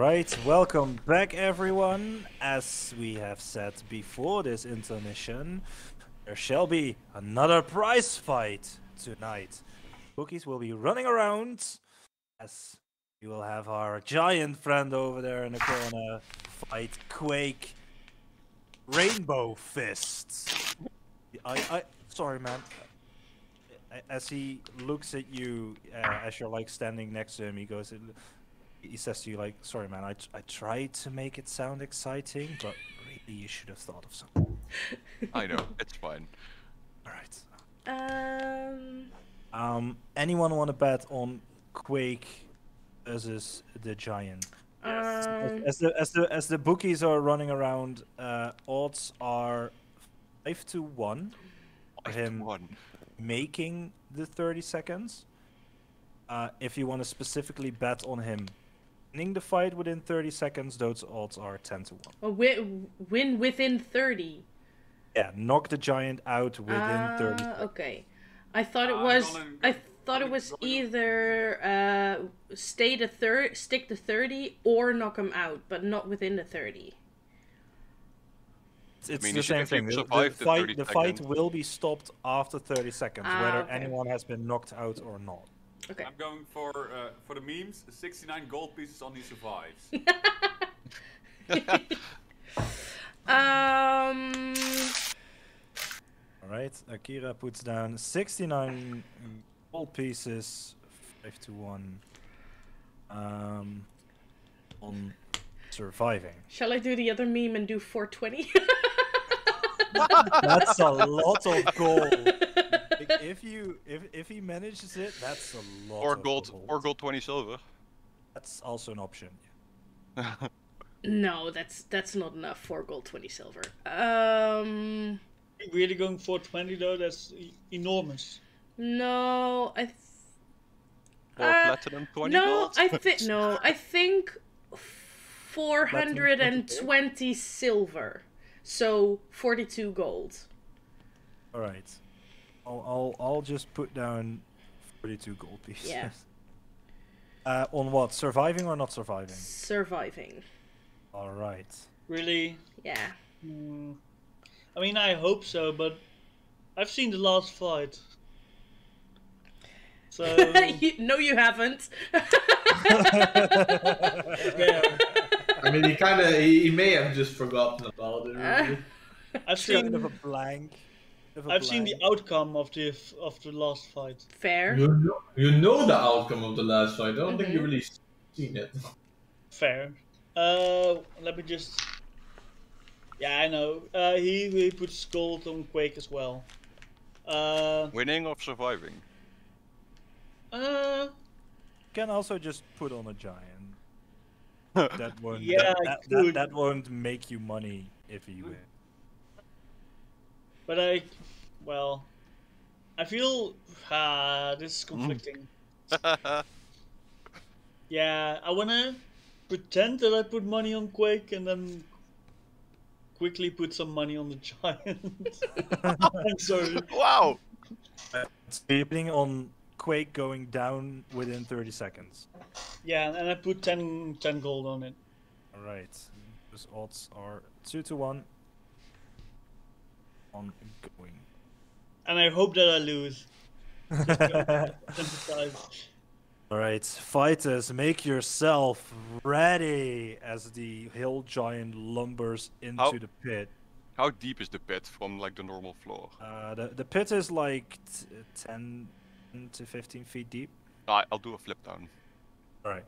Alright, welcome back everyone. As we have said before this intermission, there shall be another prize fight tonight. Bookies will be running around as we will have our giant friend over there in the corner fight Quake Rainbow Fists. Sorry man. As he looks at you, as you're like standing next to him, he says to you like, "Sorry, man, I tried to make it sound exciting, but really you should have thought of something." I know, it's fine. All right. Anyone want to bet on Quake versus the Giant? Yes. As the bookies are running around, odds are 5-1 for him 5-1. making the 30 seconds. If you want to specifically bet on him winning the fight within 30 seconds, those odds are 10-1. Oh, win within 30. Yeah, knock the Giant out within 30 seconds. Okay. I thought it was. I thought it was either stick to 30 or knock him out, but not within the 30. It's I mean, the same thing. The fight will be stopped after 30 seconds, whether okay. anyone has been knocked out or not. Okay. I'm going for the memes. 69 gold pieces on he survives. Alright, Akira puts down 69 gold pieces, 5-1, on surviving. Shall I do the other meme and do 420? That's a lot of gold. Like, if he manages it, that's a lot. Or of gold, 20 silver. That's also an option. No, that's not enough. 4 gold, 20 silver. Really going 420 though? That's enormous. No, Or platinum 20 no, gold? I think 420 silver. So 42 gold. All right, I'll just put down 42 gold pieces. Yeah. On what? Surviving or not surviving? Surviving. All right. Really? Yeah. I mean, I hope so, but I've seen the last fight. So... No, you haven't. yeah. I mean, he may have just forgotten about it. Really. I've seen Kind of a blank. I've seen the outcome of the last fight. Fair. You know the outcome of the last fight. I don't think you really seen it. Fair. Let me just. Yeah, I know. He puts gold on Quake as well. Winning or surviving? Can also just put on a Giant. That won't. Yeah, that won't make you money if you win. But I feel this is conflicting. Yeah, I wanna pretend that I put money on Quake and then quickly put some money on the Giant. I'm sorry. Wow! Depending on Quake going down within 30 seconds. Yeah, and I put 10 gold on it. Alright. Those odds are 2-1 on going. And I hope that I lose. Alright, fighters, make yourself ready as the hill giant lumbers into the pit. How deep is the pit from like the normal floor? The pit is like 10 to 15 feet deep. I'll do a flip down. Alright.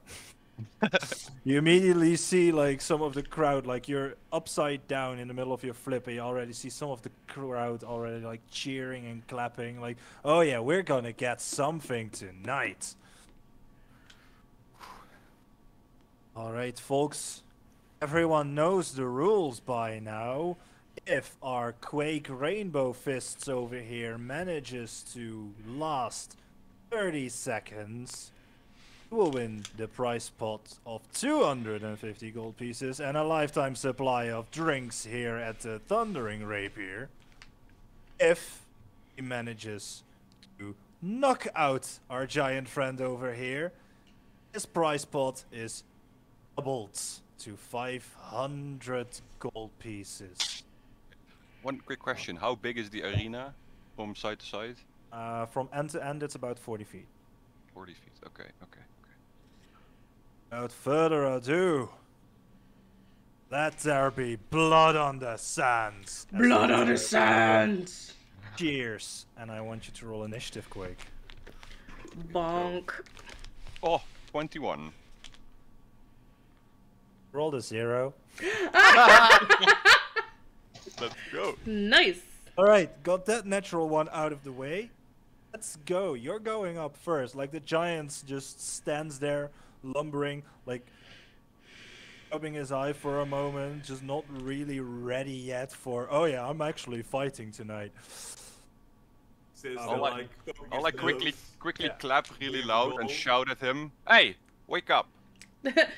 You immediately see like some of the crowd, like you're upside down in the middle of your flip, and you already see some of the crowd already like cheering and clapping, like, oh yeah, we're gonna get something tonight. Alright, folks, everyone knows the rules by now. If our Quake Rainbow Fists over here manages to last 30 seconds, you will win the prize pot of 250 gold pieces and a lifetime supply of drinks here at the Thundering Rapier. If he manages to knock out our giant friend over here, his prize pot is doubled to 500 gold pieces. One quick question: how big is the arena from side to side? From end to end, it's about 40 feet. 40 feet. Okay. Without further ado, let there be blood on the sands. Blood on the sands! Cheers. And I want you to roll initiative, Quake. Bonk. Oh, 21. Roll the 0. Let's go. Nice! Alright, got that natural one out of the way. Let's go. You're going up first. Like the giant just stands there, lumbering, like rubbing his eye for a moment, just not really ready yet for, oh yeah, I'm actually fighting tonight. I'll quickly Yeah. clap really loud and shout at him, "Hey, wake up!"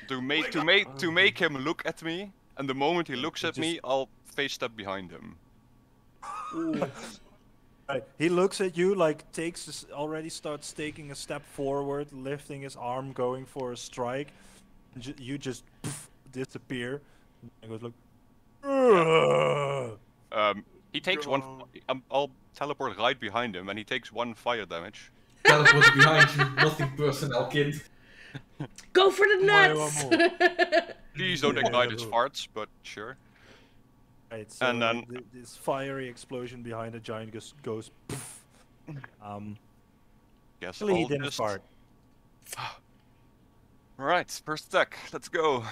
to make him look at me, and the moment he looks at me, I'll face step behind him. Right. He looks at you, like already starts taking a step forward, lifting his arm, going for a strike. And you just disappear. And goes like, "Ugh." He takes one. I'll teleport right behind him, and he takes 1 fire damage. Teleport behind you, nothing personal, kid. Go for the nuts! Please don't ignite his farts, but sure. Right, so And then this fiery explosion behind the giant goes poof. Guess Actually, he I'll didn't just... fart. Alright, first attack. Let's go.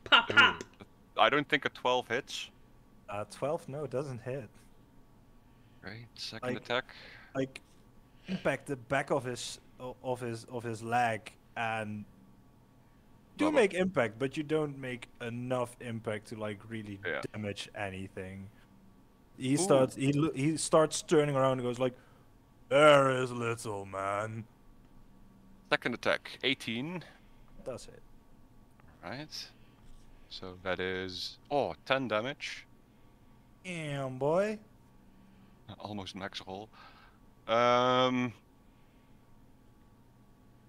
Pop, pop! I don't think a 12 hits. 12? No, it doesn't hit. Right, second attack. Like, impact the back of his leg and do make impact, but you don't make enough impact to like really damage anything. He starts turning around and goes like, "There is little man." Second attack, 18. That's it. Right. So that is 10 damage. Damn, boy. Almost max roll.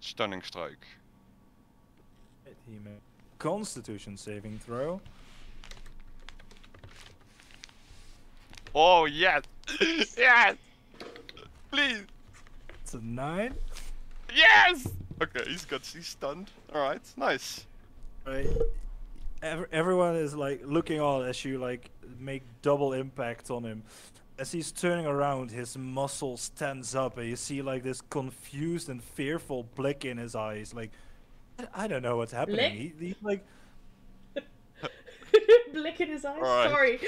Stunning strike. He made Constitution saving throw. Oh yes, yes, please. It's a 9. Yes. Okay, he's stunned. All right, nice. Right. Everyone is like looking on as you like make double impact on him. As he's turning around, his muscles tense up, and you see like this confused and fearful blick in his eyes. Like, I don't know what's happening. He's like, Blick in his eyes. Right. Sorry.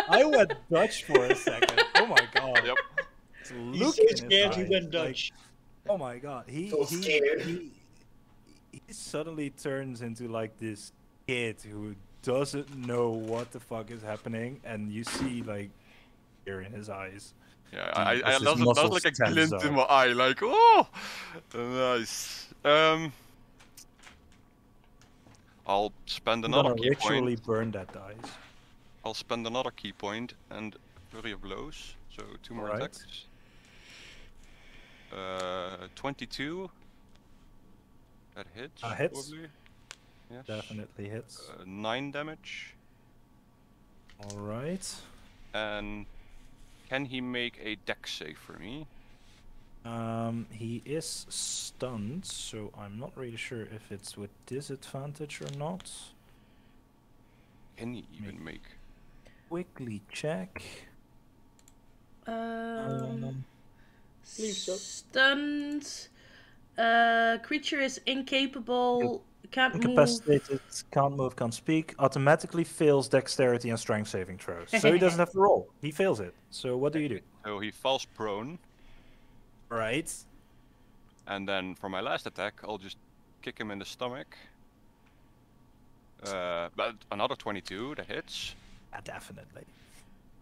I went Dutch for a second. Oh my god. Yep. Look He's so in his scared he eyes, went like, Dutch. oh my god. He suddenly turns into like this kid who doesn't know what the fuck is happening, and you see like fear in his eyes. Yeah, As his that was muscles like a tense glint up. in my eye, like, oh, nice. I'll spend I'm another gonna key ritually point. burn that dice. I'll spend another key point and flurry of blows. So 2 more Alright. attacks. 22. That hits. Hits. Probably. Yes. Definitely hits. 9 damage. Alright. And can he make a dex save for me? He is stunned, so I'm not really sure if it's with disadvantage or not. Can he even make? Quickly check. Believe so. Stunned. Creature is incapable. Can't move. Incapacitated, can't move, can't speak. Automatically fails dexterity and strength saving throws. So he doesn't have to roll. He fails it. So what do you do? So he falls prone. Right. And then for my last attack, I'll just kick him in the stomach. But another 22, that hits. Yeah, definitely.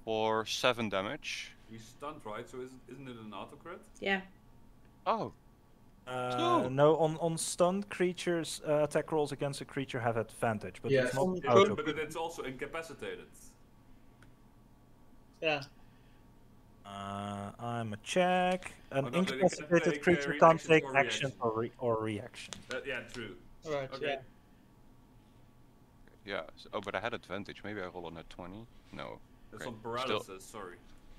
For 7 damage. He's stunned, right? So isn't it an autocrit? Yeah. Oh. No, on stunned creatures, attack rolls against a creature have advantage, but Yes. it's not Yeah, auto. But it's also incapacitated. Yeah. I'm a check. An Oh, no, they can incapacitated take, creature can't reactions take or actions reactions. or reactions. Yeah, true. Alright, Okay. yeah. Yeah. Oh, but I had advantage. Maybe I roll on a 20. No. That's Okay. on paralysis, sorry.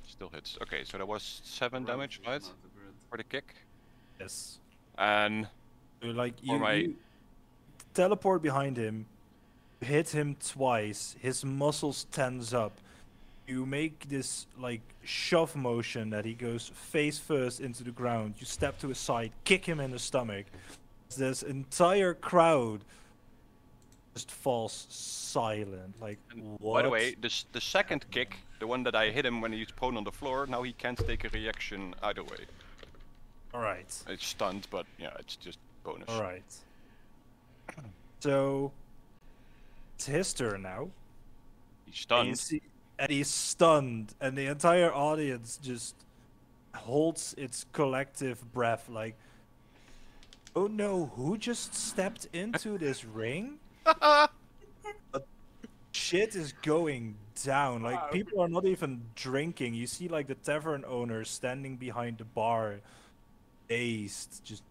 Still hits. Okay, so that was 7 damage, right? Paralysis, not the grid. For the kick. Yes. And Like my- you teleport behind him, hit him twice. His muscles tense up. You make this like shove motion that he goes face first into the ground. You step to his side, kick him in the stomach. This entire crowd just falls silent. Like, what? by the way, the second kick, the one that I hit him when he's prone on the floor, now he can't take a reaction either way. All right. It's stunned, but yeah, it's just bonus. All right. So it's his turn now. He's And, stunned. and he's stunned, and the entire audience just holds its collective breath. Like, oh no, who just stepped into this ring? Shit is going down. Like, Wow. people are not even drinking. You see, like, the tavern owner standing behind the bar, dazed. Just,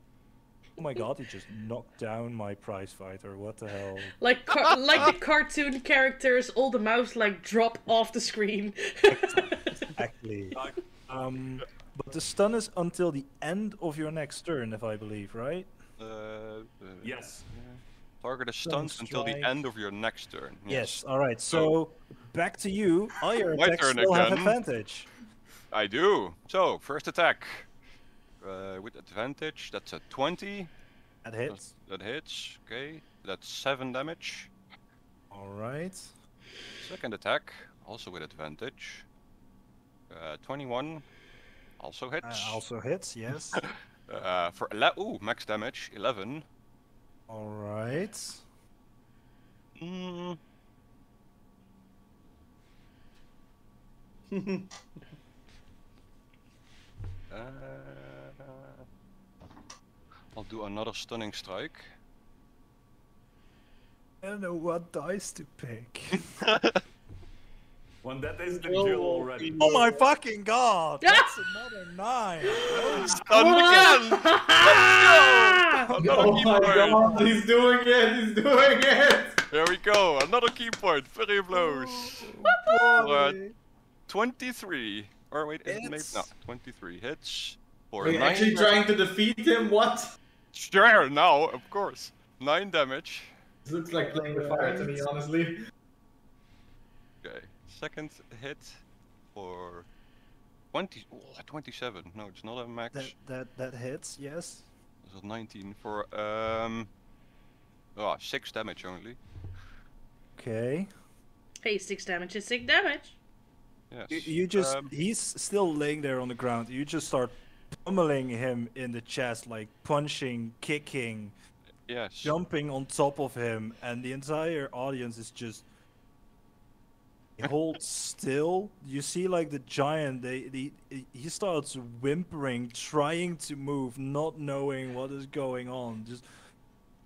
oh my god, he just knocked down my prize fighter. What the hell? Like like the cartoon characters, all the mouths like drop off the screen. Exactly. Like, But the stun is until the end of your next turn, if I believe, right? yes. Target is Stun stunned until the strike. end of your next turn. Yes. All right. So back to you. All your My attacks turn still have again. advantage. I do. So, first attack. With advantage, that's a 20. That hits. That hits. Okay. That's 7 damage. All right. Second attack, also with advantage. 21. Also hits. Also hits. Yes. For max damage, 11. All right. Mm, uh, I'll do another stunning strike. I don't know what dice to pick. When that is the Oh, Jill already. Oh my fucking god! That's another 9. Oh, Stunned again! Let's go! Another Oh key my point! god, he's doing it! He's doing it! There we go, another key point, very blows. boy. 23. Or wait, is it maybe? Hits. No, 23 hits. For Are you 9 actually trying to defeat him? What? Sure, now, of course. 9 damage. This looks like playing with fire to me, honestly. Okay, second hit for 27. No, it's not a max. That hits. Yes. This is 19 for 6 damage only. Okay. Hey, 6 damage is 6 damage. Yes. You just he's still laying there on the ground. You just start pummeling him in the chest, like punching, kicking, yes. jumping on top of him, and the entire audience is just hold still. You see, like the giant, he starts whimpering, trying to move, not knowing what is going on. Just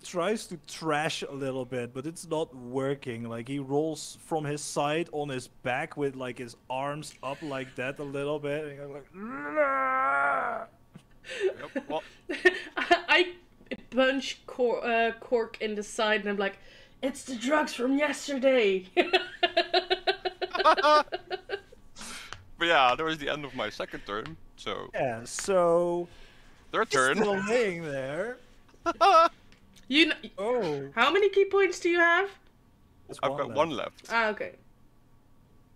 tries to trash a little bit, but it's not working. Like, he rolls from his side on his back with like his arms up like that a little bit, and you're like, "Nah!" Yep, well, I punch Cork in the side and I'm like, it's the drugs from yesterday. but yeah, that was the end of my second turn. So, Yeah. So third he's turn. still laying there. You know, Oh, how many key points do you have? that's I've got left. one left. Ah, okay.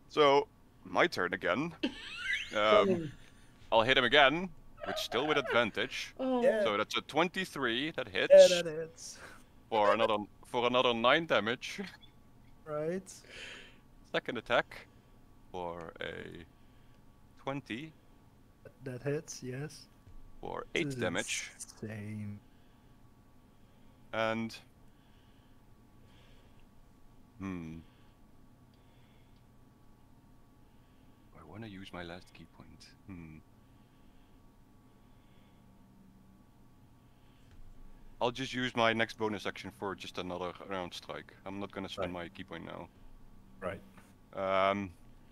So, my turn again. I'll hit him again, which still with advantage. Oh. Yeah. So that's a 23 that hits Yeah, that hits. for another 9 damage. Right. Second attack for a 20 That hits. Yes. for This 8 is damage. Insane. And I want to use my last key point. I'll just use my next bonus action for just another round strike. I'm not gonna spend my key point now. Right.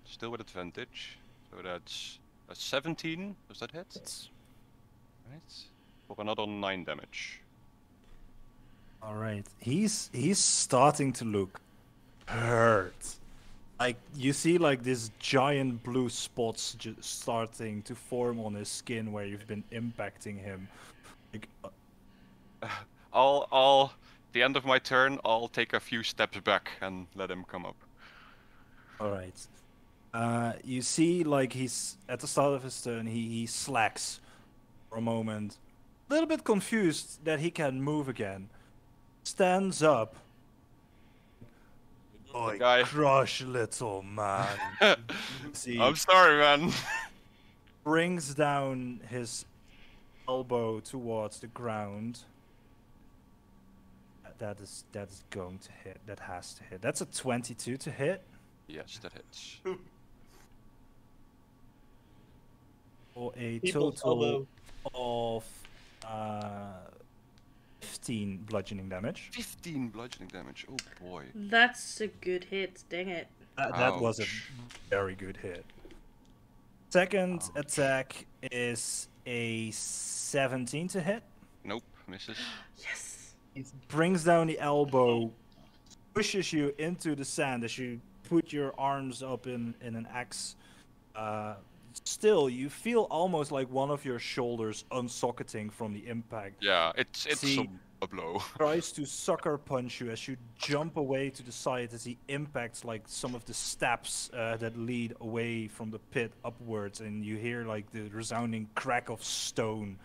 Still with advantage. So that's A 17. Does that hit? It's Right. For another 9 damage. all right. He's starting to look hurt. Like you see, like this giant blue spots just starting to form on his skin where you've been impacting him. Like, The end of my turn, I'll take a few steps back and let him come up. all right. You see, like he's at the start of his turn, he slacks for a moment, a little bit confused that he can move again. Stands up. Oh, guy. crush, little man. See, I'm sorry, man. brings down his elbow towards the ground. That is going to hit. That has to hit. That's a 22 to hit. Yes, that hits. For a People's total elbow. of 15 bludgeoning damage. 15 bludgeoning damage. Oh boy. That's a good hit, dang it. That was a Ouch. very good hit. Second attack is a 17 to hit. Nope, misses. Yes! It brings down the elbow, pushes you into the sand as you put your arms up in an X. Still, you feel almost like one of your shoulders unsocketing from the impact. Yeah, it's See- a blow. Tries to sucker punch you as you jump away to the side as he impacts like some of the steps that lead away from the pit upwards, and you hear like the resounding crack of stone.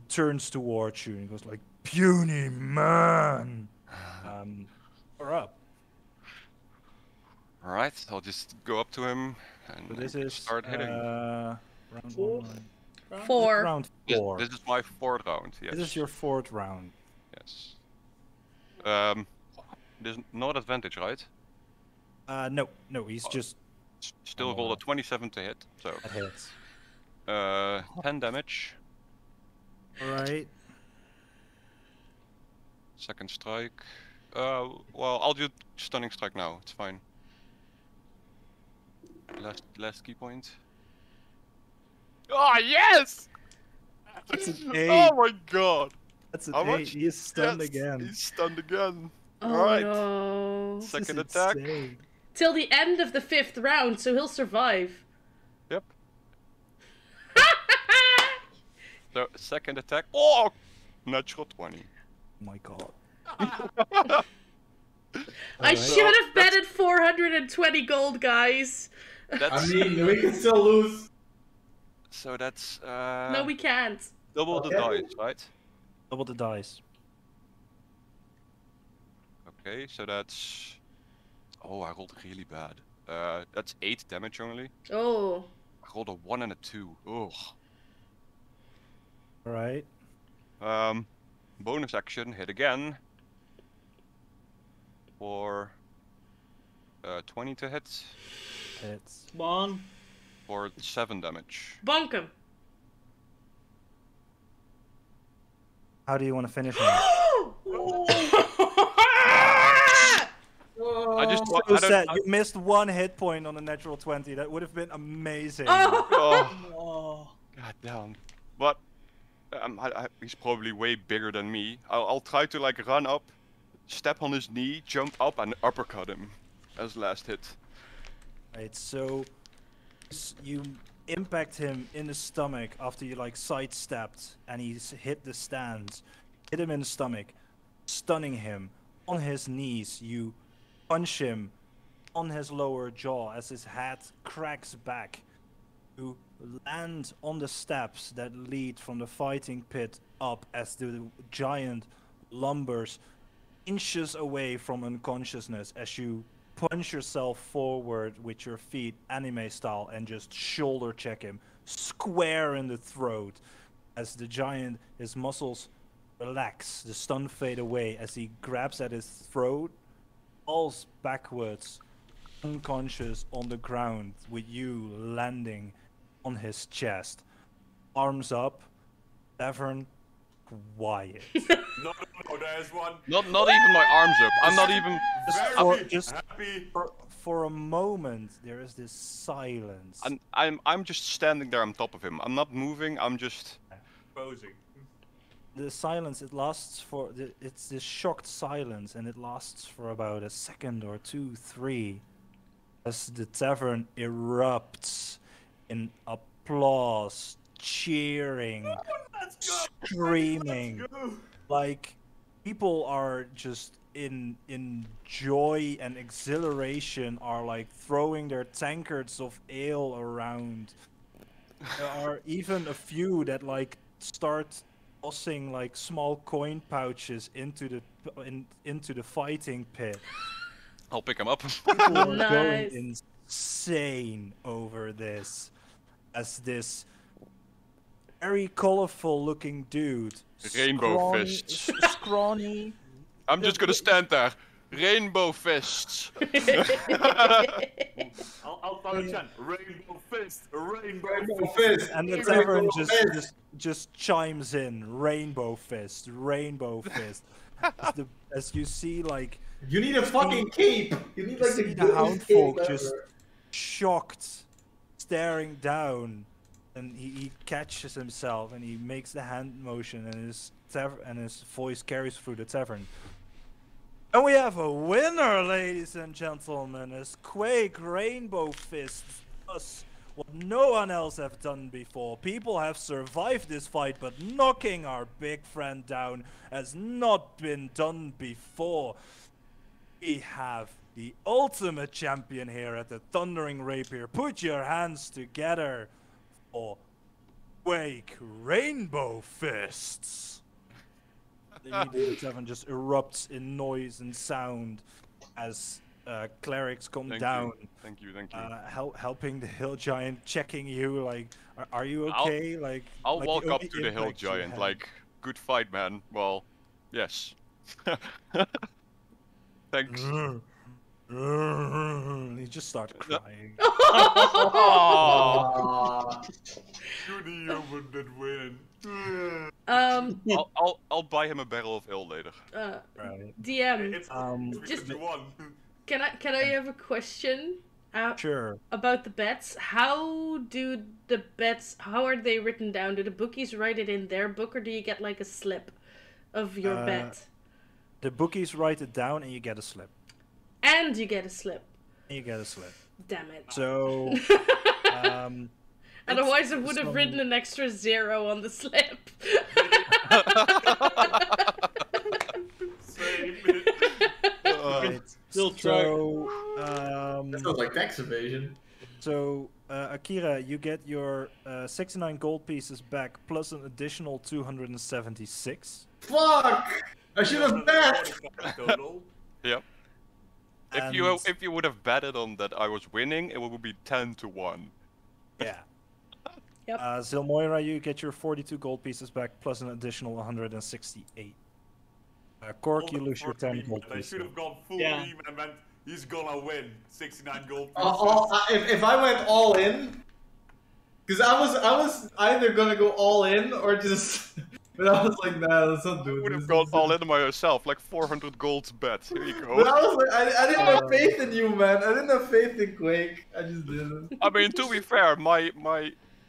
Turns towards you and goes like, "Puny man." We're up. Alright, I'll just go up to him and So this is start hitting. round Four? one. Four. Round This, 4. this is my 4th round, yes. This is your 4th round. Yes. There's no advantage, right? No, he's just Still roll a 27 to hit, so... that hits. 10 damage. Alright. Second strike. Well, I'll do stunning strike now. It's fine. Last key point. Oh yes! That's an 8. Oh my god! That's an How 8. much? He is stunned Yes, again. He's stunned again. Oh Alright. no. This Second is attack. insane. Till the end of the 5th round, so he'll survive. Yep. So second attack. Oh! Natural 20. Oh my god. I should have betted 420 gold, guys. I That's mean, we can still lose. so that's No, we can't. double the Okay. dice, right? Double the dice. Okay, so that's oh, I rolled really bad. That's 8 damage only. Oh. I rolled a 1 and a 2. Ugh. Alright. Bonus action, hit again. For 20 to hit. Hits. Come on. For 7 damage. Bonk him. How do you want to finish him? I just So I don't, sad. You missed 1 hit point on a natural 20. That would have been amazing. oh, Oh. god damn. But he's probably way bigger than me. I'll try to like run up, step on his knee, jump up, and uppercut him as last hit. Right, so you impact him in the stomach after you like sidestepped and he's hit the stands. Hit him in the stomach, stunning him. On his knees, you punch him on his lower jaw as his head cracks back. You land on the steps that lead from the fighting pit up as the giant lumbers inches away from unconsciousness as you punch yourself forward with your feet anime style and just shoulder check him square in the throat as the giant, his muscles relax, the stun fade away as he grabs at his throat, falls backwards, unconscious on the ground with you landing on his chest. Arms up, Tavern, quiet. No, there's one. Not even my arms up. I'm not even. Very Just happy. For a moment, there is this silence. I'm just standing there on top of him. I'm not moving. I'm just Posing. The silence, it lasts for... It's this shocked silence, and it lasts for about a second or two, three, as the tavern erupts in applause, cheering, screaming. Like, people are just in joy and exhilaration, are like throwing their tankards of ale around. There are even a few that like start tossing like small coin pouches into the fighting pit. I'll pick him up. People are Nice. going insane over this, as this very colorful looking dude, Rainbow fists. scrawny. I'm just gonna stand there. Rainbow fists. I'll follow Chan. Rainbow fist. Rainbow fist. And the Rainbow tavern fist. just chimes in, rainbow fist, rainbow fist. As you see, like, You need a fucking cape. You need like see the the hound cape houndfolk just ever. shocked, staring down, and he catches himself and he makes the hand motion, and his voice carries through the tavern. And we have a winner, ladies and gentlemen, as Quake Rainbow Fist does what no one else have done before. People have survived this fight, but knocking our big friend down has not been done before. We have the ultimate champion here at the Thundering Rapier. Put your hands together for Quake Rainbow Fists. The tavern just erupts in noise and sound as clerics come down. Thank you. Helping the hill giant, checking you like, are you okay? I'll like walk the up only to the hill impact you giant had. like, good fight, man. Well, yes. Thanks. He just starts crying. Aw. You're the human that win. I'll buy him a barrel of ale later. Right. DM, It's just- 3-1. can I have a question? Sure. About the bets. How are they written down? Do the bookies write it in their book, or do you get like a slip of your bet? The bookies write it down and you get a slip. And you get a slip. Damn it. Damn it. So, Otherwise, I would have some- written an extra 0 on the slip. Same. right. Still try. So, That sounds like tax evasion. so Akira, you get your 69 gold pieces back plus an additional 276. Fuck! I should have bet! Total. Yep. And- If you would have betted on that I was winning, it would be 10-1. Yeah. Yep. Zilmoira, you get your 42 gold pieces back plus an additional 168. Cork, you lose your 10 gold I pieces. should have gone full Yeah. beam and meant he's gonna win. 69 gold. If I went all in, because I was either gonna go all in or just, but I was like, nah, let's not do I it. would have gone all in myself, like 400 gold bet. Here you But go. I was like, I didn't have faith in you, man. I didn't have faith in Quake. I just didn't. I mean, to be fair, my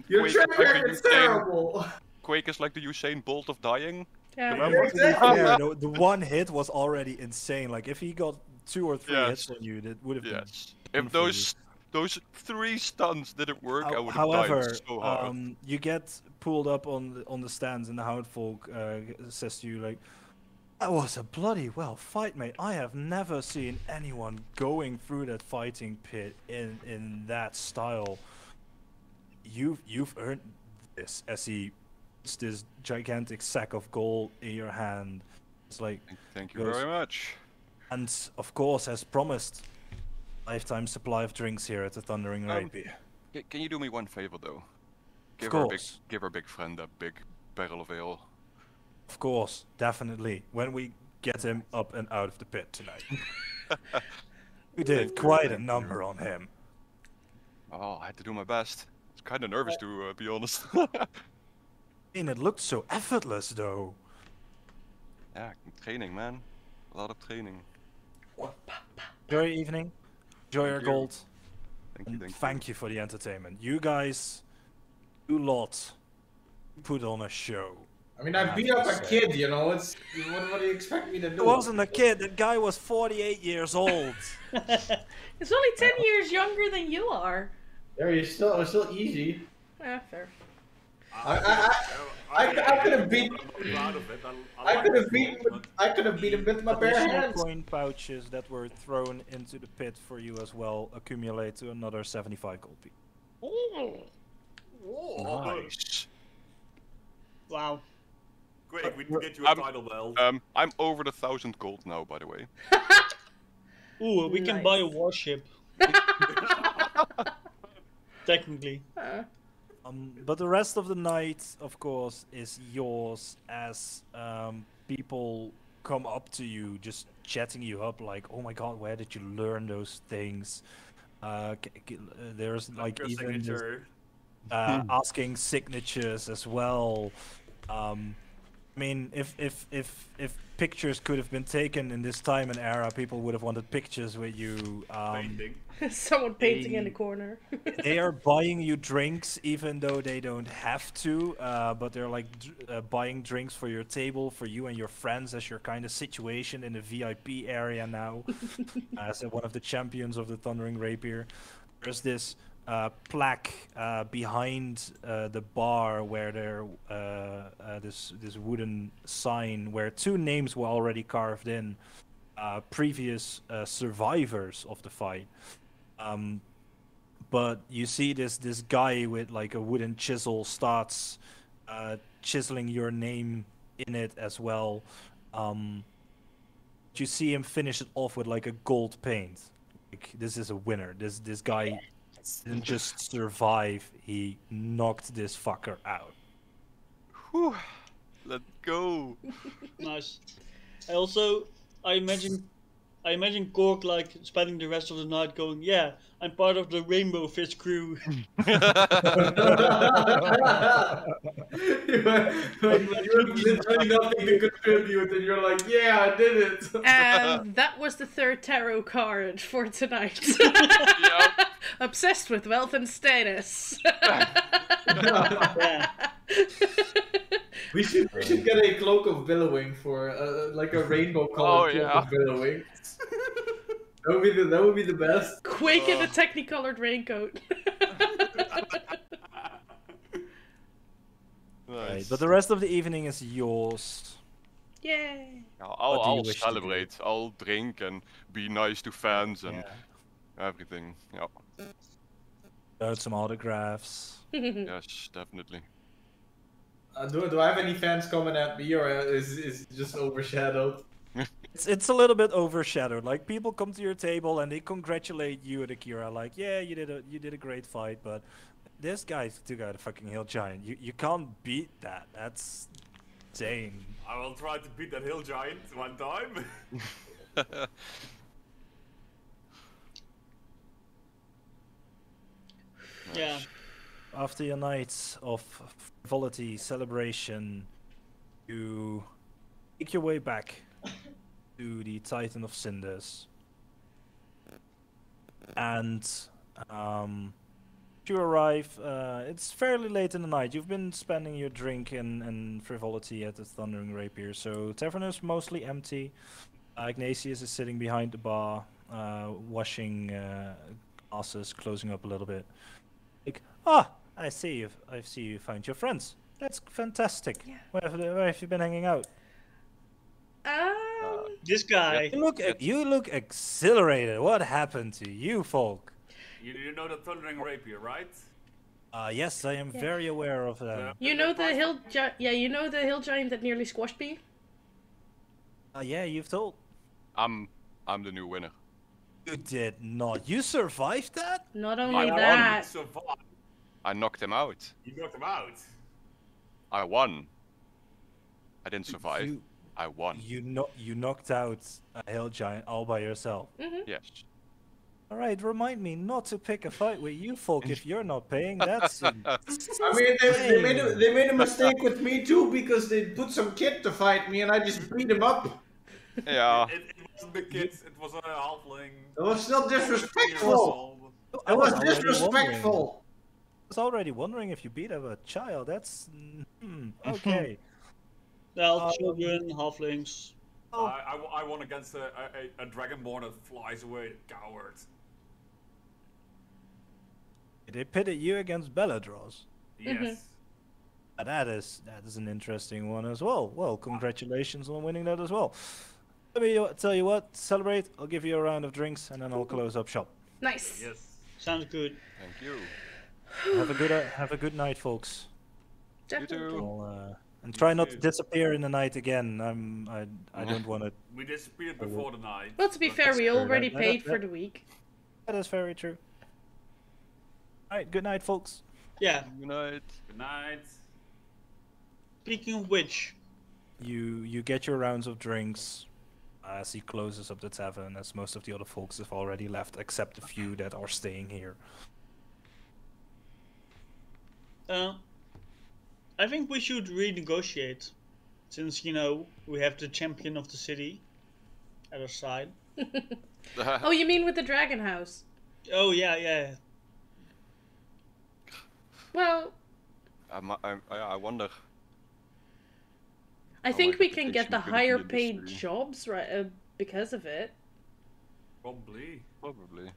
Your Quake track is like the record's Usain- terrible. Quake is like the Usain Bolt of dying. Yeah. Remember? Exactly. Yeah, the one hit was already insane. Like, if he got 2 or 3 Yes. hits on you, that would have been... Yes. If those 3 stuns didn't work, I would have However, died so hard. you get pulled up on the stands, and the Houndfolk says to you, like, that was a bloody well fight, mate. I have never seen anyone going through that fighting pit in that style. You've earned this. As he puts this gigantic sack of gold in your hand, it's like, Thank you goes- very much. and of course, as promised, lifetime supply of drinks here at the Thundering Rapier. Can you do me one favor though? Of course. Give our big friend a big barrel of ale. Of course, definitely. When we get him up and out of the pit tonight. We did quite a number on him. Oh, I had to do my best. I was kind of nervous to be honest. And it looked so effortless, though. Yeah, training, man. A lot of training. Enjoy your evening. Enjoy your you. gold. Thank you, And thank you. thank you for the entertainment. You guys do lot put on a show. I mean, I beat up a kid, you know. It's what do you expect me to do? It wasn't a kid. That guy was 48 years old. It's only 10 years younger than you are. There, it was still easy. Ah, fair. I could have beat. I could have beat him with my bare Additional hands. coin pouches that were thrown into the pit for you as well accumulate to another 75 gold piece. Nice. Wow. Great, we can get you a title belt. I'm over the 1,000 gold now, by the way. Ooh, we can Nice. buy a warship. Technically. But the rest of the night, of course, is yours as people come up to you, just chatting you up, like, "Oh my God, where did you learn those things?" There's like Your even this, signature. asking signatures as well. I mean, if pictures could have been taken in this time and era, people would have wanted pictures with you. Painting. Someone painting in the corner. They are buying you drinks even though they don't have to, but they're like buying drinks for your table, for you and your friends as your kind of situation in the VIP area now. As one of the champions of the Thundering Rapier. There's this plaque behind the bar where there this wooden sign where two names were already carved in, previous survivors of the fight. But you see this guy with like a wooden chisel starts chiseling your name in it as well. You see him finish it off with like a gold paint. Like, this is a winner. This guy didn't just survive, he knocked this fucker out. Whew. Let's go. Nice. I imagine Cork like spending the rest of the night going, yeah, I'm part of the Rainbow Fish crew. You have literally nothing to contribute, and you're like, yeah, I did it. And that was the third tarot card for tonight. Yep. Obsessed with wealth and status. Yeah. We should get a cloak of billowing for like a rainbow colored cloak of billowing. That would be the best. Quake in a technicolored raincoat. Right, but the rest of the evening is yours. Yay. I'll wish to do? celebrate. I'll drink and be nice to fans and everything. Yeah. Got some autographs. Yes, definitely. Do I have any fans coming at me, or is it just overshadowed? It's a little bit overshadowed. Like, people come to your table and they congratulate you and Akira, like, yeah, you did a great fight, but this guy took out a fucking hill giant. You can't beat that. That's insane. I will try to beat that hill giant one time. Yeah. After your night of frivolity, celebration, you make your way back to the Titan of Cinders. And you arrive, it's fairly late in the night. You've been spending your drink and frivolity at the Thundering Rapier, so tavern is mostly empty. Ignatius is sitting behind the bar, washing glasses, closing up a little bit. Like, I see you found your friends. That's fantastic. Yeah. Where have you been hanging out? This guy. You look exhilarated. What happened to you folk? You know the Thundering Rapier, right? Yes, I am very aware of that. You know the hill giant that nearly squashed me? Yeah, you've told. I'm the new winner. You did not. You survived that? Not I only won. that. Survived. I knocked him out. You knocked him out. I won. I didn't survive. I won. You knocked out a hill giant all by yourself. Yes. All right, remind me not to pick a fight with you folk if you're not paying. That's. I mean, they made a mistake with me too, because they put some kid to fight me and I just beat him up. Yeah. It The kids, it was a halfling. That was still 15 years disrespectful. old. That was already disrespectful. I was already wondering if you beat up a child. That's okay. Well, children, halflings. I won against a dragonborn that flies away, coward. They pitted you against Belladros. Yes. That is an interesting one as well. Well, congratulations on winning that as well. Let me tell you what, celebrate. I'll give you a round of drinks and then I'll close up shop. Nice. Yes. Sounds good. Thank you. Have a good night, folks. Definitely. And try not to disappear in the night again. I don't want to. We disappeared before the night. Well, to be but- fair, we true. already That- paid that- for the week. That is very true. All right, good night, folks. Yeah. Good night. Good night. Speaking of which, You get your rounds of drinks as he closes up the tavern, as most of the other folks have already left, except a few that are staying here. I think we should renegotiate, since we have the champion of the city at our side. Oh, you mean with the Dragon House? Oh yeah. Well, I wonder. I How think my we can get reputation the could be higher in this paid city. jobs right because of it, Probably. Probably.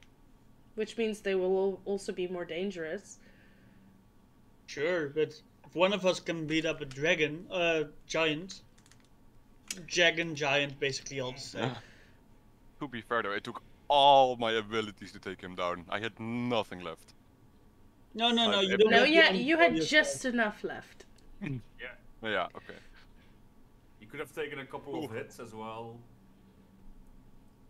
which means they will also be more dangerous. Sure, but if one of us can beat up a dragon, giant, basically all the same. To be fair though, it took all my abilities to take him down. I had nothing left. No, you No, don't. No, have to yeah, you had unfollow just enough left. Yeah, okay. You could have taken a couple of hits as well.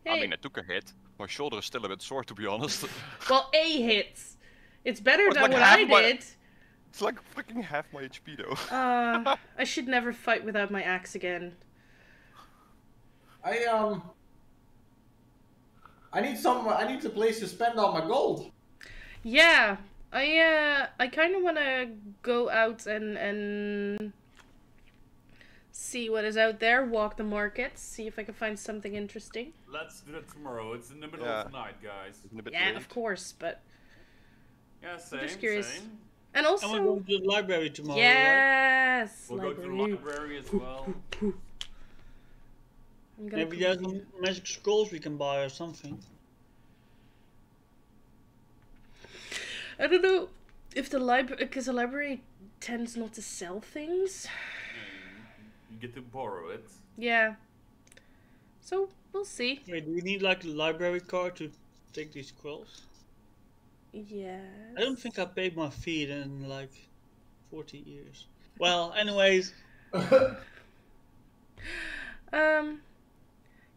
I Hey, mean, I took a hit. My shoulder is still a bit sore, to be honest. well, A hits. It's better It's than like what half I my- did. It's like freaking half my HP though. I should never fight without my axe again. I need a place to spend all my gold. Yeah, I kind of want to go out and see what is out there, walk the markets, see if I can find something interesting. Let's do it tomorrow. It's in the middle Yeah. of the night, guys. Isn't it a bit Yeah, late? of course, but Yeah, same. just curious. Same. and And we're also going to the library tomorrow, right? yes, We'll go to the library. library as well. I'm gonna Maybe there's some magic scrolls we can buy or something. I don't know if the library, because the library tends not to sell things. You get to borrow it. Yeah. So we'll see. Wait, do we need like a library card to take these scrolls? Yeah. I don't think I paid my fee in like 40 years. Well, anyways,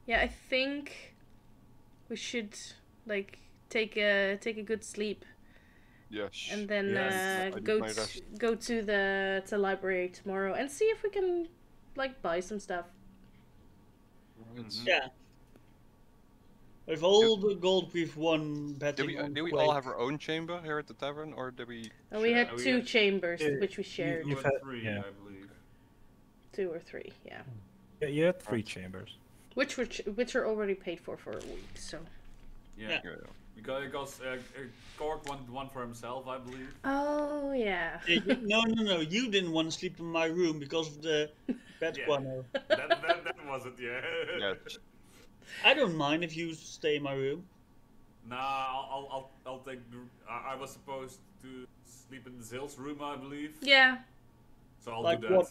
Yeah, I think we should like take a good sleep Yes. and then Yes, I need go my rest. go to the library tomorrow and see if we can like buy some stuff. Mhm. yeah. With all the gold we've won Do betting we, on do we Quake. all have our own chamber here at the tavern, or do we? And we share? had we two had- chambers Yeah, which we shared. You You've had had- 3, yeah. I believe. 2 or 3, yeah. Yeah, you had 3 chambers. Which are already paid for a week. So. Yeah. Yeah. Yeah. Because Cork wanted one for himself, I believe. Oh yeah. No, you didn't want to sleep in my room because of the bed Yeah. guano. that was it, yeah. Yeah. I don't mind if you stay in my room. Nah, I'll take the. I was supposed to sleep in Zill's room, I believe. Yeah. So I'll Like do that. what?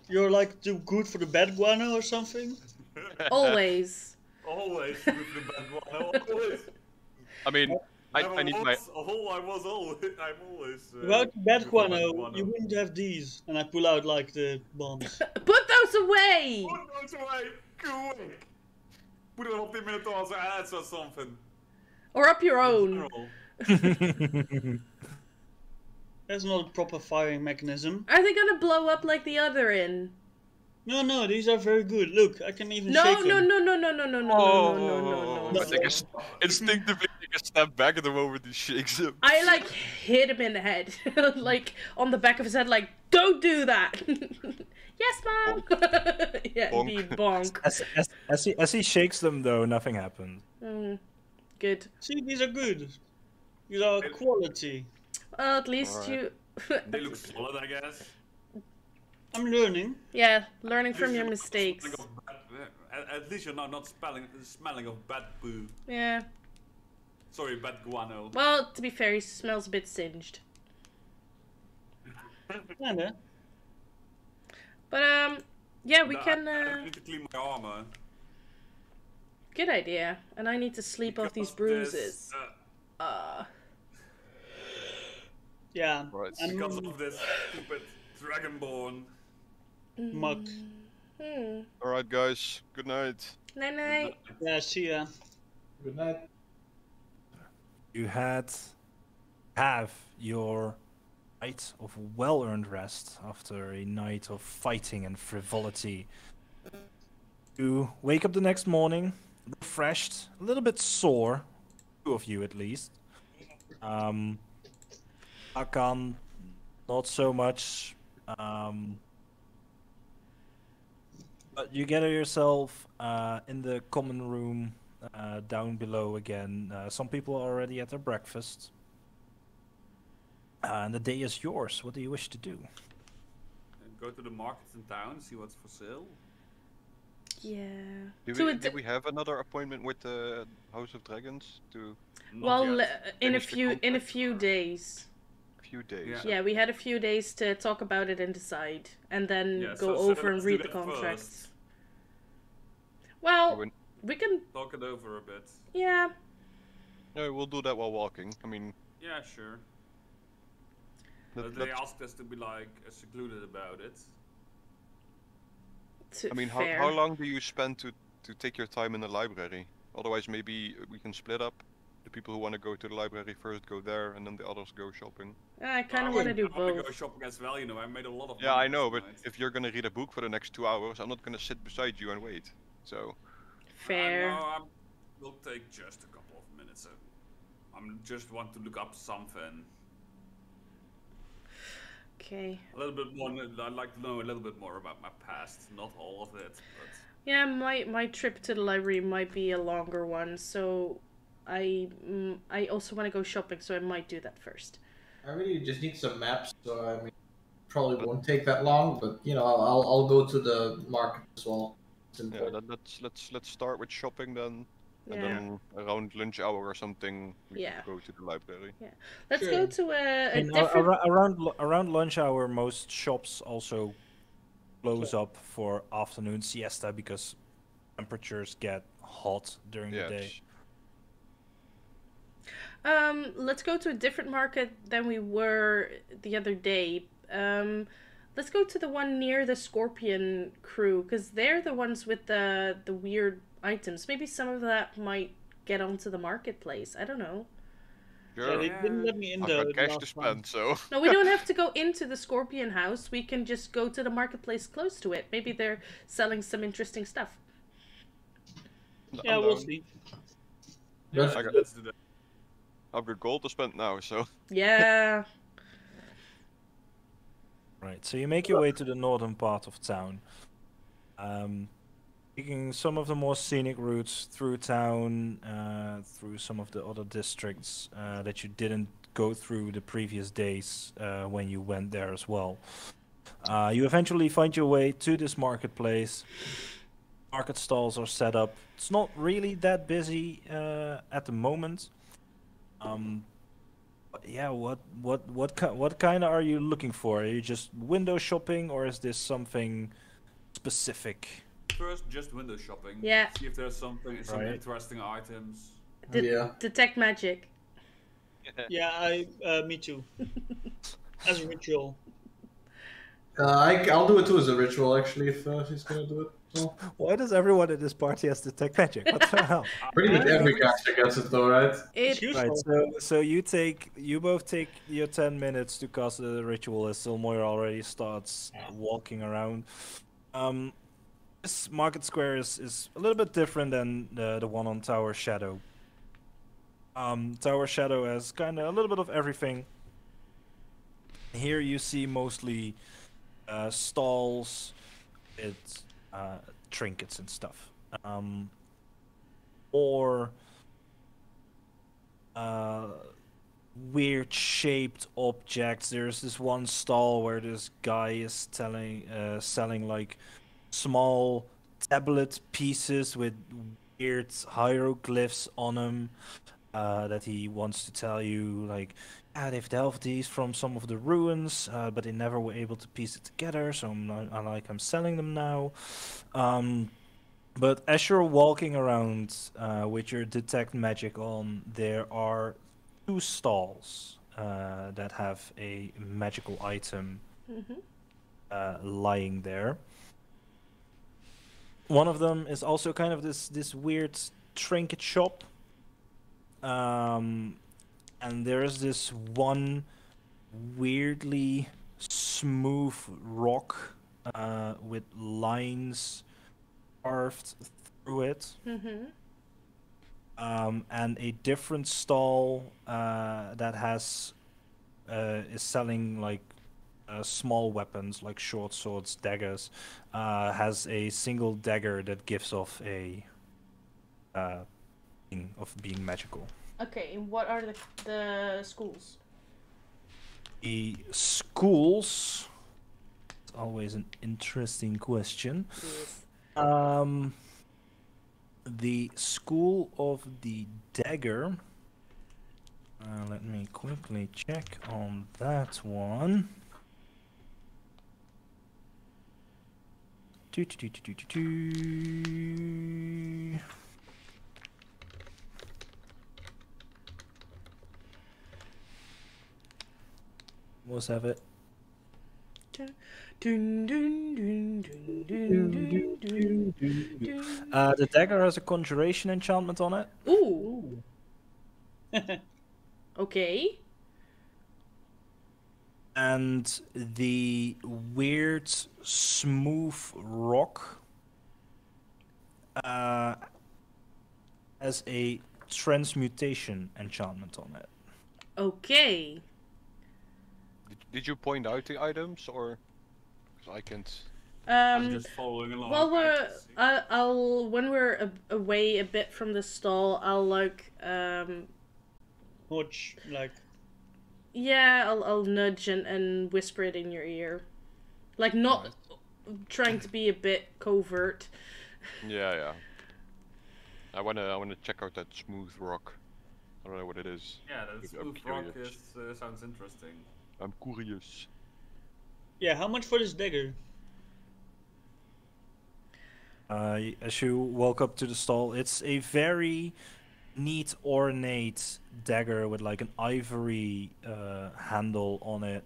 You're like too good for the bed guano or something? Always. Always with the bad one. Always. I mean, I need my. I'm always. Without the bed with the guano, guano. you wouldn't have these. And I pull out like the bombs. Put those away. Put those away. Go away. Put it up 10 minutes on our ads or something. Or up your own. General. That's not a proper firing mechanism. Are they gonna blow up like the other inn? No, these are very good. Look, I can even No, shake no, them. no, no, no, no, no, no, no, no, no, no, I take no. instinctively take a step back at the moment he shakes him. I like hit him in the head, like on the back of his head, like don't do that. Yes, mom. Yeah, Bonk. indeed, bonk. As he shakes them, though, nothing happens. Good. See, these are good. These are quality. Well, at least Alright. you. They look solid, I guess. I'm learning. Yeah, learning At from least your you're not mistakes. smelling of at least you're not smelling of bad poo. Yeah. Sorry, bad guano. Well, to be fair, he smells a bit singed. Kinda. But yeah, we No, can. I need to clean my armor. Good idea. And I need to sleep off these Because bruises. Yeah. Right. Because of this stupid dragonborn. Muck. Alright, guys. Good night. Night night. Yeah, see ya. Good night. You have your night of well-earned rest after a night of fighting and frivolity. You wake up the next morning, refreshed, a little bit sore, two of you at least. Akan, not so much. But you gather yourself in the common room down below again. Some people are already at their breakfast. And the day is yours. What do you wish to do? Go to the markets in town, see what's for sale. Yeah. Did we have another appointment with the House of Dragons to Not Well, yet. in a Finish the few contract, few or- days. few days? Yeah. Yeah, we had a few days to talk about it and decide, and then Yeah, go so over and let's do read the that contracts. first. Well, When- we can. Talk it over a bit. Yeah. No, we'll do that while walking. I mean, Yeah, sure. let- But they let's- asked us to be like secluded about it. To I mean, fair. how long do you spend to take your time in the library? Otherwise, maybe we can split up. The people who want to go to the library first go there, and then the others go shopping. I kind I of want to wanna- do I wanna both. go shopping as well, you know. I made a lot of Yeah, money I know, this but night. if you're gonna read a book for the next 2 hours, I'm not gonna sit beside you and wait. So, Fair. No, will take just a couple of minutes. I'm just want to look up something. Okay. A little bit more. I'd like to know a little bit more about my past. Not all of it, but Yeah, my trip to the library might be a longer one, so I also want to go shopping, so I might do that first. I really just need some maps, so I mean, probably won't take that long. But you know, I'll go to the market as well. Simple. yeah, let's start with shopping then, and Yeah. then around lunch hour or something, we Yeah. can go to the library. Let's Sure. go to a And different. around lunch hour, most shops also close up for afternoon siesta because temperatures get hot during Yeah. the day. it's- Let's go to a different market than we were the other day. Let's go to the one near the Scorpion crew, because they're the ones with the weird items. Maybe some of that might get onto the marketplace. I don't know. Yeah, Sure. they didn't let me in I've there got the cash last to time. spend, so. No, we don't have to go into the Scorpion house. We can just go to the marketplace close to it. Maybe they're selling some interesting stuff. Yeah, I'm we'll down. see. yeah, Let's- let's do that. I've got gold to spend now, so. Yeah. Right, so you make your way to the northern part of town. Taking some of the more scenic routes through town, through some of the other districts that you didn't go through the previous days when you went there as well. You eventually find your way to this marketplace. Market stalls are set up. It's not really that busy at the moment. But yeah, what kind of are you looking for? Are you just window shopping, or is this something specific? First, just window shopping. Yeah. See if there's some Right. interesting items. Yeah. Detect magic. Yeah, me too. As a ritual. I'll do it too as a ritual, actually, if he's gonna do it. Well, Why does everyone in this party has detect magic? What the hell? pretty much every caster gets it, though, right? It's It Right, useful. so you both take your 10 minutes to cast the ritual as Silmoir already starts walking around. This market square is a little bit different than the one on Tower Shadow. Tower Shadow has kind of a little bit of everything. Here you see mostly stalls with trinkets and stuff. Or weird shaped objects. There's this one stall where this guy is selling like small tablet pieces with weird hieroglyphs on them that he wants to tell you, like, yeah, they've delved these from some of the ruins, but they never were able to piece it together, so I'm selling them now. But as you're walking around with your detect magic on, there are 2 stalls that have a magical item lying there. One of them is also kind of this weird trinket shop. And there's this one weirdly smooth rock with lines carved through it. And a different stall that has is selling like small weapons like short swords, daggers, has a single dagger that gives off a thing of being magical. Okay, and what are the schools? The schools. It's always an interesting question. Yes. The school of the dagger. Let me quickly check on that one. Let's have it. The dagger has a conjuration enchantment on it. Ooh. Okay. And the weird smooth rock has a transmutation enchantment on it. Okay. Did you point out the items, or? Because I can't. I'm just following along. Well, I'll when we're away a bit from the stall, I'll like Watch, like, yeah, I'll nudge and whisper it in your ear, like not trying to be a bit covert. Yeah. I wanna check out that smooth rock. I don't know what it is. Yeah, that smooth rock sounds interesting. I'm curious. yeah, how much for this dagger? As you walk up to the stall, it's a very neat, ornate dagger with like an ivory handle on it,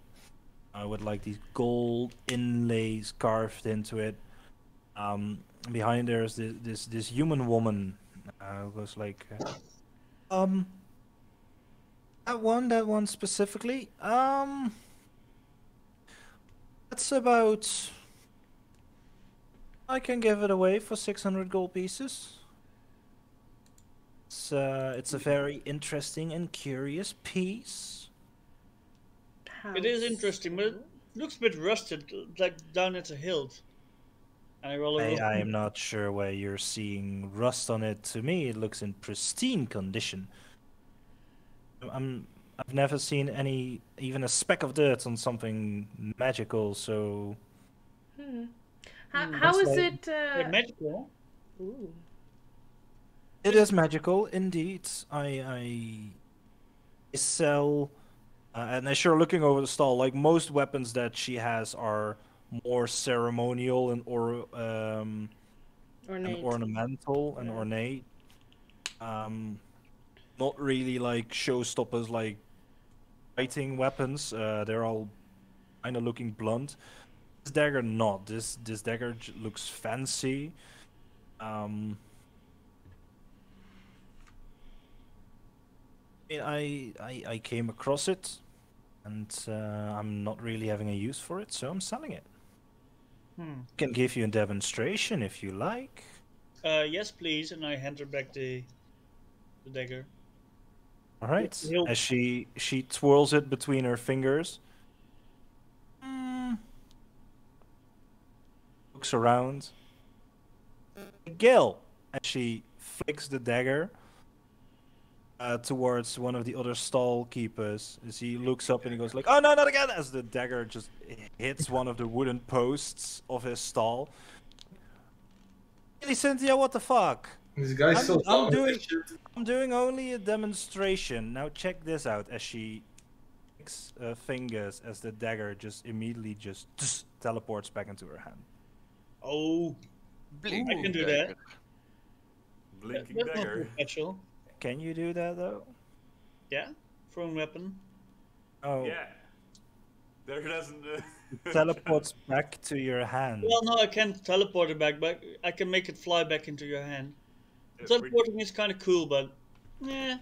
with like these gold inlays carved into it. Behind there's this human woman who goes like, that one specifically. That's about. I can give it away for 600 gold pieces. It's a very interesting and curious piece. It is interesting, but it looks a bit rusted, like down at the hilt. And I roll over. I am not sure where you're seeing rust on it. To me, it looks in pristine condition. I've never seen even a speck of dirt on something magical, so... How is like- it? Magical. Ooh. It is magical, indeed. I sell... and as you're looking over the stall, like most weapons that she has are more ceremonial and Ornate. and ornamental and ornate. Not really like showstoppers like fighting weapons. They're all kind of looking blunt. This dagger not. This dagger looks fancy. I came across it, and I'm not really having a use for it, so I'm selling it. Can give you a demonstration if you like. Yes, please. And I hand her back the dagger. All right. He'll- As she twirls it between her fingers. Looks around. Gil, as she flicks the dagger towards one of the other stall keepers, as he looks up and he goes like, "Oh no, not again!" As the dagger just hits one of the wooden posts of his stall. Hey, Cynthia, what the fuck? This guy's so dumb with this shit. I'm doing only a demonstration. Now check this out. As she flicks fingers, as the dagger just immediately just teleports back into her hand. Oh, Blinking I can do dagger. that. Blinking That's not dagger. special. Can you do that though? Yeah, thrown weapon. Oh, Yeah. There doesn't. teleports back to your hand. Well, no, I can't teleport it back, but I can make it fly back into your hand. we- Teleporting is kind of cool, but yeah.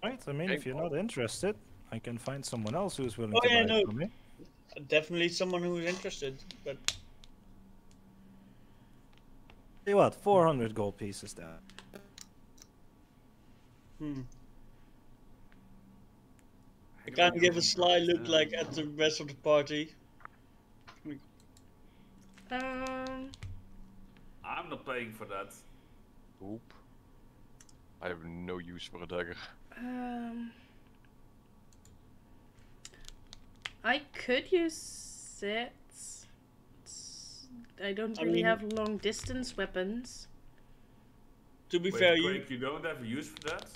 Right, I mean, if you're not interested, I can find someone else who's willing Oh, to yeah, buy no. it from me. Definitely someone who's interested, but See what? 400 gold pieces there. I can't give a sly look like at the rest of the party. I'm not paying for that. Oop. I have no use for a dagger. I could use it. I don't I really mean- have long distance weapons. To be Wait, fair, Craig, you don't have use for that?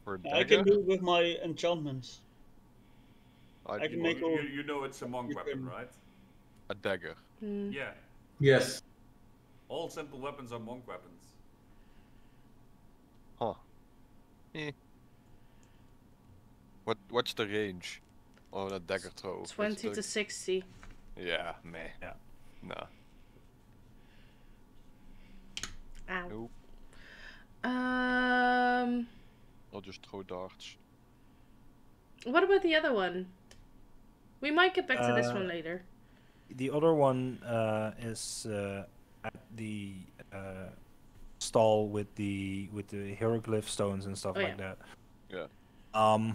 For a I dagger? can do it with my enchantments. I can you make want all- You know it's a monk weapon, right? a dagger. Hmm. Yeah. Yes. All simple weapons are monk weapons. Huh. Eh. What's the range on a dagger throw? What's 20 the- to 60. Yeah, meh. Yeah. Nah. Ow. Nope. I'll just throw darts. What about the other one? We might get back to this one Uh, later. The other one is at the stall with the hieroglyph stones and stuff Oh, like yeah. that. Yeah.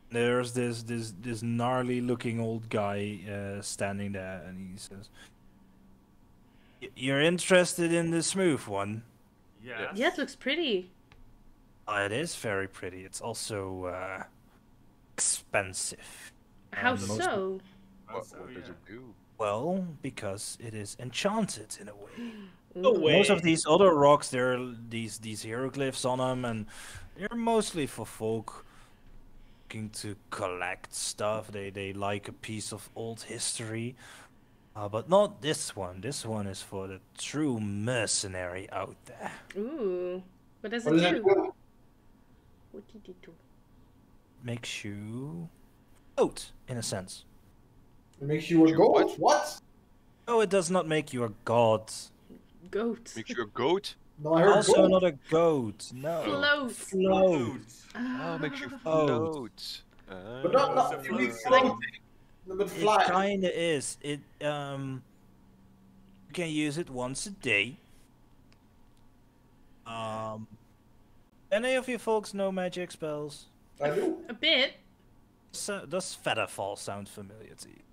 There's this gnarly looking old guy standing there, and he says, "You're interested in the smooth one?" Yes. Yeah, it looks pretty. It is very pretty. It's also expensive. How most- so? What So, does yeah. it do? Well, because it is enchanted in a way. No Ooh. way. Most of these other rocks, there are these hieroglyphs on them, and they're mostly for folk looking to collect stuff. They like a piece of old history, but not this one. This one is for the true mercenary out there. Ooh. What does What it does do? it do? What did it do? Makes you out, in a sense. It makes you a You goat? What? No, it does not make you a god. Goat. Makes you a goat? No, I heard Also, goat. not a goat. No. Float. Float. Oh, makes you Float. float. But not you mean Float. floating. But It fly. kinda is. It you can use it once a day. Any of you folks know magic spells? I do. A bit. Does Featherfall sound familiar to you?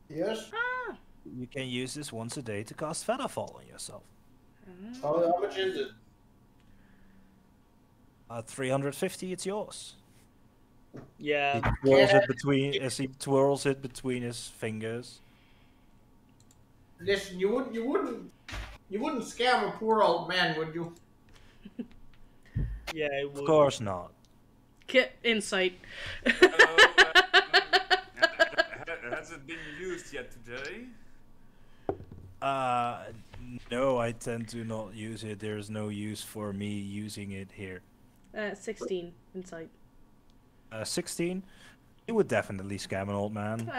Yes. Ah. You can use this once a day to cast Featherfall on yourself. How much is it? 350, it's yours. Yeah. He twirls it between as he twirls it between his fingers. Listen, you wouldn't scam a poor old man, would you? Yeah, it would. Of course not. Get insight. Has it been used yet today? No, I tend to not use it. There's no use for me using it here. 16 insight. 16? You would definitely scam an old man.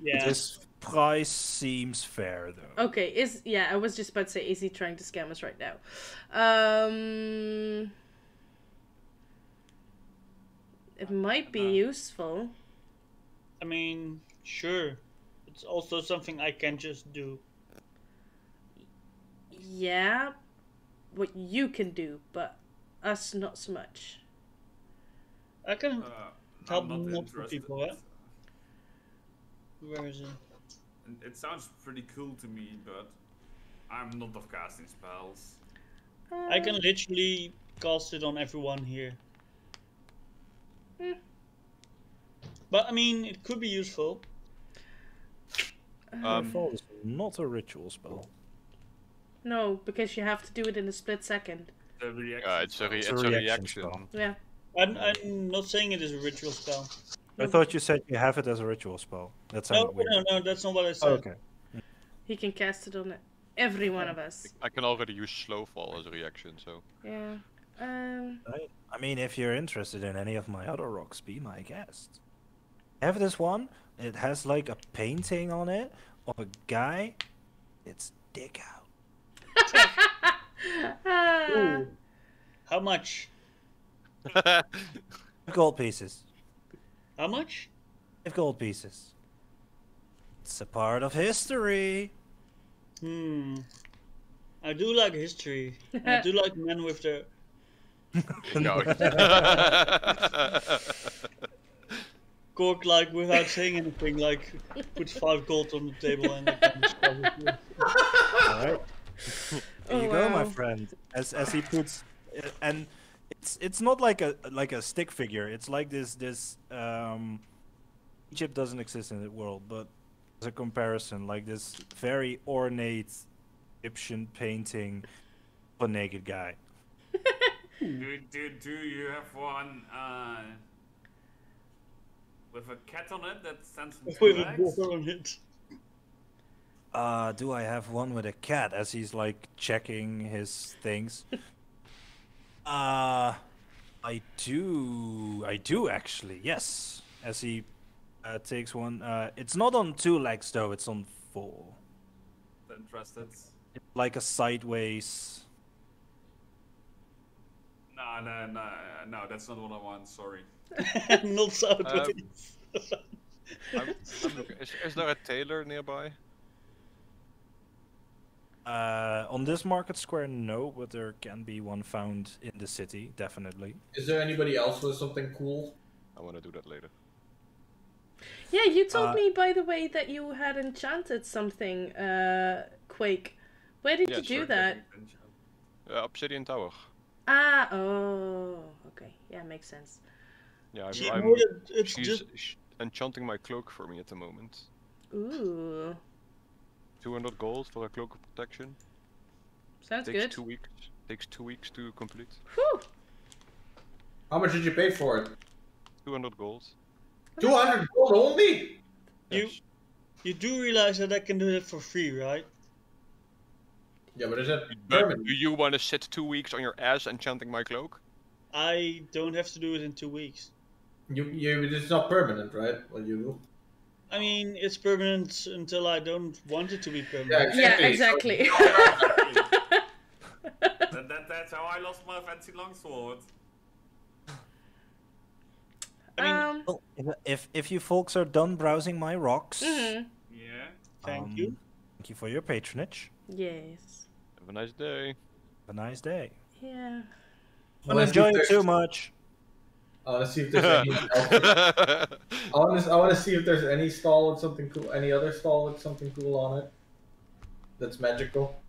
Yeah. This price seems fair, though. Okay, I was just about to say, is he trying to scam us right now? It might be useful. I mean, sure. it's also something I can just do. Yeah, what you can do, but us not so much. I can help I'm not multiple interested. people, yeah? Where is it? It sounds pretty cool to me, but I'm not of casting spells. I can literally cast it on everyone here. But I mean, it could be useful. Fall is not a ritual spell. No, because you have to do it in a split second. The reaction. It's a reaction reaction. spell. Yeah. I'm not saying it is a ritual spell. I thought you said you have it as a ritual spell. That sounded weird. No, that's not what I said. Oh, okay. He can cast it on every one of us. I can already use slow fall as a reaction, so. Yeah. I mean, if you're interested in any of my other rocks, be my guest. I have this one. It has like a painting on it of a guy. It's dick out. Ooh. How much? 5 gold pieces. How much? 5 gold pieces. It's a part of history. I do like history. I do like men with their... No. Cork, like, without saying anything, like, puts 5 gold on the table and I can discuss it. Alright. There you go, my friend. As he puts, and it's not like a stick figure. It's like this Egypt doesn't exist in the world, but as a comparison, like this very ornate Egyptian painting of a naked guy. Do you have one with a cat on it that stands on 2 With a legs? boar on it. Do I have one with a cat as he's like checking his things? I do actually, yes. As he takes one. It's not on 2 legs though, it's on 4. Interested? Like a sideways. No, that's not what I want, sorry. Not sideways. I'm looking. Is there a tailor nearby? On this market square, no, but there can be one found in the city, definitely. Is there anybody else with something cool? I want to do that later. Yeah, you told me, by the way, that you had enchanted something, Quake. Where did you do that? Obsidian Tower. Ah, oh, okay. Yeah, makes sense. Yeah, she's enchanting my cloak for me at the moment. Ooh. 200 gold for a cloak of protection. Sounds Takes good. 2 weeks. Takes 2 weeks to complete. Whew. How much did you pay for it? 200 gold. 200 gold only? Yes. You do realize that I can do it for free, right? Yeah, but is it But permanent? do you want to sit 2 weeks on your ass enchanting my cloak? I don't have to do it in 2 weeks. It's not permanent, right? What you do? I mean, it's permanent until I don't want it to be permanent. Yeah, Yeah, exactly. That's how I lost my fancy longsword. I mean, Well, if you folks are done browsing my rocks, Yeah. thank you. thank you for your patronage. Yes. Have a nice day. Have a nice day. Yeah. I'm enjoying too much. I want to see if there's any. I want to see if there's any stall with something cool. Any other stall with something cool on it. That's magical.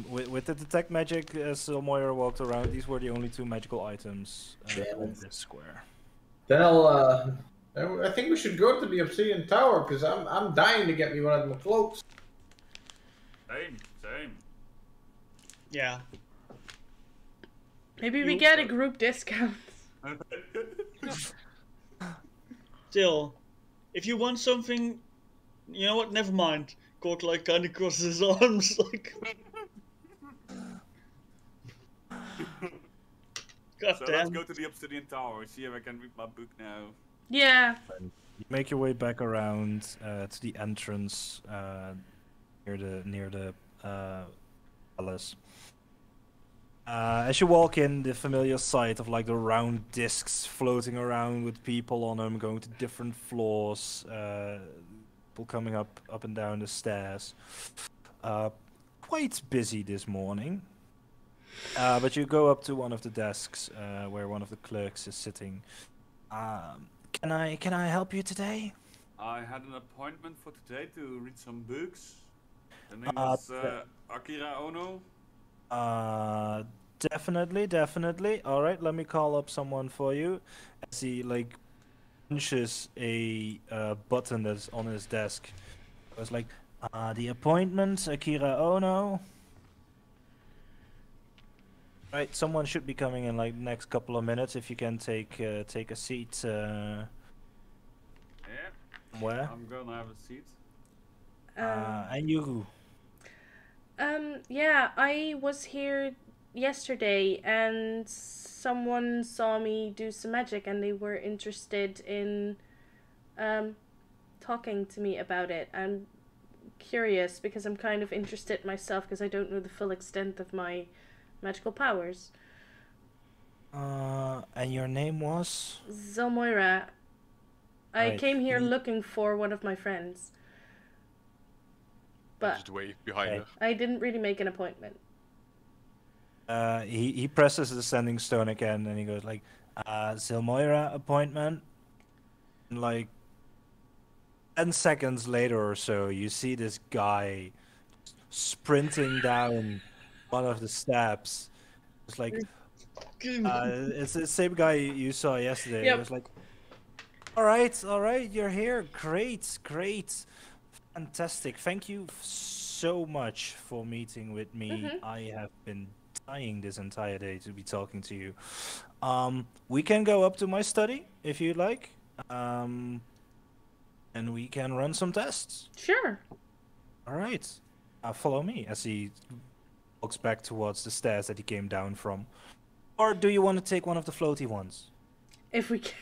With the detect magic, as Moira walked around, these were the only 2 magical items on this square. Then I think we should go to the Obsidian Tower because I'm dying to get me one of my cloaks. Same. Yeah. Maybe we get a group discount. Still, if you want something, you know what? Never mind. Cork like kind of crosses his arms like. God So damn. let's go to the Obsidian Tower, see if I can read my book now. Yeah. You make your way back around to the entrance near the palace. As you walk in, the familiar sight of like the round discs floating around with people on them, going to different floors, people coming up and down the stairs. Quite busy this morning. But you go up to one of the desks where one of the clerks is sitting. Can I help you today? I had an appointment for today to read some books. The name is Akira Ono. Definitely. All right, let me call up someone for you. As he like punches a button that's on his desk. It was like, the appointment, Akira Ono. Right, someone should be coming in like next couple of minutes. If you can take a seat. Yeah. Where? I'm gonna have a seat. And you? Yeah, I was here yesterday and someone saw me do some magic and they were interested in talking to me about it. I'm curious because I'm kind of interested myself because I don't know the full extent of my magical powers. And your name was? Zelmoira. I Right. came here looking for one of my friends. But Just wave behind Okay. her. I didn't really make an appointment. He presses the sending stone again and he goes like, Zilmoira appointment. And like 10 seconds later or so, you see this guy sprinting down one of the steps. It's like, it's the same guy you saw yesterday. Yep. It was like, all right, you're here. Great. Fantastic. Thank you so much for meeting with me. Mhm. I have been dying this entire day to be talking to you. We can go up to my study if you'd like. And we can run some tests. Sure. All right. Follow me as he walks back towards the stairs that he came down from. Or do you want to take one of the floaty ones? If we can.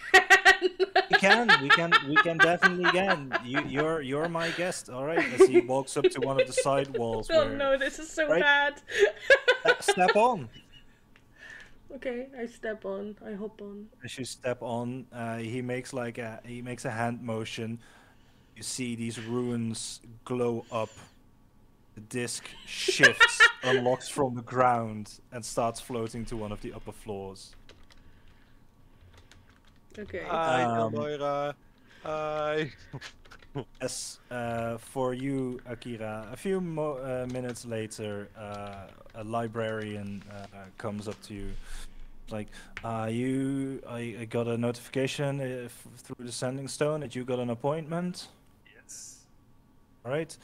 We can definitely can. You're my guest, all right? As he walks up to one of the side walls. Oh where, no, this is so Right. bad. Step on. Okay, I step on. I hop on. As you step on, he makes a hand motion. You see these runes glow up. The disc shifts, unlocks from the ground, and starts floating to one of the upper floors. Okay. Hi, Um, Moira. Hi. As for you, Akira, a few minutes later, a librarian comes up to you. Like, I got a notification through the sending stone that you got an appointment. Yes. All right.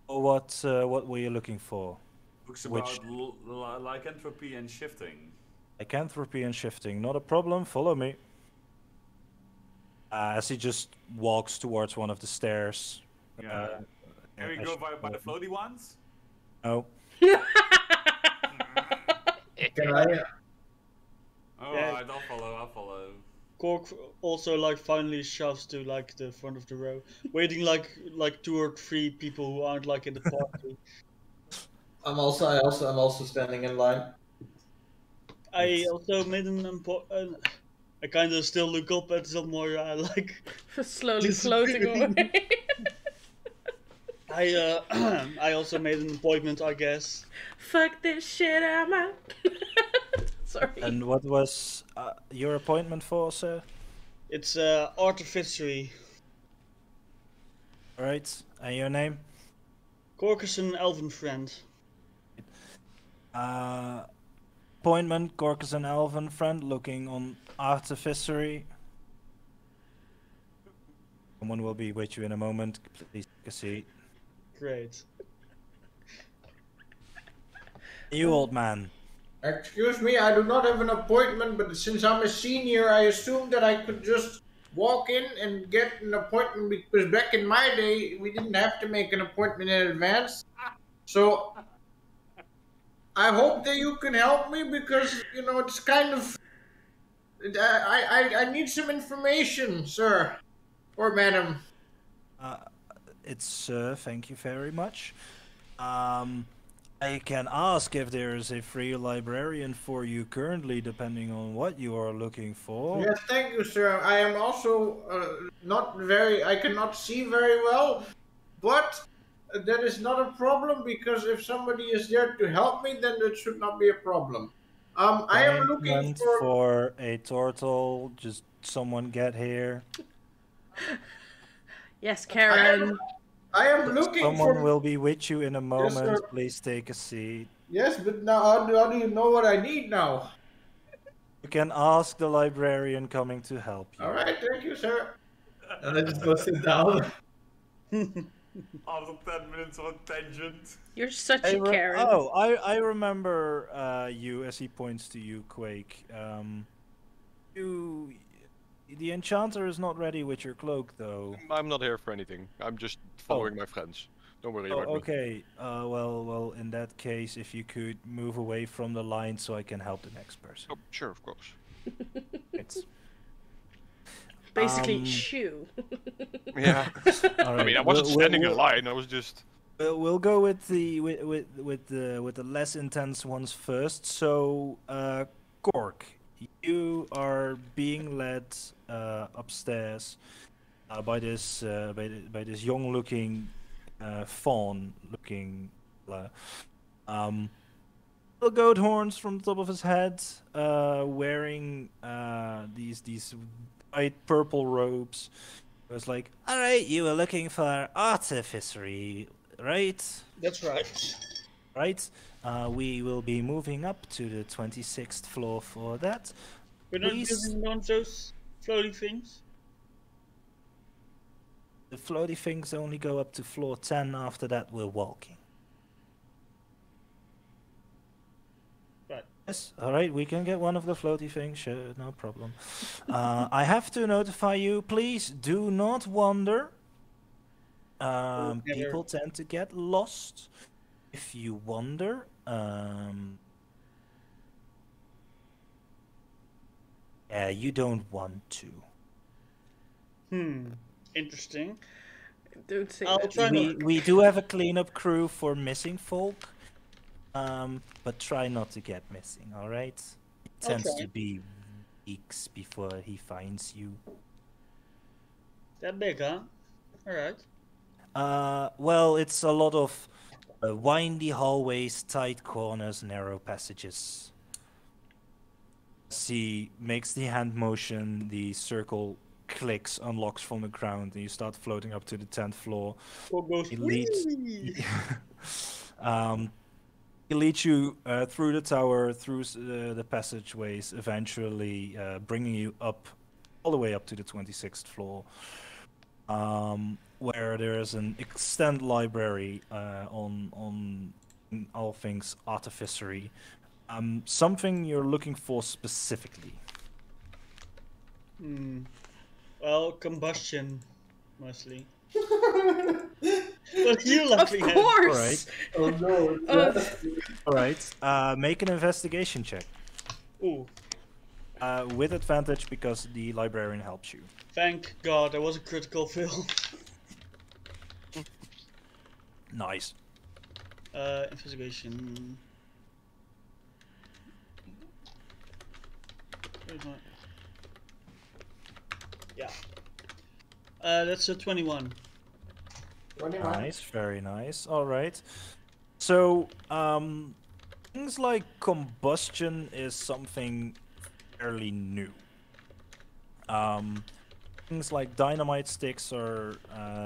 What were you looking for? Books Which- about lycanthropy and shifting. Lycanthropy and shifting, not a problem. Follow me. As he just walks towards one of the stairs. Yeah. Can we as go you by the follow me. floaty ones? No. Can I? Alright, I'll follow. Cork also like finally shoves to like the front of the row, waiting like 2 or 3 people who aren't like in the party. I'm also standing in line. I also made I kind of still look up at Zelmoira, like Slowly floating away. I also made an appointment, I guess. Fuck this shit, I'm out. Sorry. And what was your appointment for, sir? It's artificery. All right. And your name? Cork is an elven friend. Appointment, Gorkus and Elven friend looking on artificery. Someone will be with you in a moment. Please take a seat. Great. You old man. Excuse me, I do not have an appointment, but since I'm a senior, I assumed that I could just walk in and get an appointment because back in my day, we didn't have to make an appointment in advance. So I hope that you can help me because, it's kind of... I need some information, sir. Or madam. It's thank you very much. I can ask if there is a free librarian for you currently, depending on what you are looking for. Yes, thank you, sir. I am also not very. I cannot see very well, but that is not a problem because if somebody is there to help me, then that should not be a problem. I am looking Payment for. for a turtle. Just someone get here. Yes, Karen. I am looking Someone for. will be with you in a moment. sir. Please take a seat. Yes, but now how do you know what I need now? You can ask the librarian coming to help you. All right, thank you, sir. And I just go sit down. After 10 minutes of a tangent. You're such a Karen. Oh, I remember you as he points to you, Quake. The enchanter is not ready with your cloak, though. I'm not here for anything. I'm just following my friends. Don't worry about me. Okay. Well, in that case, if you could move away from the line so I can help the next person. Oh, sure, of course. It's Basically, shoo. Yeah. all right. I mean, I wasn't standing in line. I was just. We'll go with the with the less intense ones first. So, Cork, you are being led upstairs by this by this young-looking fawn-looking goat horns from the top of his head, wearing these bright purple robes. It was like, all right, you were looking for artificery, right? That's right. Right. We will be moving up to the 26th floor for that. We're not Please. using one of those floaty things. The floaty things only go up to floor 10. After that, we're walking. Right. Yes, all right, we can get one of the floaty things, sure, no problem. I have to notify you, please do not wander. People tend to get lost if you wander. Yeah, you don't want to. Interesting. Don't say I'll that. try not. We do have a cleanup crew for missing folk, but try not to get missing, all right? It I'll tends try. to be weeks before he finds you. That big, huh? Alright. Well, it's a lot of windy hallways, tight corners, narrow passages. As he makes the hand motion, the circle clicks, unlocks from the ground, and you start floating up to the 10th floor. What goes He leads. whee! He leads you through the tower, through the passageways, eventually bringing you up, all the way up to the 26th floor, where there is an extant library on all things artificery. Something you're looking for specifically. Well, combustion, mostly. What are you Of laughing at? course. Oh no. All right. Make an investigation check. Ooh, With advantage because the librarian helps you. thank God, that was a critical fail. Nice. Investigation. Where's my... Yeah. That's a 21. Nice, very nice. All right. So, things like combustion is something fairly new. Things like dynamite sticks are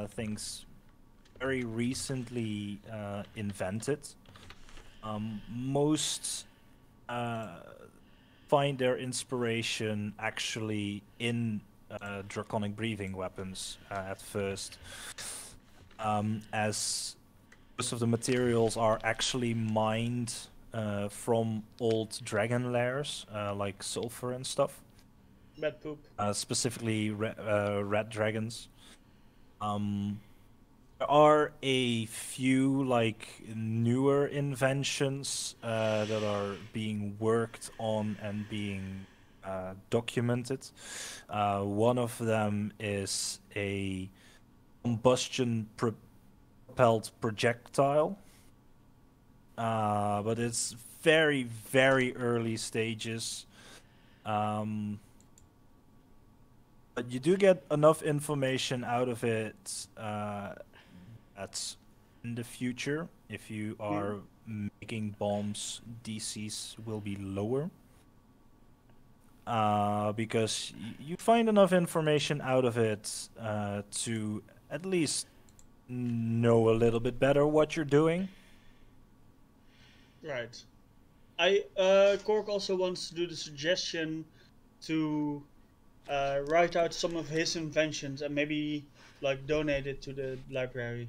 things very recently invented. Most find their inspiration actually in draconic breathing weapons at first, as most of the materials are actually mined from old dragon lairs, like sulfur and stuff. Bad poop. Specifically red dragons. There are a few like newer inventions that are being worked on and being documented. One of them is a combustion propelled projectile. but it's very, very early stages. But you do get enough information out of it that's in the future. If you are making bombs, DCs will be lower. Because you find enough information out of it to at least know a little bit better what you're doing. Right. Cork also wants to do the suggestion to write out some of his inventions and maybe like donate it to the library.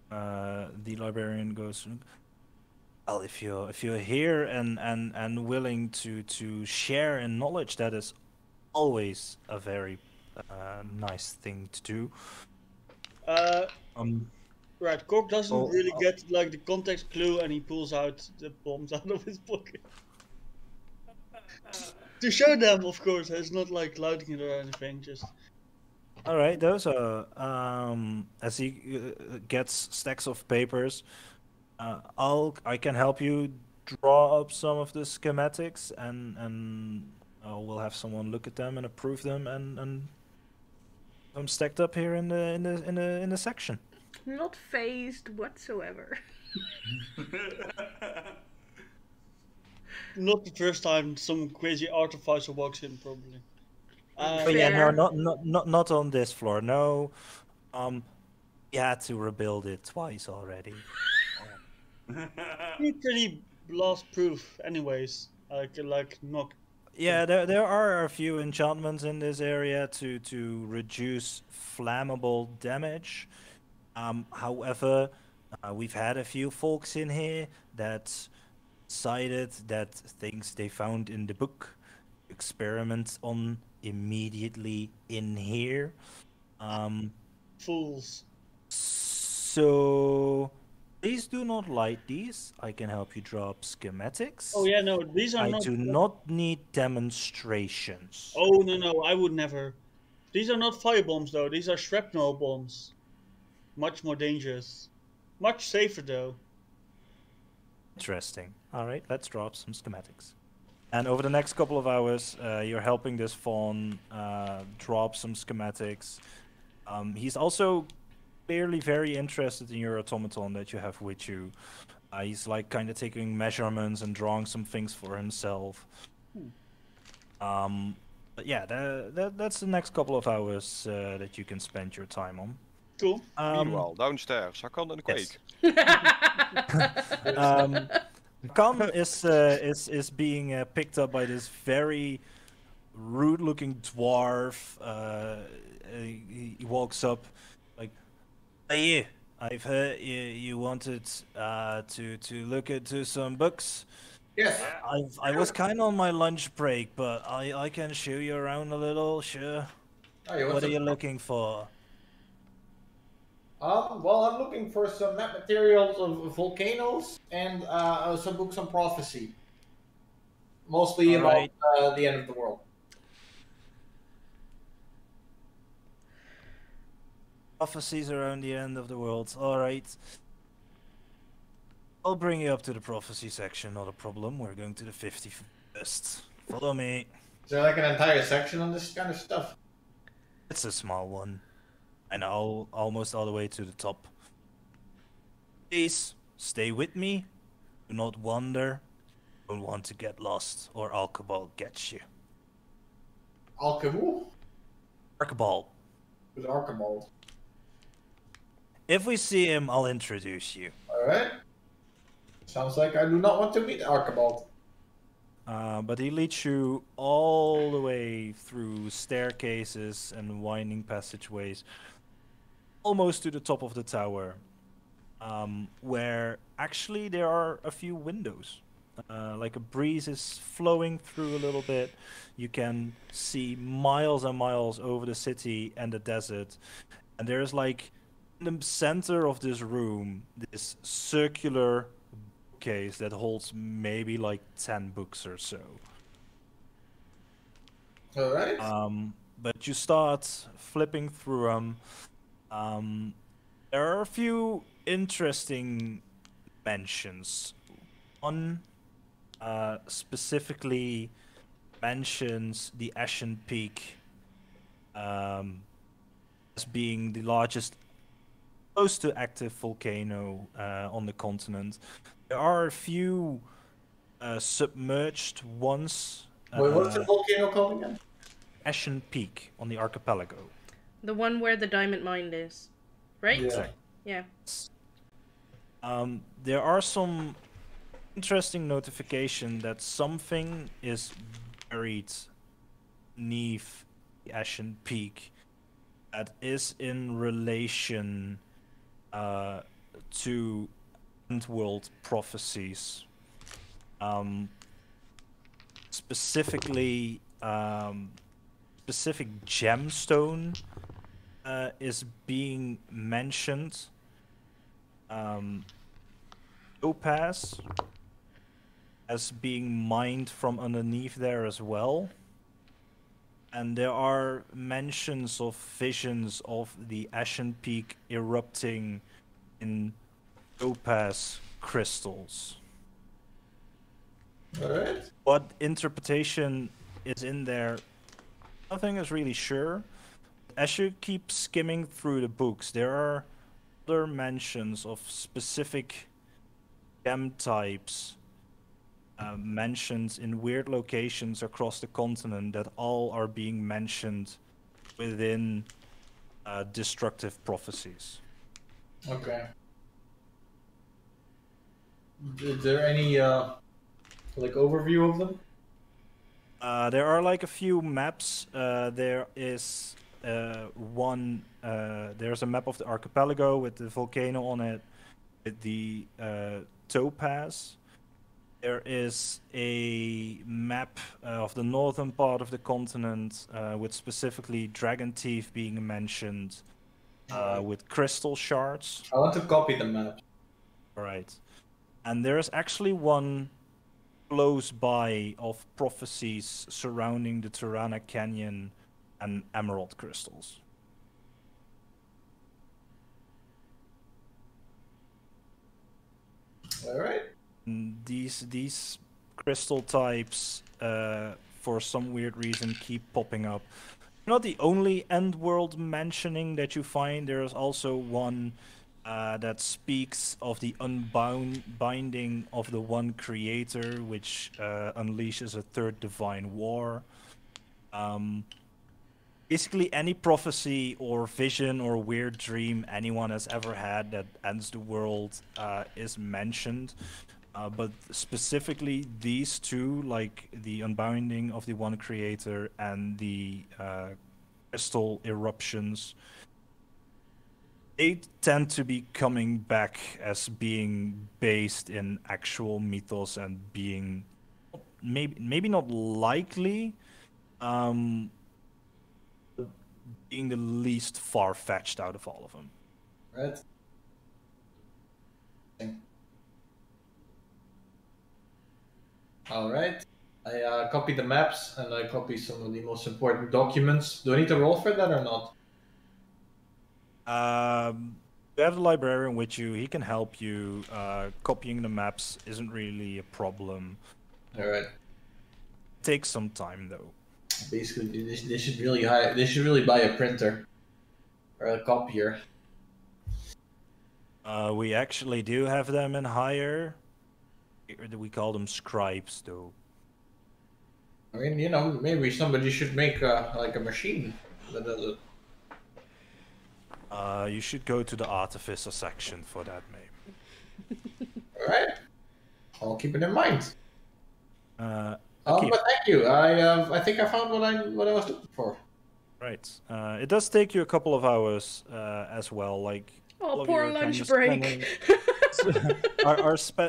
The librarian goes, well, if you're here and willing to share in knowledge, that is always a very nice thing to do. Right, Cork doesn't really get like the context clue, and he pulls out the bombs out of his pocket to show them. Of course, it's not like lighting it or anything. Just all right. Those are as he gets stacks of papers. I can help you draw up some of the schematics, and we'll have someone look at them and approve them, and I'm stacked up here in the section. Not phased whatsoever. not the first time some crazy artificer walks in, probably. But yeah, no, not on this floor. No, you had to rebuild it twice already. Pretty blast proof, anyways. Like knock. Yeah, there are a few enchantments in this area to reduce flammable damage. However, we've had a few folks in here that decided that things they found in the book experiment on immediately in here. Fools. So please do not light these. I can help you draw up schematics. Oh yeah, no, these are I not. do not need demonstrations. Oh no, I would never. These are not firebombs though. These are shrapnel bombs. Much more dangerous. Much safer though. Interesting. All right, let's draw up some schematics. And over the next couple of hours, you're helping this fawn draw up some schematics. He's also clearly very interested in your automaton that you have with you. He's like kind of taking measurements and drawing some things for himself. But yeah, that's the next couple of hours that you can spend your time on. Cool. Meanwhile, downstairs, I can't quake. Khan is being picked up by this very rude-looking dwarf. He walks up like, "Hey, you! I've heard you wanted to look into some books. Yes. I was kind of on my lunch break, but I can show you around a little. Sure. What are you looking for?" Well, I'm looking for some map materials of volcanoes and some books on prophecy. Mostly about the end of the world. Prophecies around the end of the world. All right. I'll bring you up to the prophecy section. Not a problem. We're going to the 51st. Follow me. Is there like an entire section on this kind of stuff? It's a small one. And almost all the way to the top. Please, stay with me. Do not wander. Don't want to get lost, or Alcabal gets you. Alcabal? Archibald. Who's Archibald? If we see him, I'll introduce you. Alright. Sounds like I do not want to meet Archibald. But he leads you all the way through staircases and winding passageways, almost to the top of the tower, where actually there are a few windows. Like a breeze is flowing through a little bit. You can see miles and miles over the city and the desert. And there's like, in the center of this room, this circular bookcase that holds maybe like 10 books or so. Alright. But you start flipping through them. There are a few interesting mentions. One specifically mentions the Ashen Peak as being the largest close to active volcano on the continent. There are a few submerged ones. Wait, what's the volcano called again? Ashen Peak on the archipelago. The one where the diamond mine is, right? Yeah. Yeah. There are some interesting notification that something is buried beneath the Ashen Peak that is in relation to Endworld prophecies. Specifically, specific gemstone is being mentioned. Topaz as being mined from underneath there as well. And there are mentions of visions of the Ashen Peak erupting in topaz crystals. Alright. What interpretation is in there, nothing is really sure. As you keep skimming through the books, there are other mentions of specific gem types mentioned in weird locations across the continent that all are being mentioned within destructive prophecies. Okay. Is there any like overview of them? There are like a few maps. There is one. There's a map of the archipelago with the volcano on it, with the topaz. There is a map of the northern part of the continent with specifically dragon teeth being mentioned, with crystal shards. I want to copy the map. All right, and there is actually one close by of prophecies surrounding the Tirana Canyon and emerald crystals. All right. These crystal types, for some weird reason, keep popping up. Not the only end world mentioning that you find. There is also one that speaks of the unbinding of the one creator, which unleashes a third divine war. Basically, any prophecy or vision or weird dream anyone has ever had that ends the world is mentioned. But specifically, these two, like the unbinding of the one creator and the crystal eruptions, they tend to be coming back as being based in actual mythos and being maybe not likely, being the least far-fetched out of all of them. Right. All right. I copy the maps and I copy some of the most important documents. Do I need to roll for that or not? You have the librarian with you. He can help you. Copying the maps isn't really a problem. All right. Takes some time though. Basically, they should really hire. They should really buy a printer or a copier. We actually do have them in hire. We call them scribes, though. I mean, you know, maybe somebody should make like a machine that does it. You should go to the artificer section for that, maybe. All right. I'll keep it in mind. Okay. But thank you. I think I found what I was looking for. Right. It does take you a couple of hours as well. Like. Oh, poor lunch break.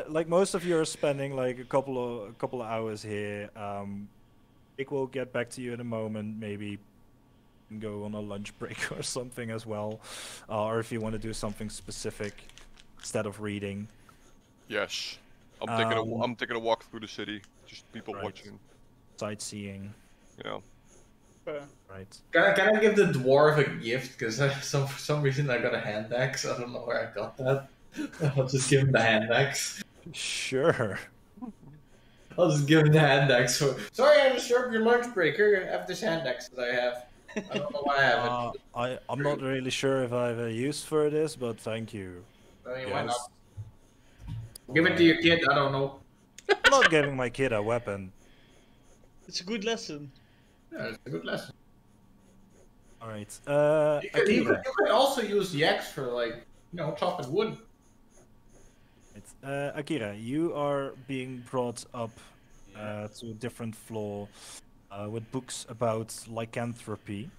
Like most of you are spending like a couple of hours here. Nick will get back to you in a moment. Maybe go on a lunch break or something as well, or if you want to do something specific instead of reading. Yes, I'm taking a walk through the city. Just people watching. Sightseeing. Yeah. Right. Can I give the dwarf a gift? Because for some reason I got a hand axe. I don't know where I got that. I'll just give him the hand axe. Sure. I'll just give him the hand axe. Sorry, I disturbed your lunch break. Here, have this hand axe that I have. I don't know why I have it. I'm not really sure if I have a use for this, but thank you. I mean, why not? Yes. Give it to your kid. I don't know. I'm not giving my kid a weapon. It's a good lesson. Yeah, it's a good lesson. All right. You Akira. could also use the axe for, like, chopping wood. Akira, you are being brought up to a different floor with books about lycanthropy.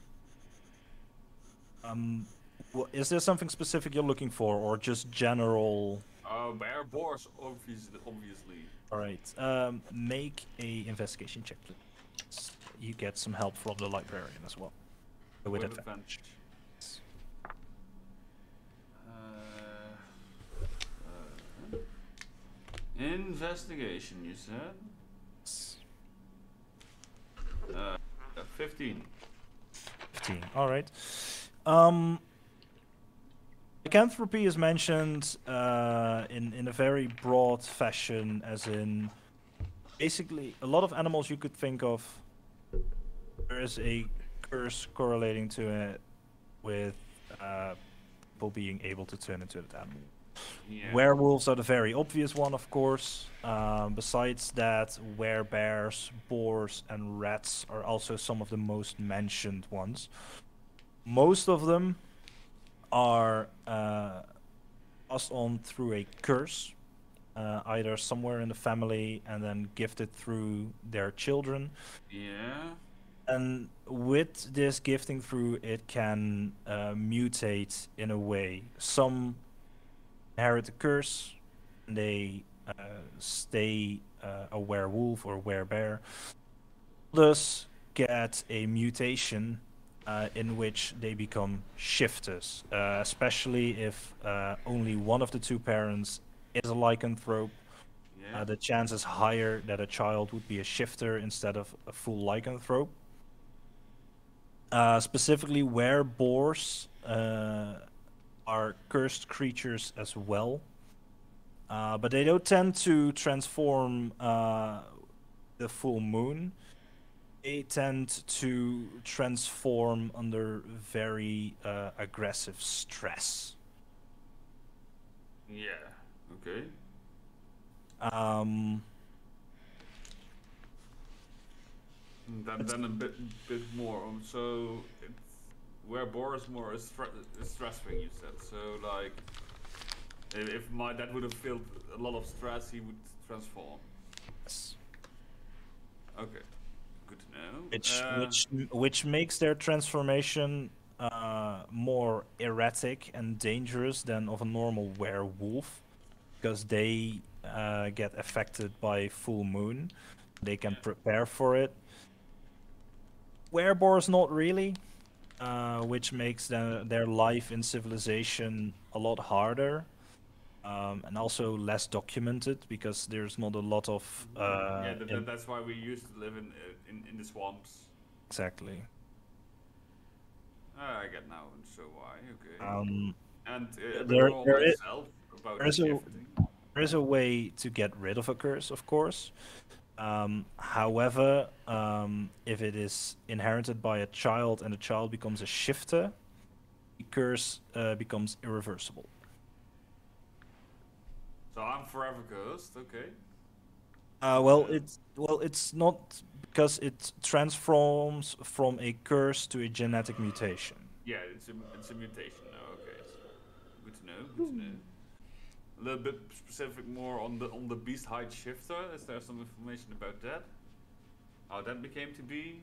Is there something specific you're looking for, or just general? Bear boars, obviously. All right. Make a investigation check, please. You get some help from the librarian as well. With advantage. Investigation, you said? 15. 15. All right. Lycanthropy is mentioned in a very broad fashion, as in basically a lot of animals you could think of. There is a curse correlating to it with people being able to turn into that animal. Yeah. Werewolves are the very obvious one, of course. Besides that, werebears, boars, and rats are also some of the most mentioned ones. Most of them are passed on through a curse, either somewhere in the family and then gifted through their children. Yeah. And with this gifting through, it can mutate in a way. Some inherit the curse, and they stay a werewolf or werebear. Others get a mutation in which they become shifters, especially if only one of the two parents is a lycanthrope. Yeah. The chance is higher that a child would be a shifter instead of a full lycanthrope. Specifically, wereboars are cursed creatures as well, but they don't tend to transform the full moon. They tend to transform under very aggressive stress. Yeah. Okay. Then a bit more. So where Boris more is stress thing, you said. So like, if my dad would have felt a lot of stress, he would transform. Yes. Okay, good to know. Which makes their transformation more erratic and dangerous than of a normal werewolf, because they get affected by full moon. They can prepare for it. Wereboars not really, which makes their life in civilization a lot harder, and also less documented because there's not a lot of. That's why we used to live in the swamps. Exactly. I get now, so why? Okay. And there is a way to get rid of a curse, of course. However, if it is inherited by a child and the child becomes a shifter, the curse becomes irreversible. So I'm forever cursed, okay? It's not, because it transforms from a curse to a genetic mutation. Yeah, it's a mutation now. Okay, good to know. Good to know. A little bit specific more on the beast height shifter. Is there some information about that? How that became to be?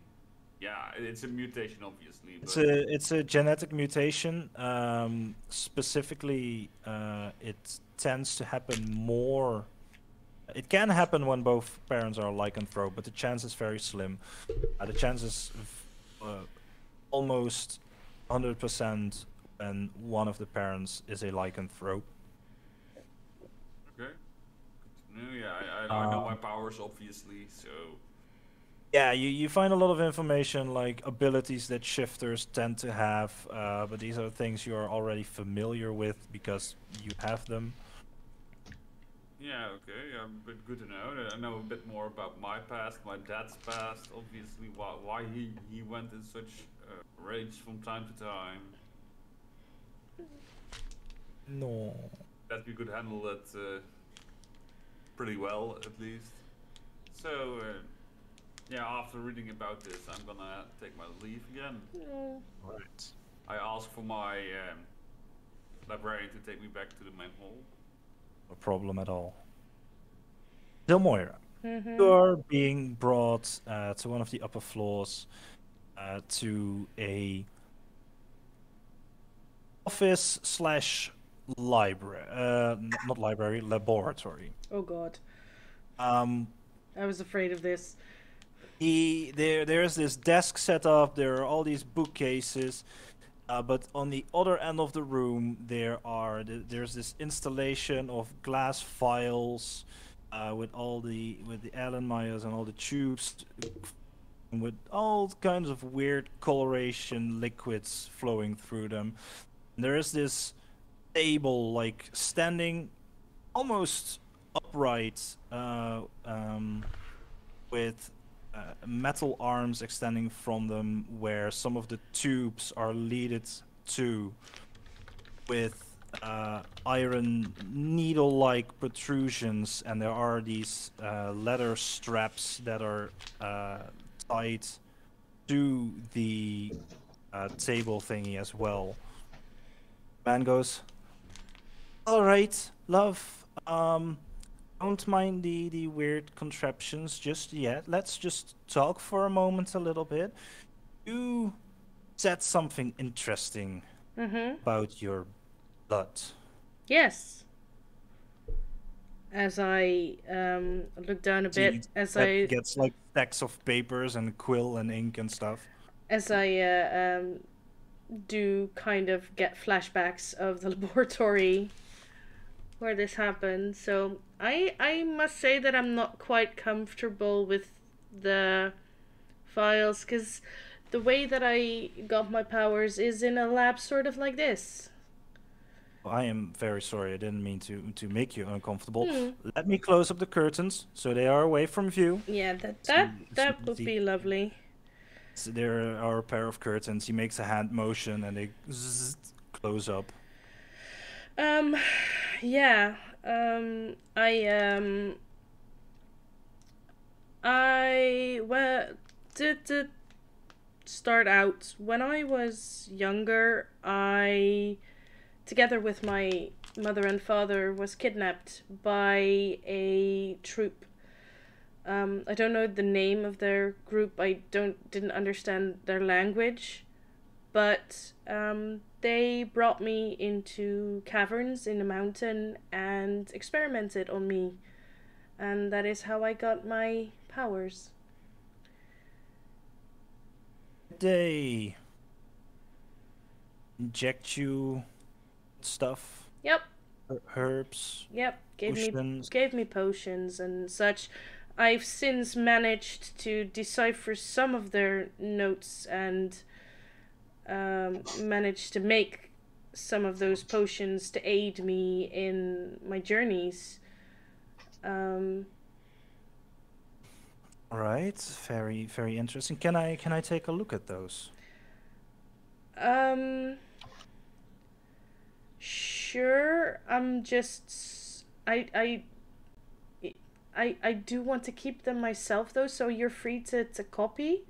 Yeah, it's a mutation, obviously. But... It's a genetic mutation. Specifically, it tends to happen more. It can happen when both parents are lycanthrope, but the chance is very slim. The chance is almost 100% when one of the parents is a lycanthrope. Okay. No, yeah, I know my powers, obviously, so... Yeah, you find a lot of information like abilities that shifters tend to have, but these are things you are already familiar with because you have them. Yeah, okay, but good to know. I know a bit more about my past, my dad's past, obviously, why he went in such rage from time to time. No. That we could handle it pretty well, at least. So, yeah, after reading about this, I'm gonna take my leave again. Right. I ask for my librarian to take me back to the main hall. No problem at all. Moira, Mm-hmm. you are being brought to one of the upper floors to a office slash library, not library, laboratory. Oh God, Um, I was afraid of this. there's this desk set up. There are all these bookcases, but on the other end of the room there's this installation of glass vials with the Erlenmeyers and all the tubes with all kinds of weird coloration liquids flowing through them. And there is this table like standing almost upright with metal arms extending from them where some of the tubes are leaded to with iron needle-like protrusions, and there are these leather straps that are tied to the table thingy as well. Man goes, all right, love. Don't mind the weird contraptions just yet. Let's just talk for a moment a little bit. You said something interesting Mm-hmm. about your blood. Yes. As I look down a bit, Gets like stacks of papers and quill and ink and stuff. as I do kind of get flashbacks of the laboratory where this happened. So I must say that I'm not quite comfortable with the files, because the way that I got my powers is in a lab sort of like this. I am very sorry. I didn't mean to make you uncomfortable. Hmm. Let me close up the curtains so they are away from view. Yeah, that So would be lovely. So there are a pair of curtains. He makes a hand motion and they close up. Yeah. Well, to start out, when I was younger, I, together with my mother and father, was kidnapped by a troop. I don't know the name of their group. I didn't understand their language, but they brought me into caverns in the mountain and experimented on me, and that is how I got my powers. They inject you stuff, Yep. herbs, Yep. potions. Gave me potions and such. I've since managed to decipher some of their notes and managed to make some of those potions to aid me in my journeys. All right, very very interesting. Can I take a look at those? Sure. I'm just I do want to keep them myself though, so you're free to copy,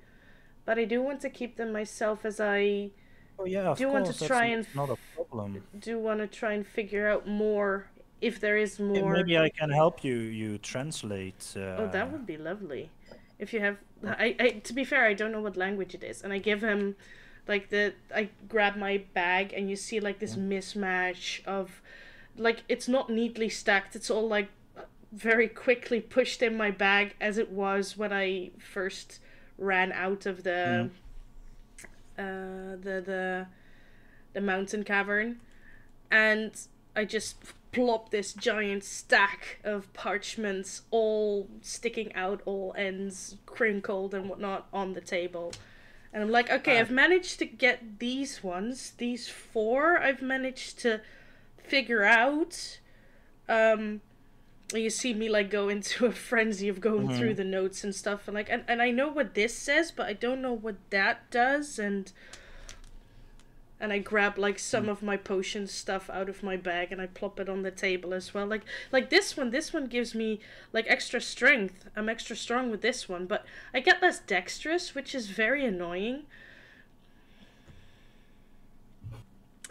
but I do want to keep them myself, as I Oh yeah, of do want course. to try and Not a problem. do want to try and figure out more, if there is Yeah, more. maybe I can help you translate. Oh, that would be lovely. If you have, I to be fair, I don't know what language it is, and I give him, like I grab my bag, and you see like this mismatch of, like, it's not neatly stacked. It's all like very quickly pushed in my bag, as it was when I first ran out of the the mountain cavern, and I just plop this giant stack of parchments, all sticking out, all ends crinkled and whatnot, on the table. And I'm like, okay, I've managed to get these ones. These 4 I've managed to figure out. You see me like go into a frenzy of going through the notes and stuff, and like, and I know what this says, but I don't know what that does, and I grab like some of my potion stuff out of my bag and I plop it on the table as well. Like this one gives me like extra strength. I'm extra strong with this one, but I get less dexterous, which is very annoying.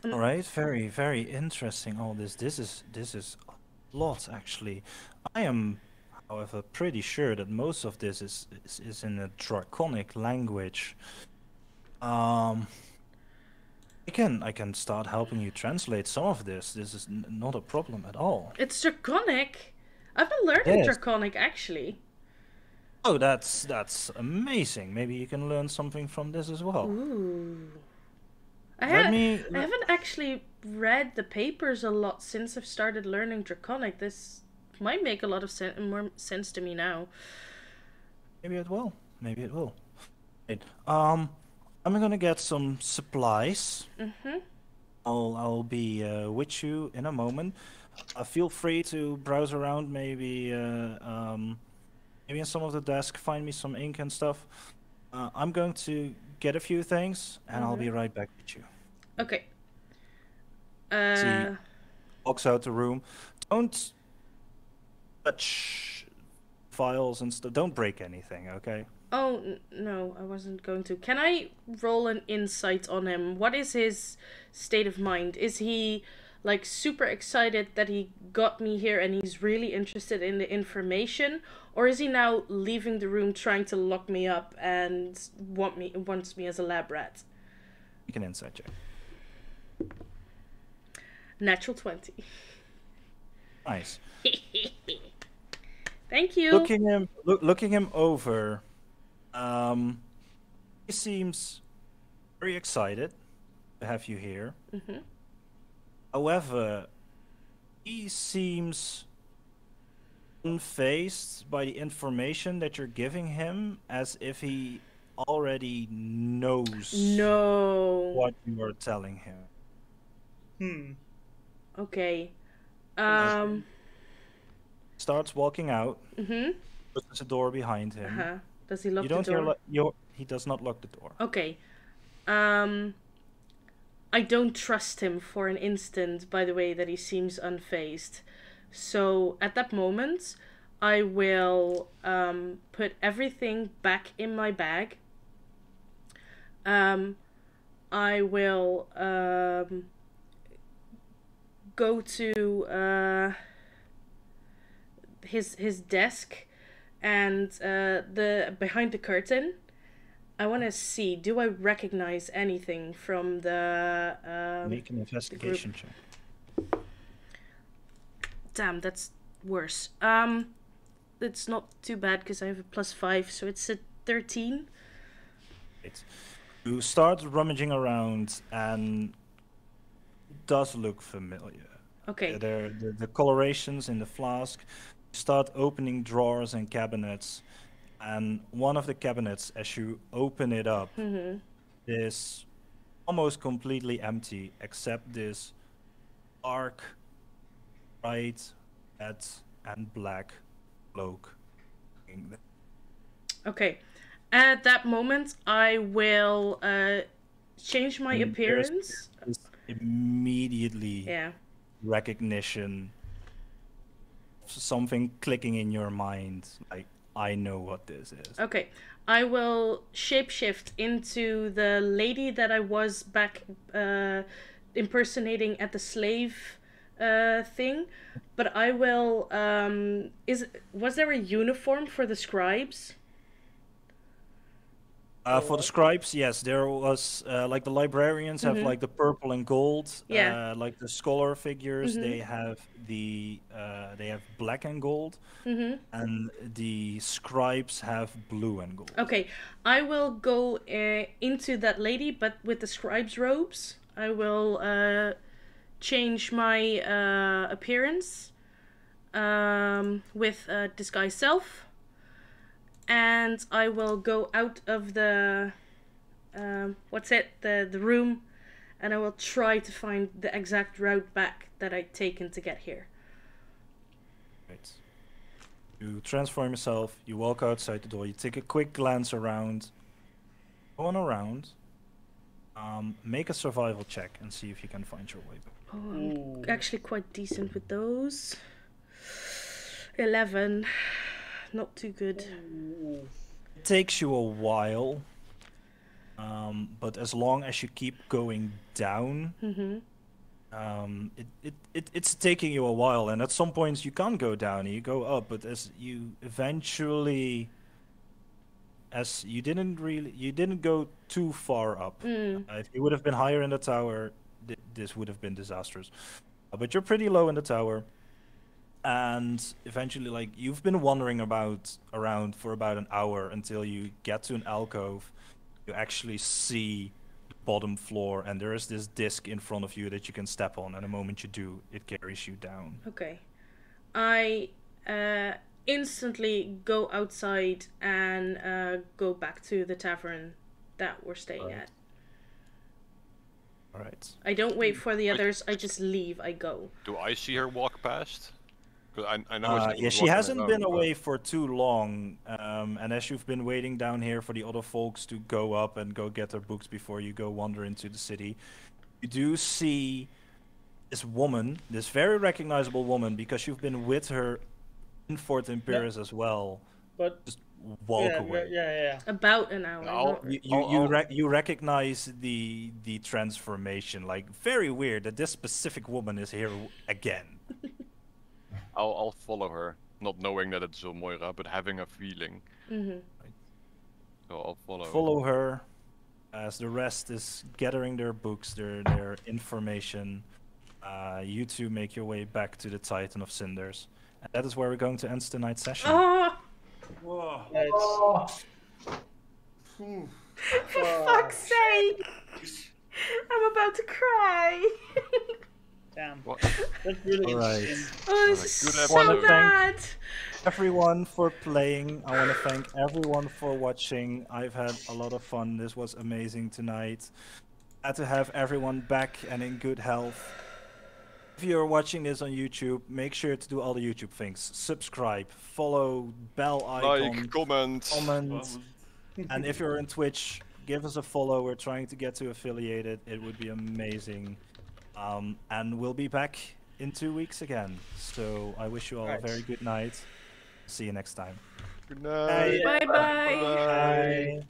All right, very, very interesting. All this is a lot actually. I am, however, pretty sure that most of this is in a draconic language. I can start helping you translate some of this. This is not a problem at all. It's draconic. I've been learning draconic actually. Oh, that's amazing. Maybe you can learn something from this as well. Ooh. I haven't actually read the papers a lot since I've started learning draconic. This might make a lot of more sense to me now. Maybe it will. Maybe it will. Right. I'm gonna get some supplies. I'll be with you in a moment. Feel free to browse around. Maybe maybe in some of the desk, find me some ink and stuff. I'm going to get a few things, and I'll be right back with you. Okay. See, walks out the room. Don't touch files and stuff. Don't break anything, okay? Oh, no, I wasn't going to. Can I roll an insight on him? What is his state of mind? Is he, like, super excited that he got me here and he's really interested in the information? Or is he now leaving the room trying to lock me up and wants me as a lab rat? Make an insight check. Natural 20. Nice. Thank you. Looking him over, he seems very excited to have you here. However, he seems unfazed by the information that you're giving him, as if he already knows what you are telling him. Okay. Starts walking out. Closes the door behind him. Does he lock the door? He does not lock the door. Okay. I don't trust him for an instant by the way that he seems unfazed. So at that moment, I will put everything back in my bag. I will go to his desk and the behind the curtain. I want to see, do I recognize anything from the Make an investigation check. Damn, that's worse. It's not too bad because I have a +5, so it's a 13. You start rummaging around and it does look familiar. Okay. The colorations in the flask. You start opening drawers and cabinets, and one of the cabinets, as you open it up, is almost completely empty except this dark, bright, red, and black cloak. Okay. At that moment, I will change my appearance. There's immediately recognition, something clicking in your mind, like, I know what this is. Okay. I will shapeshift into the lady that I was back impersonating at the slave thing, but I will was there a uniform for the scribes? For the scribes, yes, there was like the librarians have like the purple and gold. Like the scholar figures, they have black and gold, and the scribes have blue and gold. Okay, I will go into that lady, but with the scribes' robes. I will change my appearance with disguise self, and I will go out of the the room, and I will try to find the exact route back that I'd taken to get here. Right. You transform yourself, you walk outside the door, you take a quick glance around, going around, make a survival check and see if you can find your way back. Oh, I'm actually quite decent with those. 11. Not too good. It takes you a while, but as long as you keep going down, it's taking you a while, and at some points you can't go down, you go up, but as you eventually, as you didn't go too far up. If you would have been higher in the tower, this would have been disastrous. But you're pretty low in the tower, and eventually, like, you've been wandering around for about an hour until you get to an alcove. You actually see the bottom floor, and there is this disc in front of you that you can step on, and the moment you do, it carries you down. Okay. I instantly go outside and go back to the tavern that we're staying at. Alright. I don't wait for the others, I just leave, I go. Do I see her walk past? 'Cause I know Yeah, she hasn't been away for too long, and as you've been waiting down here for the other folks to go up and go get their books before you go wander into the city, you do see this woman, this very recognizable woman, because you've been with her in Fort Imperius as well. But just walk away. Yeah. About an hour. You recognize the transformation, like, very weird that this specific woman is here again. I'll follow her, not knowing that it's Moira, but having a feeling. So I'll follow her as the rest is gathering their books, their information. You two make your way back to the Titan of Cinders, and that is where we're going to end tonight's session. Whoa. For fuck's sake! I'm about to cry. Damn. What? That's really Alright. interesting. Oh, this is Good so episode. bad. Everyone for playing. I want to thank everyone for watching. I've had a lot of fun. This was amazing tonight. Glad to have everyone back and in good health. If you're watching this on YouTube, make sure to do all the YouTube things. Subscribe, follow, bell icon, Like, comment. And if you're on Twitch, give us a follow. We're trying to get to affiliated. It would be amazing. And we'll be back in 2 weeks again. So I wish you all a very good night. See you next time. Good night. Bye-bye. Bye.